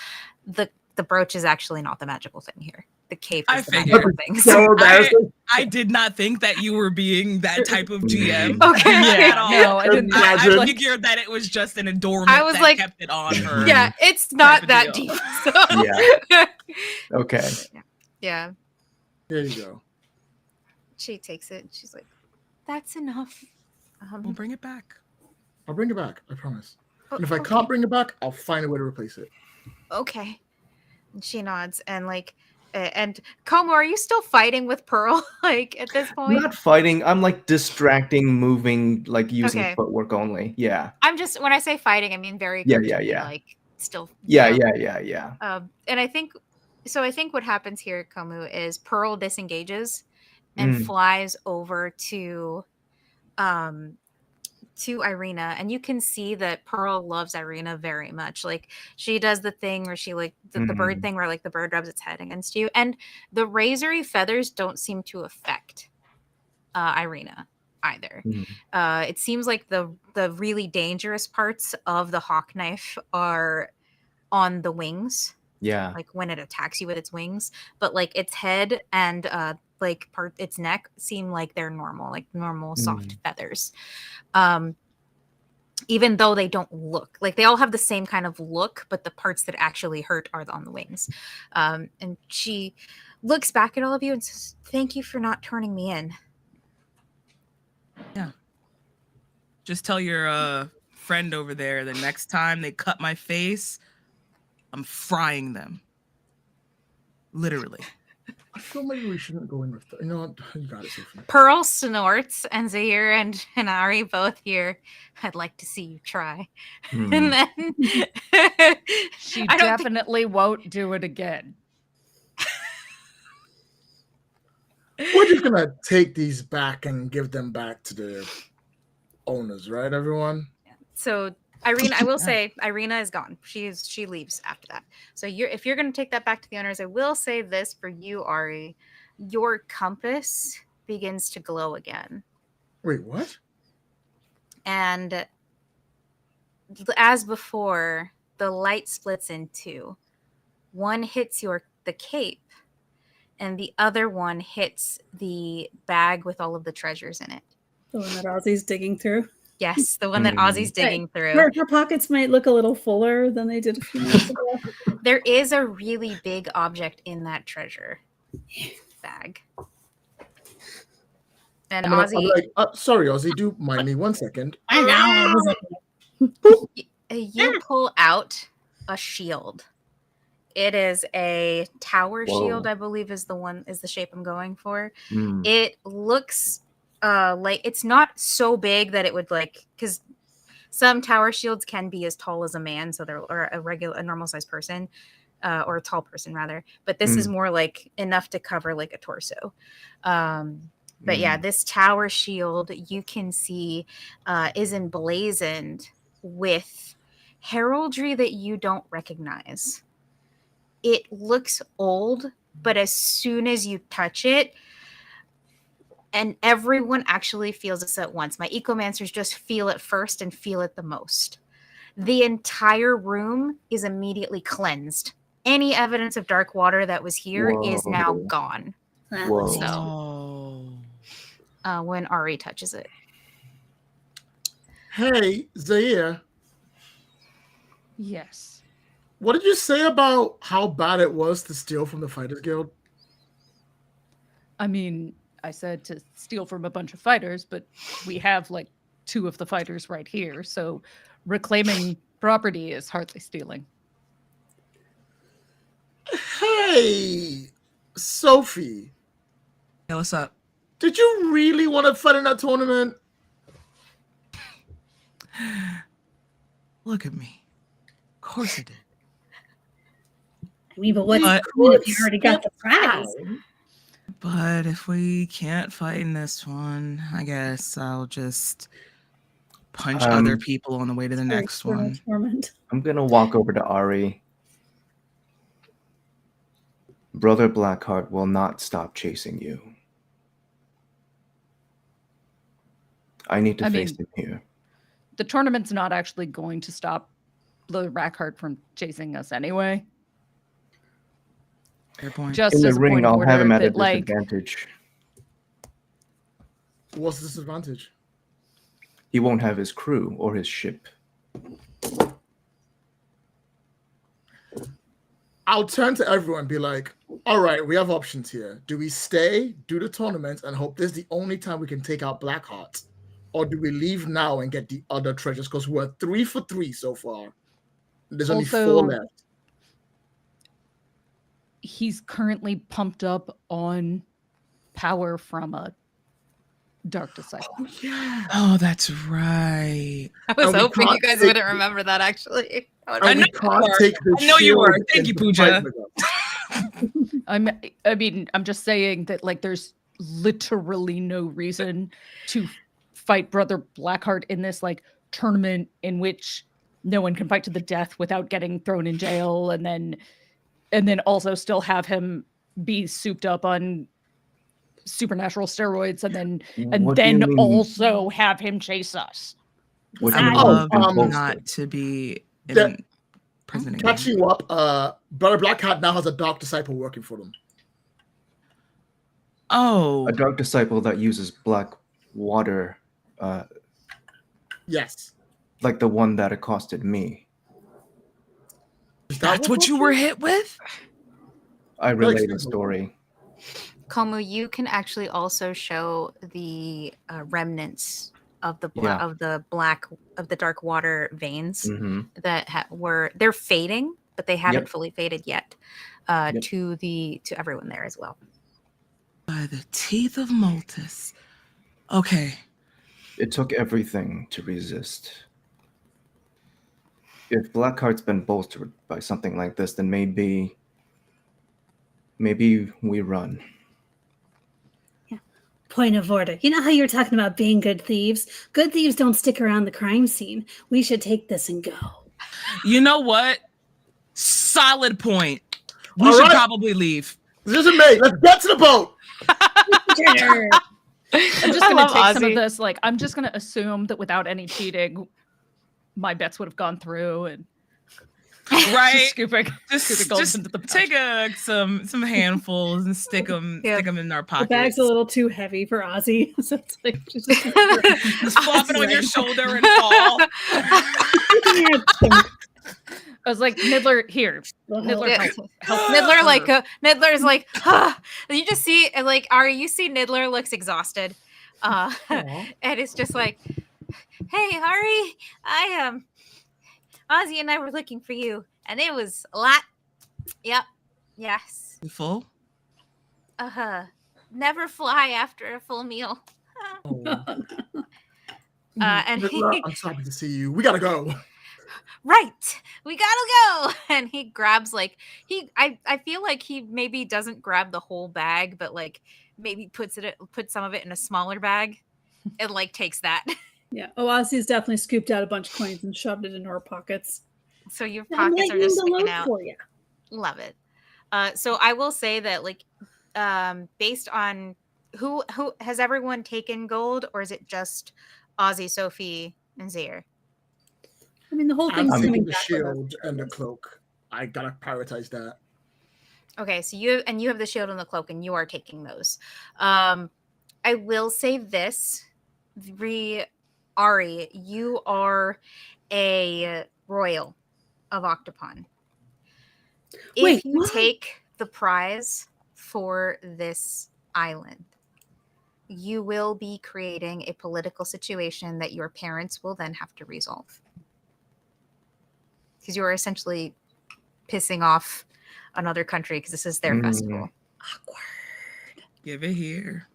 the brooch is actually not the magical thing here. The cape is the magical thing. So I did not think that you were being that type of GM. Okay. At all. No, I didn't. I figured that it was just an adornment I was that like, kept it on her. Yeah, it's not of that deal. deep. So. Yeah. Okay. Yeah. There you go. She takes it. She's like, that's enough. We'll bring it back. I'll bring it back. I promise. Oh, And if I okay. can't bring it back, I'll find a way to replace it. Okay. And she nods and like, and Como, are you still fighting with Pearl? Like at this I'm point? not fighting. I'm like distracting, moving, like using Okay. footwork only. Yeah. I'm just, when I say fighting, I mean very Yeah, cartoony, yeah. like still. Yeah. And I think what happens here, Komu, is Pearl disengages and flies over to Irina, and you can see that Pearl loves Irina very much. Like she does the thing where she like the bird thing where like the bird rubs its head against you, and the razory feathers don't seem to affect Irina either. It seems like the really dangerous parts of the hawk knife are on the wings. Yeah. Like when it attacks you with its wings, but like its head and its neck seem like they're normal soft feathers. Even though they don't look like, they all have the same kind of look, but the parts that actually hurt are on the wings. And she looks back at all of you and says, thank you for not turning me in. Yeah. Just tell your friend over there the next time they cut my face, I'm frying them. Literally. I feel maybe we shouldn't go in with that. You know what? You got it, Sophie. Pearl snorts, and Zaire and Ari both hear, I'd like to see you try. And then she definitely won't do it again. We're just going to take these back and give them back to the owners, right, everyone? So Irina, I will say, Irina is gone. She leaves after that. So if you're going to take that back to the owners, I will say this for you, Ari. Your compass begins to glow again. Wait, what? And as before, the light splits in two. One hits the cape, and the other one hits the bag with all of the treasures in it. The one that Ozzy's digging through. Yes, the one that Ozzy's digging through. Her pockets might look a little fuller than they did a few minutes ago. There is a really big object in that treasure bag. And I'm Ozzy, like, sorry, Ozzy, do mind me 1 second. I know. you pull out a shield. It is a tower shield, I believe is the shape I'm going for. It looks like it's not so big that it would because some tower shields can be as tall as a man, so they're a normal sized person, or a tall person rather. But this is more like enough to cover like a torso. But yeah, this tower shield you can see is emblazoned with heraldry that you don't recognize. It looks old, but as soon as you touch it, and everyone actually feels this at once. My ecomancers just feel it first and feel it the most. The entire room is immediately cleansed. Any evidence of dark water that was here is now gone. Whoa. So, when Ari touches it. Hey, Zaire. Yes. What did you say about how bad it was to steal from the Fighters Guild? I mean, I said to steal from a bunch of fighters, but we have like two of the fighters right here. So reclaiming property is hardly stealing. Hey, Sophie, Hey, what's up? did you really want to fight in that tournament? Look at me. Of course I did. I mean, but what's But- cool if you already got the prize? But if we can't fight in this one, I guess I'll just punch other people on the way to the next Eternal one. Torment. I'm gonna walk over to Ari. Brother Blackheart will not stop chasing you. I need to face him here. The tournament's not actually going to stop the Blackheart from chasing us anyway. Fair point. Just In the as a ring, point of I'll order have him at a that, like, disadvantage. What's the disadvantage? He won't have his crew or his ship. I'll turn to everyone and be like, all right, we have options here. Do we stay, do the tournament, and hope this is the only time we can take out Blackheart? Or do we leave now and get the other treasures? Because we're 3 for 3 so far. There's only 4 Also, left. he's currently pumped up on power from a Dark Disciple. Oh, yeah. Oh, that's right. I was And we hoping you can't guys take- wouldn't remember that, actually. And I we know can't you were. take the I know you were. shield Thank you, into Pooja. fight with us. I mean, I'm just saying that, like, there's literally no reason to fight Brother Blackheart in this, like, tournament in which no one can fight to the death without getting thrown in jail, and then also still have him be souped up on supernatural steroids, and What do you then mean? also have him chase us. What do I you would mean love he's been not posted? to be in That- prison again. Catch you up. Brother Blackheart now has a Dark Disciple working for them. Oh, A dark disciple that uses black water, Yes. like the one that accosted me. Is that that's what you were hit with? I relayed the explain. story. Komu, you can actually also show the remnants of the Yeah. dark water veins Hmm. that they're fading, but they haven't Yep. fully faded yet. Yep. To everyone there as well. By the teeth of Multus. Okay. It took everything to resist. If Blackheart's been bolstered by something like this, then maybe we run. Point of order. You know how you were talking about being good thieves? Good thieves don't stick around the crime scene. We should take this and go. You know what? Solid point. We All should right. probably leave. This is me. Let's get to the boat. Sure. I'm just I gonna love take some of Ozzy. this. Like, I'm just gonna assume that without any cheating, my bets would have gone through, and Right? just scooping gold Just into the pouch. take some handfuls and stick them Yeah. in our The pockets. bag's a little too heavy for Ozzy, so it's like just Just flop it on your shoulder and fall. I was like, Niddler, here. Niddler, Yeah. help Niddler, her. Niddler's like, and you just see, like, Ari, you see Niddler looks exhausted, and it's just like, hey, Ari, Ozzy and I were looking for you, and it was a lot. Yep, yes. You full? Never fly after a full meal. And Nicola, he, I'm so happy to see you. We gotta go. right, we gotta go. And he grabs I feel like he maybe doesn't grab the whole bag, but like maybe puts some of it in a smaller bag and like takes that. yeah. Ozzy's definitely scooped out a bunch of coins and shoved it into her pockets. So your I'm pockets are lightening just the sticking load out. for you. Love it. So I will say that, like, based on who has everyone taken gold, or is it just Ozzy, Sophie, and Zaire? I mean, the whole I'm thing's coming taking the back with us. shield and the cloak. I gotta prioritize that. Okay, so you have the shield and the cloak, and you are taking those. I will say this, Ari, you are a royal of Octopon. If Wait, you what? take the prize for this island, you will be creating a political situation that your parents will then have to resolve. Because you are essentially pissing off another country because this is their festival. Awkward. Give it here.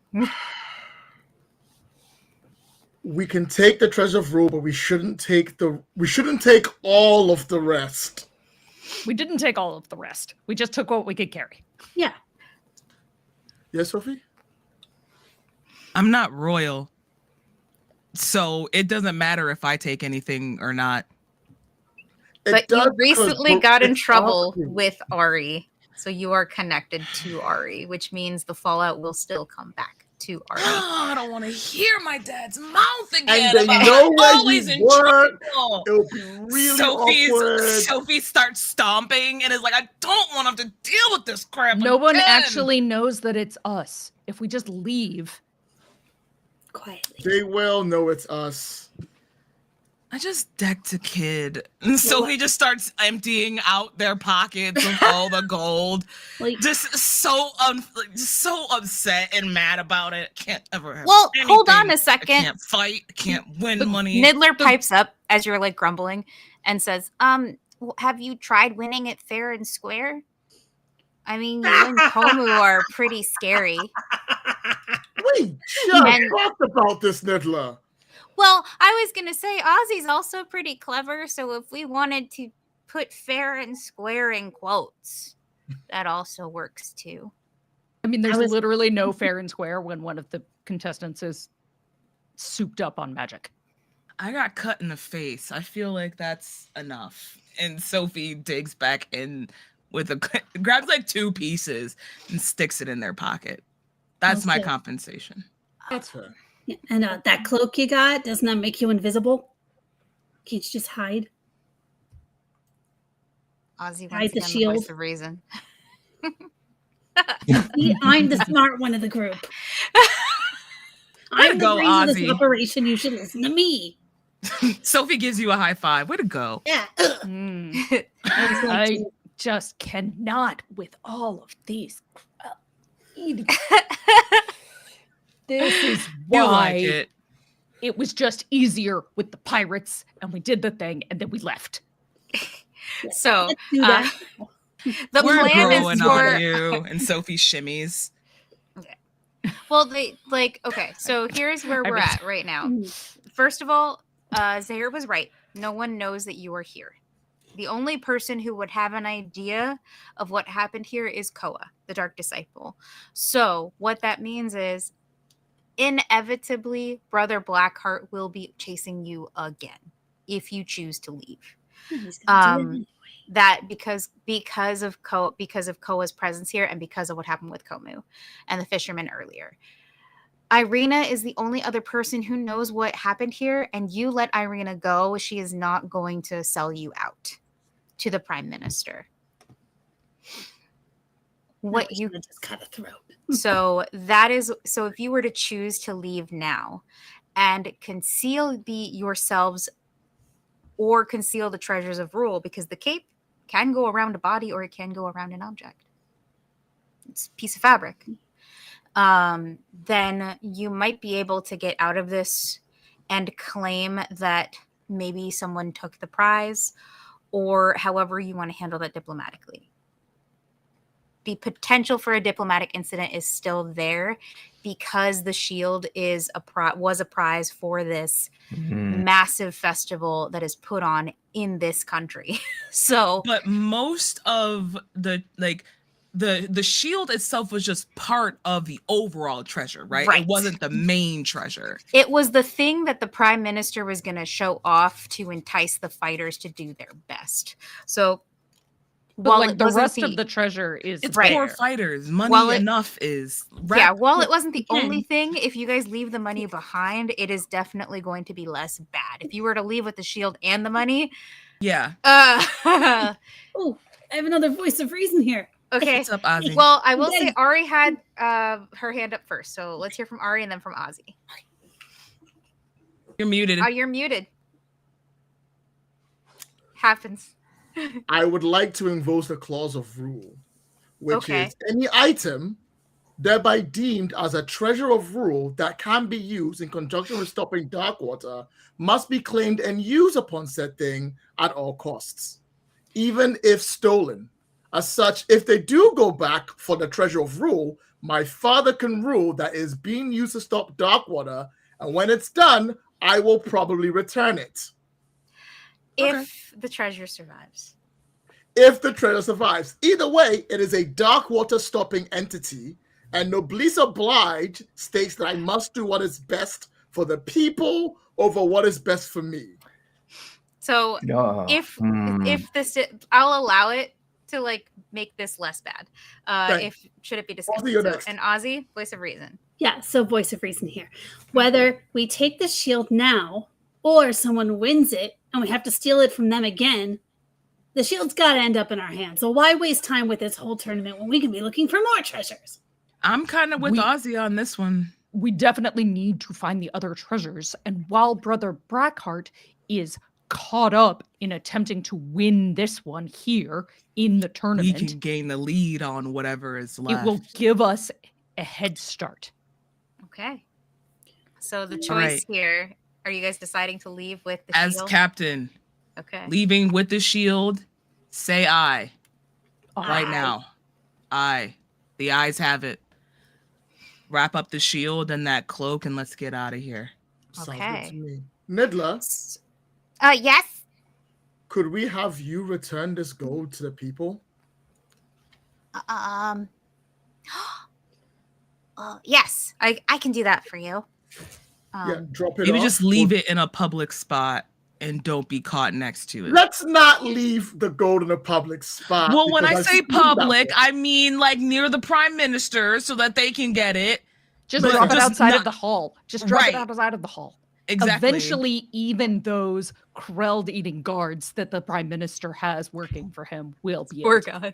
We can take the treasure of rule, but we shouldn't take all of the rest. We didn't take all of the rest. We just took what we could carry. Yeah. Yes, Sophie? I'm not royal, so it doesn't matter if I take anything or not. But you recently got in it's trouble awkward. with Ari, so you are connected to Ari, which means the fallout will still come back to Ari. I don't want to hear my dad's mouth again. And they about know where always you in work. trouble. It'll be really awkward. Sophie starts stomping and is like, I don't want him to deal with this crap. No one again." actually knows that it's us. If we just leave, Quietly. They will know it's us. I just decked a kid. And Sophie just starts emptying out their pockets of all the gold. Like, Just so upset and mad about it. Can't ever have Well, hold on anything. a second. I can't fight. I can't win money. Niddler pipes up as you're like grumbling and says, have you tried winning it fair and square? I mean, you and Komu are pretty scary. We just And- talked about this, Niddler. Well, I was going to say Ozzy's also pretty clever, so if we wanted to put fair and square in quotes, that also works too. I mean, there's was- literally no fair and square when one of the contestants is souped up on magic. I got cut in the face. I feel like that's enough. And Sophie digs back in with grabs like 2 pieces and sticks it in their pocket. That's my Okay. compensation. That's fair. yeah, and that cloak you got, doesn't that make you invisible? Can't you just hide? Ozzy Hide once the again, the shield. voice of reason. See, I'm the smart one of the group. Way to I'm the go, brains of this Ozzy. operation. You should listen to me. Sophie gives you a high five. Way to go. Yeah. Mm. I was like, I just cannot with all of these. Idiots. This is You why like it. it was just easier with the pirates, and we did the thing, and then we left. So let's do that. the We're plan is growing for on you. And Sophie shimmies. okay, so here's where I we're mean- at right now. First of all, Zahir was right. No one knows that you are here. The only person who would have an idea of what happened here is Koa, the Dark Disciple. So what that means is inevitably Brother Blackheart will be chasing you again if you choose to leave. He's gonna do it. That because of Koa's presence here and because of what happened with Komu and the fisherman earlier. Irina is the only other person who knows what happened here, and you let Irina go. She is not going to sell you out to the prime minister. What No, you should've just cut a throat. so if you were to choose to leave now and conceal yourselves or conceal the treasures of rule, because the cape can go around a body or it can go around an object. It's a piece of fabric. Then you might be able to get out of this and claim that maybe someone took the prize, or however you want to handle that diplomatically. The potential for a diplomatic incident is still there because the shield was a prize for this massive festival that is put on in this country. So, But most of the shield itself was just part of the overall treasure, right? Right. It wasn't the main treasure. it was the thing that the prime minister was going to show off to entice the fighters to do their best. So, But while like it the wasn't rest of the treasure is It's Right. poor there. fighters. Money While it- enough is. yeah, while it wasn't the Again. only thing, if you guys leave the money behind, it is definitely going to be less bad. If you were to leave with the shield and the money, Yeah. Oh, I have another voice of reason here. okay. What's up, Ozzy? Well, I will say Yes. Ari had her hand up first, so let's hear from Ari and then from Ozzy. You're muted. Oh, you're muted. Happens. I would like to invoke the clause of rule, which Okay. is any item thereby deemed as a treasure of rule that can be used in conjunction with stopping dark water, must be claimed and used upon said thing at all costs, even if stolen. As such, if they do go back for the treasure of rule, my father can rule that it is being used to stop dark water, and when it's done, I will probably return it. If the treasure survives. If the treasure survives. Either way, it is a dark water stopping entity, and Noblesse Oblige states that I must do what is best for the people over what is best for me. So if this, I'll allow it to like make this less bad. If should it be discussed? And Ozzy, voice of reason. Yeah, so voice of reason here. Whether we take the shield now or someone wins it and we have to steal it from them again, the shield's got to end up in our hands. So why waste time with this whole tournament when we can be looking for more treasures? I'm kind of with Ozzy on this one. We definitely need to find the other treasures. And while Brother Blackheart is caught up in attempting to win this one here in the tournament, we can gain the lead on whatever is left. It will give us a head start. Okay. So the choice here, are you guys deciding to leave with the shield? As captain. Okay. Leaving with the shield, say aye. Right now. Aye. The ayes have it. Wrap up the shield and that cloak and let's get out of here. Okay. Sounds good to me. Nidla? Yes? Could we have you return this gold to the people? Yes, I can do that for you. Drop it maybe off. Just leave it in a public spot and don't be caught next to it. Let's not leave the gold in a public spot. Well, when I say public, I mean like near the prime minister so that they can get it. Just drop it outside of the hall. Just drop it outside of the hall. Exactly. Eventually, even those Kreld-eating guards that the prime minister has working for him will be able to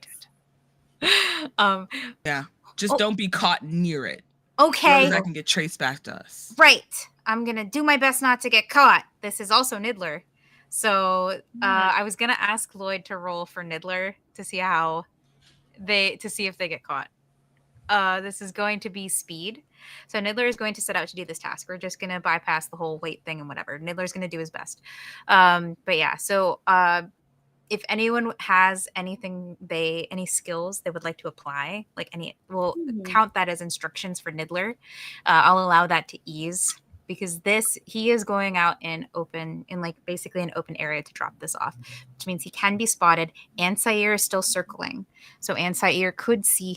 yeah. Just don't be caught near it. Okay. That can get traced back to us. Right. I'm going to do my best not to get caught. This is also Niddler. So I was going to ask Lloyd to roll for Niddler to see if they get caught. This is going to be speed. So Niddler is going to set out to do this task. We're just going to bypass the whole weight thing and whatever. Niddler's going to do his best. But yeah, so if anyone has any skills they would like to apply, like we'll count that as instructions for Niddler. I'll allow that to ease because he is going out basically an open area to drop this off, which means he can be spotted. Ansair is still circling. So Ansair could see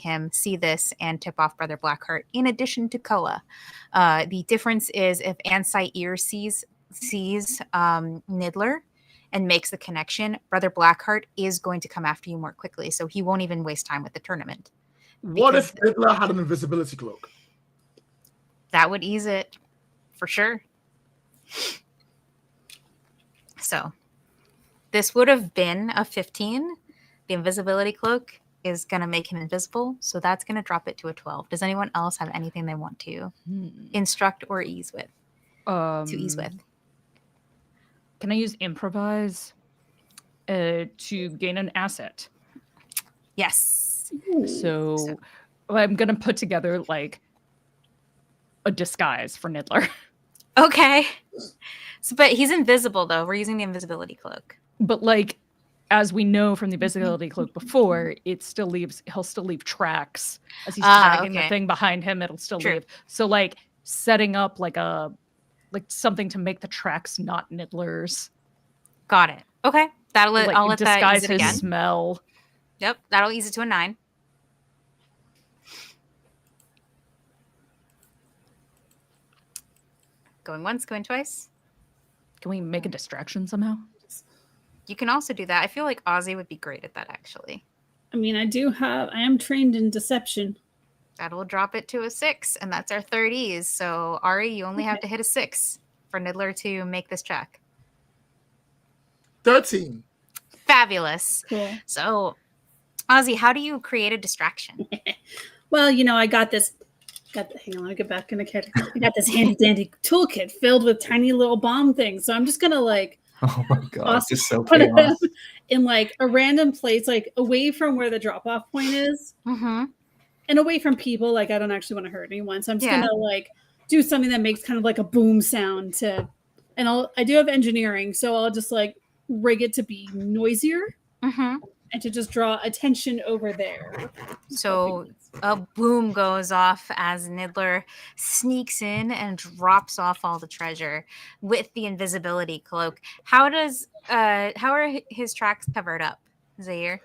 this and tip off Brother Blackheart in addition to Koa. The difference is if Ansair sees Niddler and makes the connection, Brother Blackheart is going to come after you more quickly. So he won't even waste time with the tournament. What if Niddler had an invisibility cloak? That would ease it. For sure. So this would have been a 15. The invisibility cloak is going to make him invisible. So that's going to drop it to a 12. Does anyone else have anything they want to instruct or ease with? To ease with. Can I use improvise to gain an asset? Yes. So I'm going to put together like a disguise for Niddler. Okay. But he's invisible though. We're using the invisibility cloak. But like, as we know from the invisibility cloak before, he'll still leave tracks as he's dragging the thing behind him. It'll still leave. So like setting up like something to make the tracks not Niddler's. Got it. Okay. I'll let that disguise ease it again. His smell. Yep. That'll ease it to a 9. Going once, going twice. Can we make a distraction somehow? You can also do that. I feel like Ozzy would be great at that, actually. I mean, I am trained in deception. That will drop it to a 6, and that's our third ease. So, Ari, you only have to hit a 6 for Niddler to make this check. 13. Fabulous. Cool. So, Ozzy, how do you create a distraction? Well, I got this. Hang on, let me get back in the character. I got this handy dandy toolkit filled with tiny little bomb things. So I'm just gonna oh my god, just so put chaos. them in like a random place, like away from where the drop off point is. Mm-hmm. and away from people. Like, I don't actually want to hurt anyone, so I'm just Yeah. gonna like do something that makes kind of like a boom sound to, and I do have engineering, so I'll just like rig it to be noisier Mm-hmm. and to just draw attention over there. So a boom goes off as Niddler sneaks in and drops off all the treasure with the invisibility cloak. How are his tracks covered up, Zaire?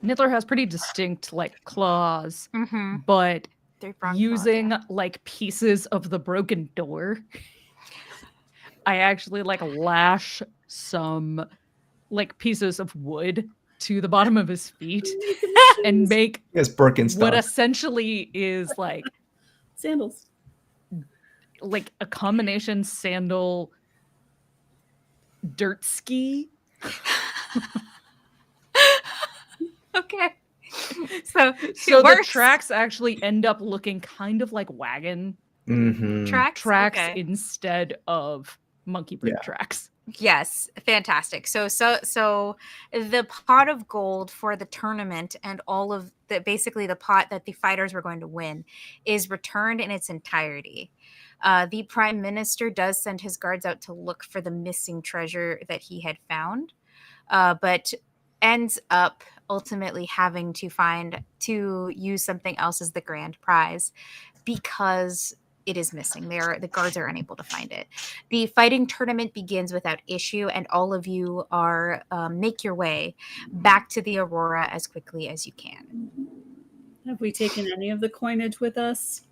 Niddler has pretty distinct like claws, Mm-hmm. but Three-pronged using claws, like pieces of the broken door, I actually like lash some like pieces of wood to the bottom of his feet and make It's Birkenstock. what essentially is like Sandals. like a combination sandal dirt ski. Okay. So So the works. tracks actually end up looking kind of like wagon Mhm. tracks Okay. instead of monkey break Yeah. tracks. Yes, fantastic. So the pot of gold for the tournament and all of the basically the pot that the fighters were going to win is returned in its entirety. The prime minister does send his guards out to look for the missing treasure that he had found, but ends up ultimately having to use something else as the grand prize because it is missing. The guards are unable to find it. The fighting tournament begins without issue, and all of you are make your way back to the Aurora as quickly as you can. Have we taken any of the coinage with us?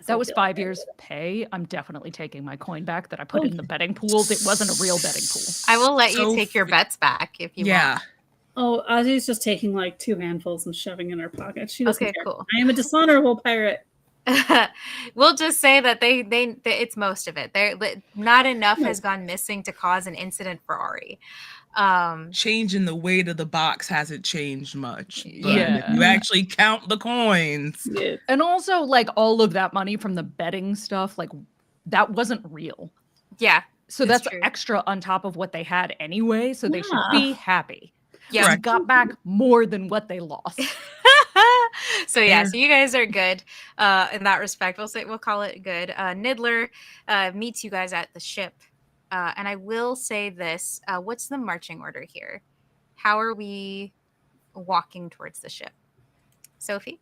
That was 5 years pay. I'm definitely taking my coin back that I put in the betting pools. It wasn't a real betting pool. I will let you So take your bets back if you Yeah. Oh, Ozzy's just taking like 2 handfuls and shoving in her pocket. She doesn't Okay, care. cool. I am a dishonorable pirate. want. We'll just say that they it's most of it. Not enough has gone missing to cause an incident for Ari. Changing the weight of the box hasn't changed much. But Yeah. if you actually count the coins. Yeah. And also, like, all of that money from the betting stuff, like, that wasn't real. Yeah. So It's that's true. extra on top of what they had anyway. So they should Yeah. be happy. Yeah. They Correct. got back more than what they lost. So yeah, Fair. so you guys are good in that respect. We'll call it good. Niddler meets you guys at the ship, and I will say this: what's the marching order here? How are we walking towards the ship? Sophie,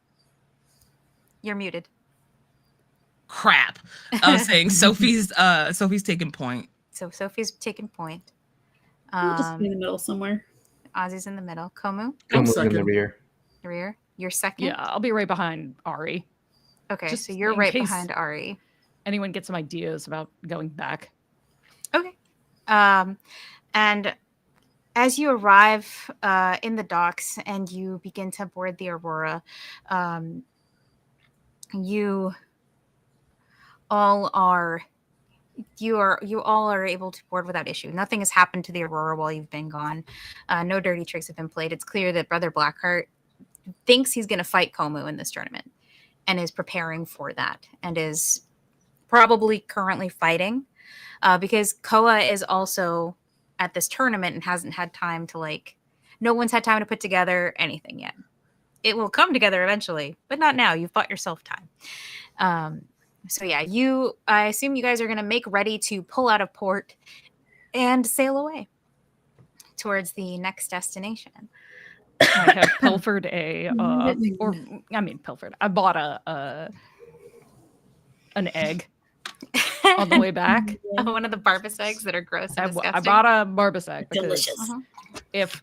you're muted. Crap. I was saying Sophie's taking point. So Sophie's taking point. We'll just be in the middle somewhere. Ozzy's in the middle. Komu, Come in the second. rear. rear. You're second. Yeah, I'll be right behind Ari. Okay, just so you're in right case- behind Ari. Anyone get some ideas about going back? Okay. And as you arrive in the docks and you begin to board the Aurora, you all are able to board without issue. Nothing has happened to the Aurora while you've been gone. No dirty tricks have been played. It's clear that Brother Blackheart thinks he's going to fight Komu in this tournament and is preparing for that and is probably currently fighting because Koa is also at this tournament and hasn't had time to no one's had time to put together anything yet. It will come together eventually, but not now. You've bought yourself time. So yeah, I assume you guys are going to make ready to pull out of port and sail away towards the next destination. I have pilfered I bought an egg on the way back. One of the Barbus eggs that are gross and disgusting. I bought a Barbus egg because Delicious. if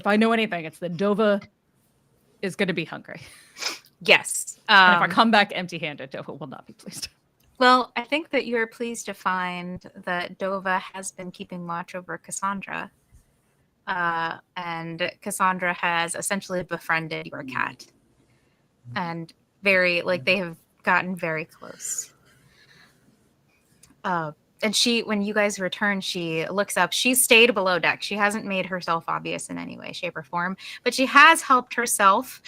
I know anything, it's that Dova is going to be hungry. Yes. And if I come back empty-handed, Dova will not be pleased. Well, I think that you're pleased to find that Dova has been keeping watch over Cassandra. And Cassandra has essentially befriended your cat. And they have gotten very close. And when you guys return, she looks up. She stayed below deck. She hasn't made herself obvious in any way, shape, or form. But she has helped herself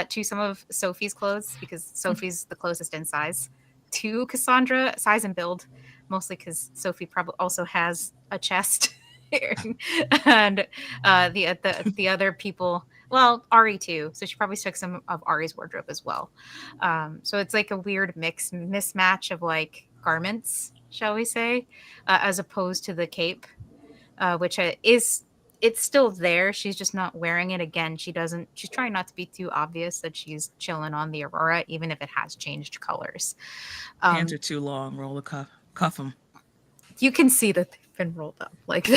to some of Sophie's clothes because Sophie's the closest in size to Cassandra, size and build, mostly because Sophie probably also has a chest and the other people. Well, Ari too. So she probably took some of Ari's wardrobe as well. So it's like a weird mismatch of like garments, shall we say, as opposed to the cape, which it's still there. She's just not wearing it again. She's trying not to be too obvious that she's chilling on the Aurora, even if it has changed colors. Hands are too long. Roll the cuff them. You can see that they've been rolled up. Like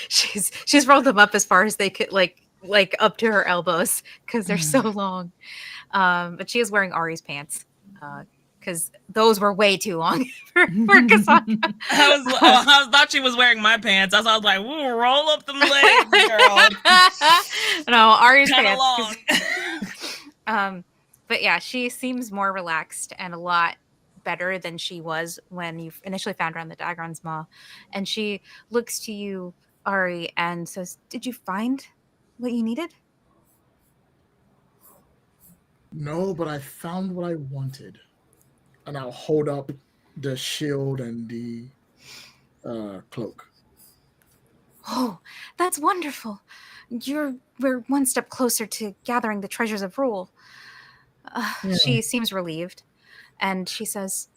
she's rolled them up as far as they could, like up to her elbows because they're so long. But she is wearing Ari's pants because those were way too long for Cassandra. I thought she was wearing my pants. I was like, "Ooh, roll up them legs, girl." No, Ari's Kinda pants. long. But yeah, she seems more relaxed and a lot better than she was when you initially found her on the Dagron's Maw. And she looks to you, Ari, and says, "Did you find what you needed?" No, but I found what I wanted. And I'll hold up the shield and the cloak. Oh, that's wonderful. We're one step closer to gathering the treasures of Rule. She seems relieved, and she says,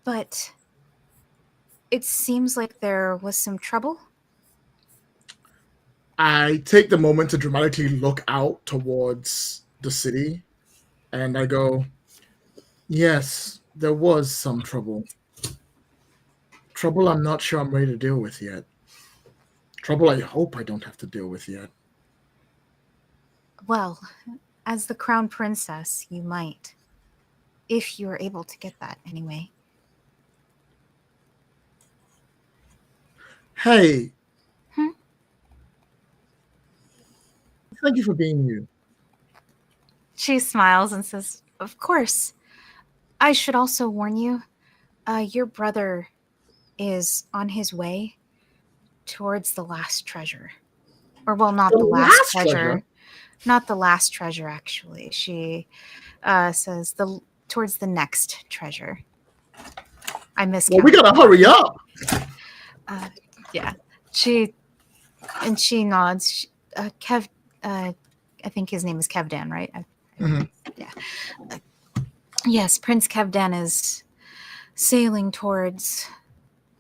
"But it seems like there was some trouble." I take the moment to dramatically look out towards the city, and I go, "Yes, there was some trouble. Trouble I'm not sure I'm ready to deal with yet. Trouble I hope I don't have to deal with yet." Well, as the crown princess, you might. If you were able to get that, anyway. Hey. Thank you for being you. She smiles and says, "Of course. I should also warn you, your brother is on his way towards the last treasure. Or, well, not the last treasure. Not the last treasure, actually. She says towards the next treasure. I miscounted. Well, we gotta hurry up. Yeah. She nods. Kev, I think his name is Kevdan, right? Yeah. Yes, Prince Kevdan is sailing towards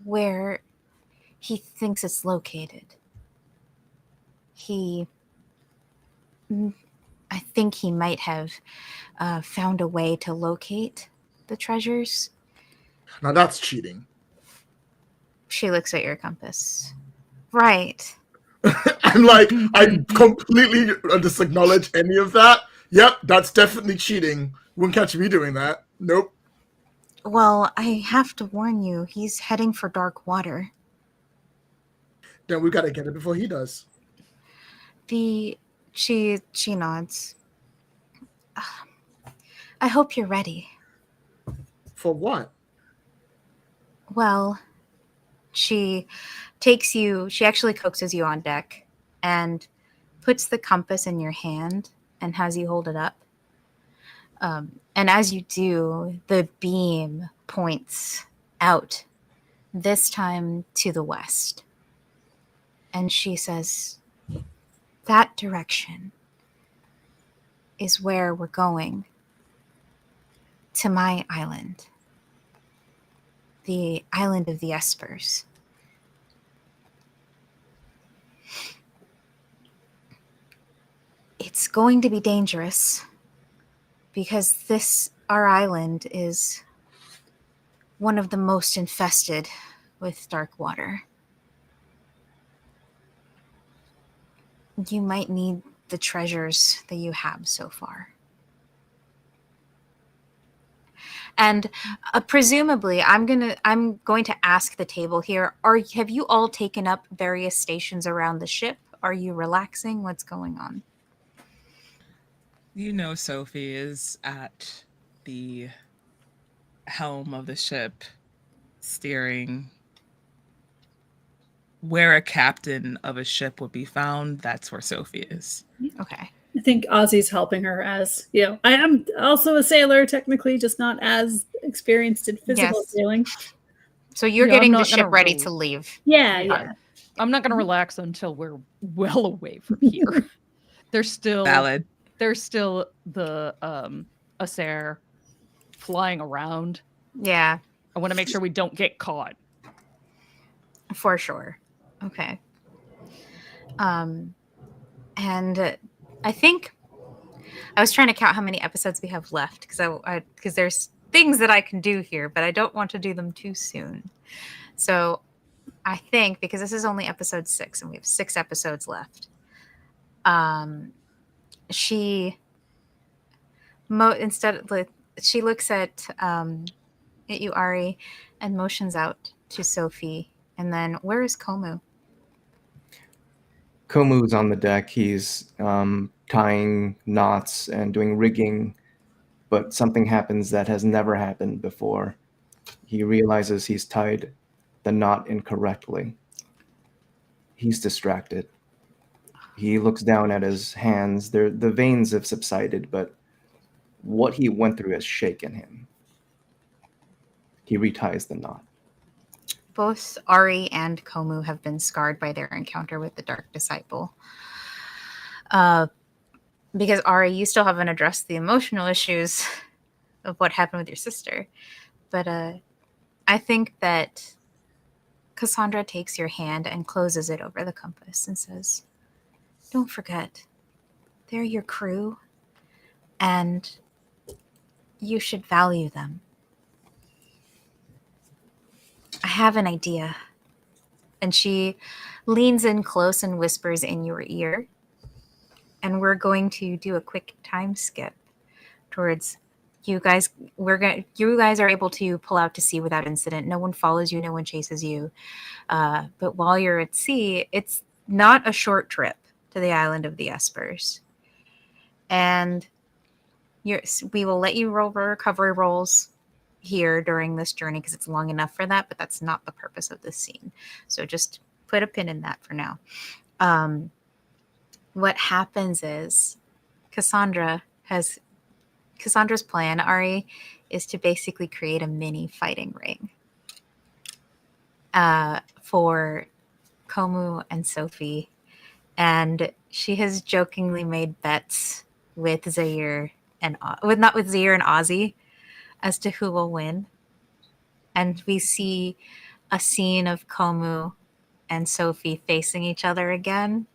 where he thinks it's located. I think he might have found a way to locate the treasures." Now that's cheating. She looks at your compass. Right. I'm like, I completely just acknowledge any of that. Yep, that's definitely cheating. Wouldn't catch me doing that. Nope. Well, I have to warn you, he's heading for dark water. Then we gotta get it before he does. She nods. I hope you're ready. For what? Well, she actually coaxes you on deck and puts the compass in your hand and has you hold it up. And as you do, the beam points out, this time to the west. And she says, "That direction is where we're going. To my island. The island of the Espers. It's going to be dangerous because our island is one of the most infested with dark water. You might need the treasures that you have so far." And presumably, I'm going to ask the table here. Have you all taken up various stations around the ship? Are you relaxing? What's going on? You know, Sophie is at the helm of the ship, steering. Where a captain of a ship would be found, that's where Sophie is. Okay. I think Ozzy's helping her, as you know. I am also a sailor, technically, just not as experienced in physical sailing. So you're Yeah, I'm getting the not gonna ship ready rel- to leave. Yeah, Yeah. yeah. I'm not going to relax until we're well away from here. There's still Valid. the Acer flying around. Yeah, I want to make sure we don't get caught. for sure. Okay. And I think I was trying to count how many episodes we have left because there's things that I can do here, but I don't want to do them too soon. So I think because this is only episode 6 and we have 6 episodes left, she looks at you, Ari, and motions out to Sophie. And then where is Komu? Komu's on the deck. He's tying knots and doing rigging, but something happens that has never happened before. He realizes he's tied the knot incorrectly. He's distracted. He looks down at his hands. The veins have subsided, but what he went through has shaken him. He reties the knot. Both Ari and Komu have been scarred by their encounter with the Dark Disciple. Because Ari, you still haven't addressed the emotional issues of what happened with your sister. But I think that Cassandra takes your hand and closes it over the compass and says, "Don't forget, they're your crew, and you should value them. I have an idea." And she leans in close and whispers in your ear. And we're going to do a quick time skip towards you guys. You guys are able to pull out to sea without incident. No one follows you. No one chases you. But while you're at sea, it's not a short trip to the island of the Espers. And we will let you roll recovery rolls here during this journey because it's long enough for that, but that's not the purpose of this scene. So just put a pin in that for now. What happens is Cassandra's plan, Ari, is to basically create a mini fighting ring for Komu and Sophie. And she has jokingly made bets with Zaire and not with Zaire and Ozzy as to who will win. And we see a scene of Komu and Sophie facing each other again,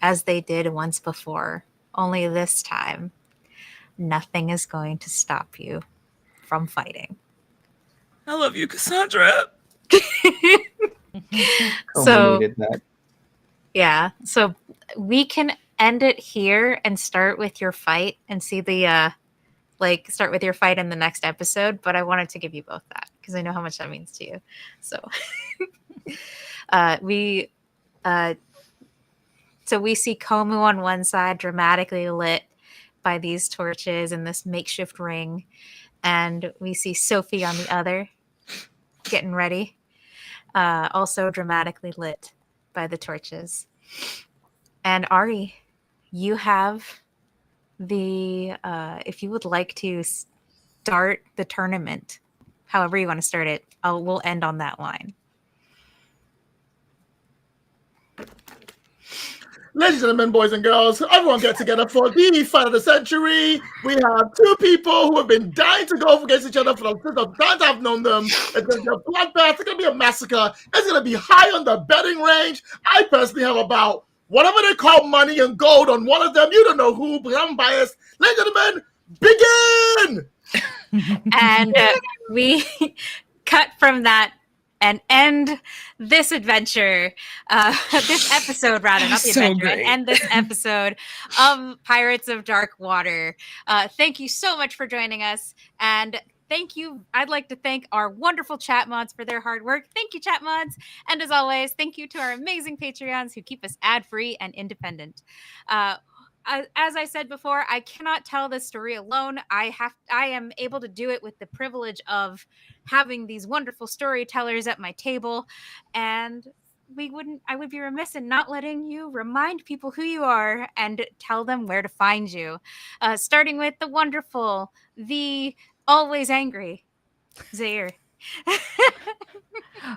as they did once before. Only this time, nothing is going to stop you from fighting. I love you, Cassandra. So Needed that. yeah, so we can end it here and start with your fight and see the start with your fight in the next episode. But I wanted to give you both that because I know how much that means to you. So So we see Komu on one side, dramatically lit by these torches and this makeshift ring. And we see Sophie on the other, getting ready, also dramatically lit by the torches. And Ari, you have if you would like to start the tournament, however you want to start it, we'll end on that line. Ladies and gentlemen, boys and girls, everyone get together for the fight of the century. We have 2 people who have been dying to go up against each other for the times I've known them. It's going to be a bloodbath. It's going to be a massacre. It's going to be high on the betting range. I personally have about whatever they call money and gold on one of them. You don't know who, but I'm biased. Ladies and gentlemen, begin! And we cut from that and end this adventure, this episode rather, not the So adventure, and great. end this episode of Pirates of Dark Water. Thank you so much for joining us, and thank you. I'd like to thank our wonderful chat mods for their hard work. Thank you, chat mods. And as always, thank you to our amazing Patreons who keep us ad-free and independent. As I said before, I cannot tell this story alone. I am able to do it with the privilege of having these wonderful storytellers at my table, and I would be remiss in not letting you remind people who you are and tell them where to find you. Starting with the wonderful, the always angry Zaire.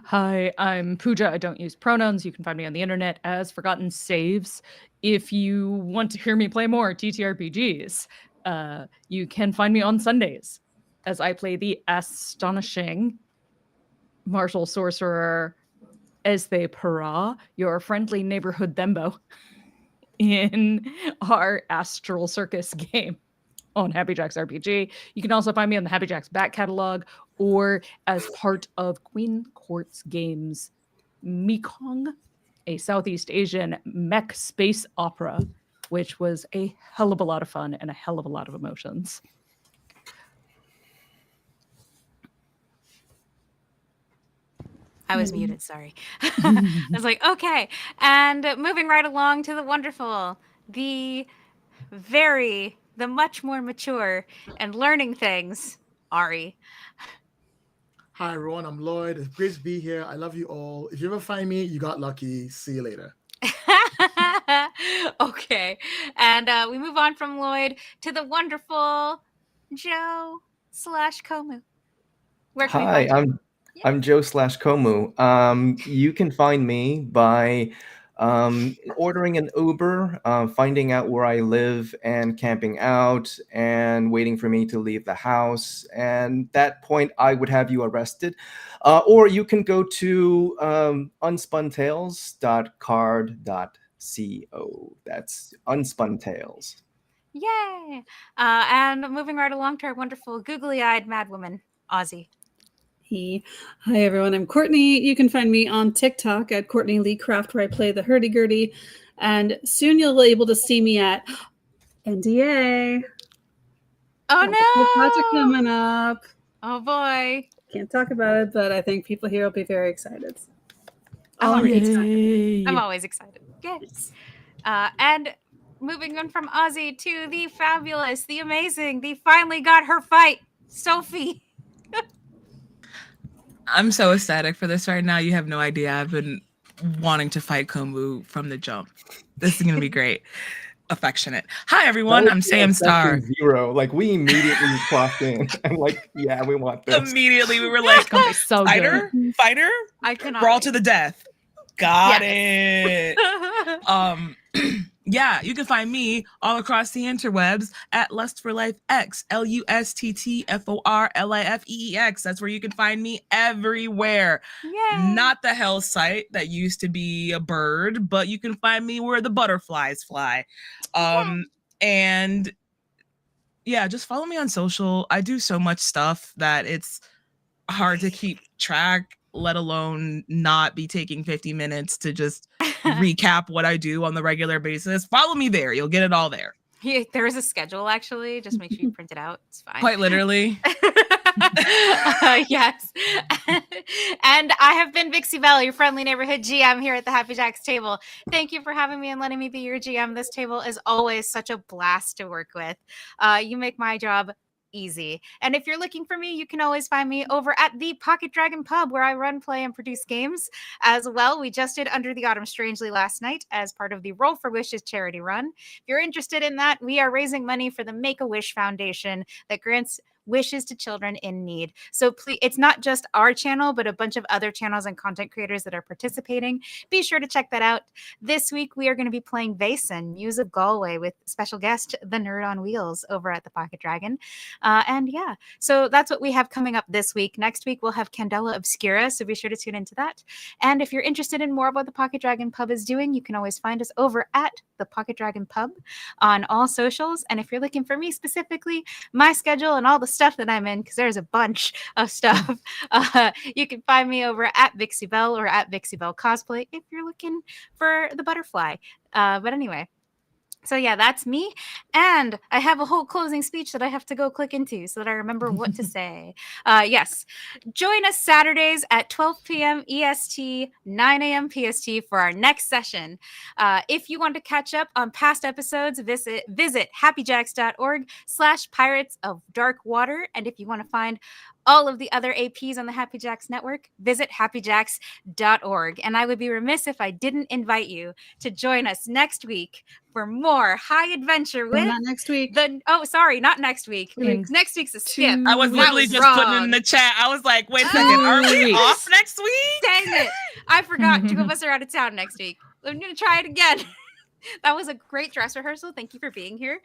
Hi, I'm Pooja. I don't use pronouns. You can find me on the internet as Forgotten Saves. If you want to hear me play more TTRPGs, you can find me on Sundays as I play the astonishing martial sorcerer Ezde Para, your friendly neighborhood Thembo, in our Astral Circus game on Happy Jacks RPG. You can also find me on the Happy Jacks back catalog or as part of Queen Court's Games Mekong, a Southeast Asian mech space opera, which was a hell of a lot of fun and a hell of a lot of emotions. I was muted, sorry. I was like, okay. And moving right along to the wonderful, the much more mature and learning things, Ari. Hi, everyone. I'm Lloyd. It's great to be here. I love you all. If you ever find me, you got lucky. See you later. Okay. And we move on from Lloyd to the wonderful Joe/Komu. Where can we Hi, find you? I'm Joe/Komu. You can find me by ordering an Uber, finding out where I live, and camping out, and waiting for me to leave the house. And at that point, I would have you arrested. Or you can go to unspuntales.card.co. That's Unspun Tales. Yay! And moving right along to our wonderful googly-eyed madwoman, Ozzy. Hi, everyone. I'm Courtney. You can find me on TikTok at Courtney Lee Craft, where I play the hurdy-gurdy. And soon you'll be able to see me at NDA. Oh, no! Project coming up. Oh, boy. Can't talk about it, but I think people here will be very excited. I'm Yay. always excited. Yes. And moving on from Ozzy to the fabulous, the amazing, the finally got her fight, Sophie. I'm so ecstatic for this right now. You have no idea. I've been wanting to fight Komu from the jump. This is going to be great. Affectionate. Hi, everyone. I'm Sam Star. Zero. Like, we immediately clocked in. I'm like, yeah, we want this. Immediately, we were like, So fighter? Fighter? I cannot Brawl wait. to the death. Got it. Yeah, you can find me all across the interwebs at Lust for Life X, LUSTTFORLIFEEX. That's where you can find me everywhere. Yay. Not the hell site that used to be a bird, but you can find me where the butterflies fly. And yeah, just follow me on social. I do so much stuff that it's hard to keep track, let alone not be taking 50 minutes to just recap what I do on the regular basis. Follow me there. You'll get it all there. There is a schedule, actually. Just make sure you print it out. It's fine. Quite literally. Yes. And I have been Vixie Bell, your friendly neighborhood GM here at the Happy Jacks table. Thank you for having me and letting me be your GM. This table is always such a blast to work with. You make my job easy. And if you're looking for me, you can always find me over at the Pocket Dragon Pub, where I run, play, and produce games as well. We just did Under the Autumn Strangely last night as part of the Roll for Wishes charity run. If you're interested in that, we are raising money for the Make-A-Wish Foundation that grants wishes to children in need. So please, it's not just our channel, but a bunch of other channels and content creators that are participating. Be sure to check that out. This week, we are going to be playing Vaesen, Muse of Galway, with special guest, the Nerd on Wheels, over at the Pocket Dragon. And yeah, so that's what we have coming up this week. Next week, we'll have Candela Obscura, so be sure to tune into that. And if you're interested in more of what the Pocket Dragon Pub is doing, you can always find us over at the Pocket Dragon Pub on all socials. And if you're looking for me specifically, my schedule and all the stuff that I'm in, because there's a bunch of stuff, you can find me over at Vixie Bell or at Vixie Bell Cosplay if you're looking for the butterfly. But anyway, so yeah, that's me. And I have a whole closing speech that I have to go click into so that I remember what to say. Yes. Join us Saturdays at 12 p.m. EST, 9 a.m. PST for our next session. If you want to catch up on past episodes, visit happyjacks.org/Pirates of Dark Water. And if you want to find all of the other APs on the Happy Jacks network, visit happyjacks.org. And I would be remiss if I didn't invite you to join us next week for more high adventure with not next week. Not next week. Next week's a skip. I was literally just putting it in the chat. I was like, wait a second, are we off next week? Dang it. I forgot. 2 of us are out of town next week. I'm going to try it again. That was a great dress rehearsal. Thank you for being here.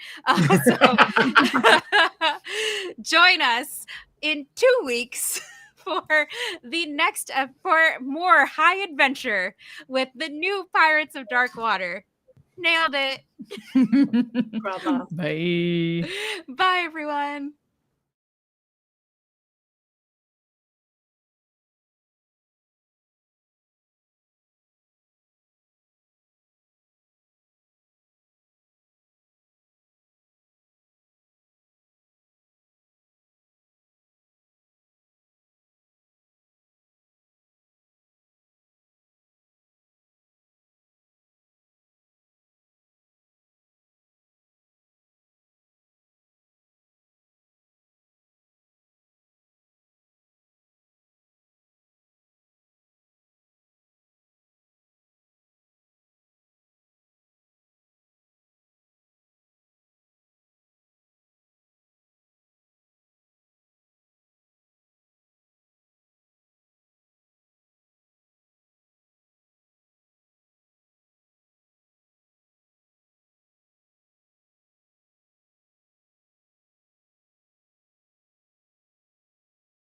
Join us in 2 weeks for the next for more high adventure with the new Pirates of Dark Water. Nailed it. Bravo. Bye. Bye, everyone.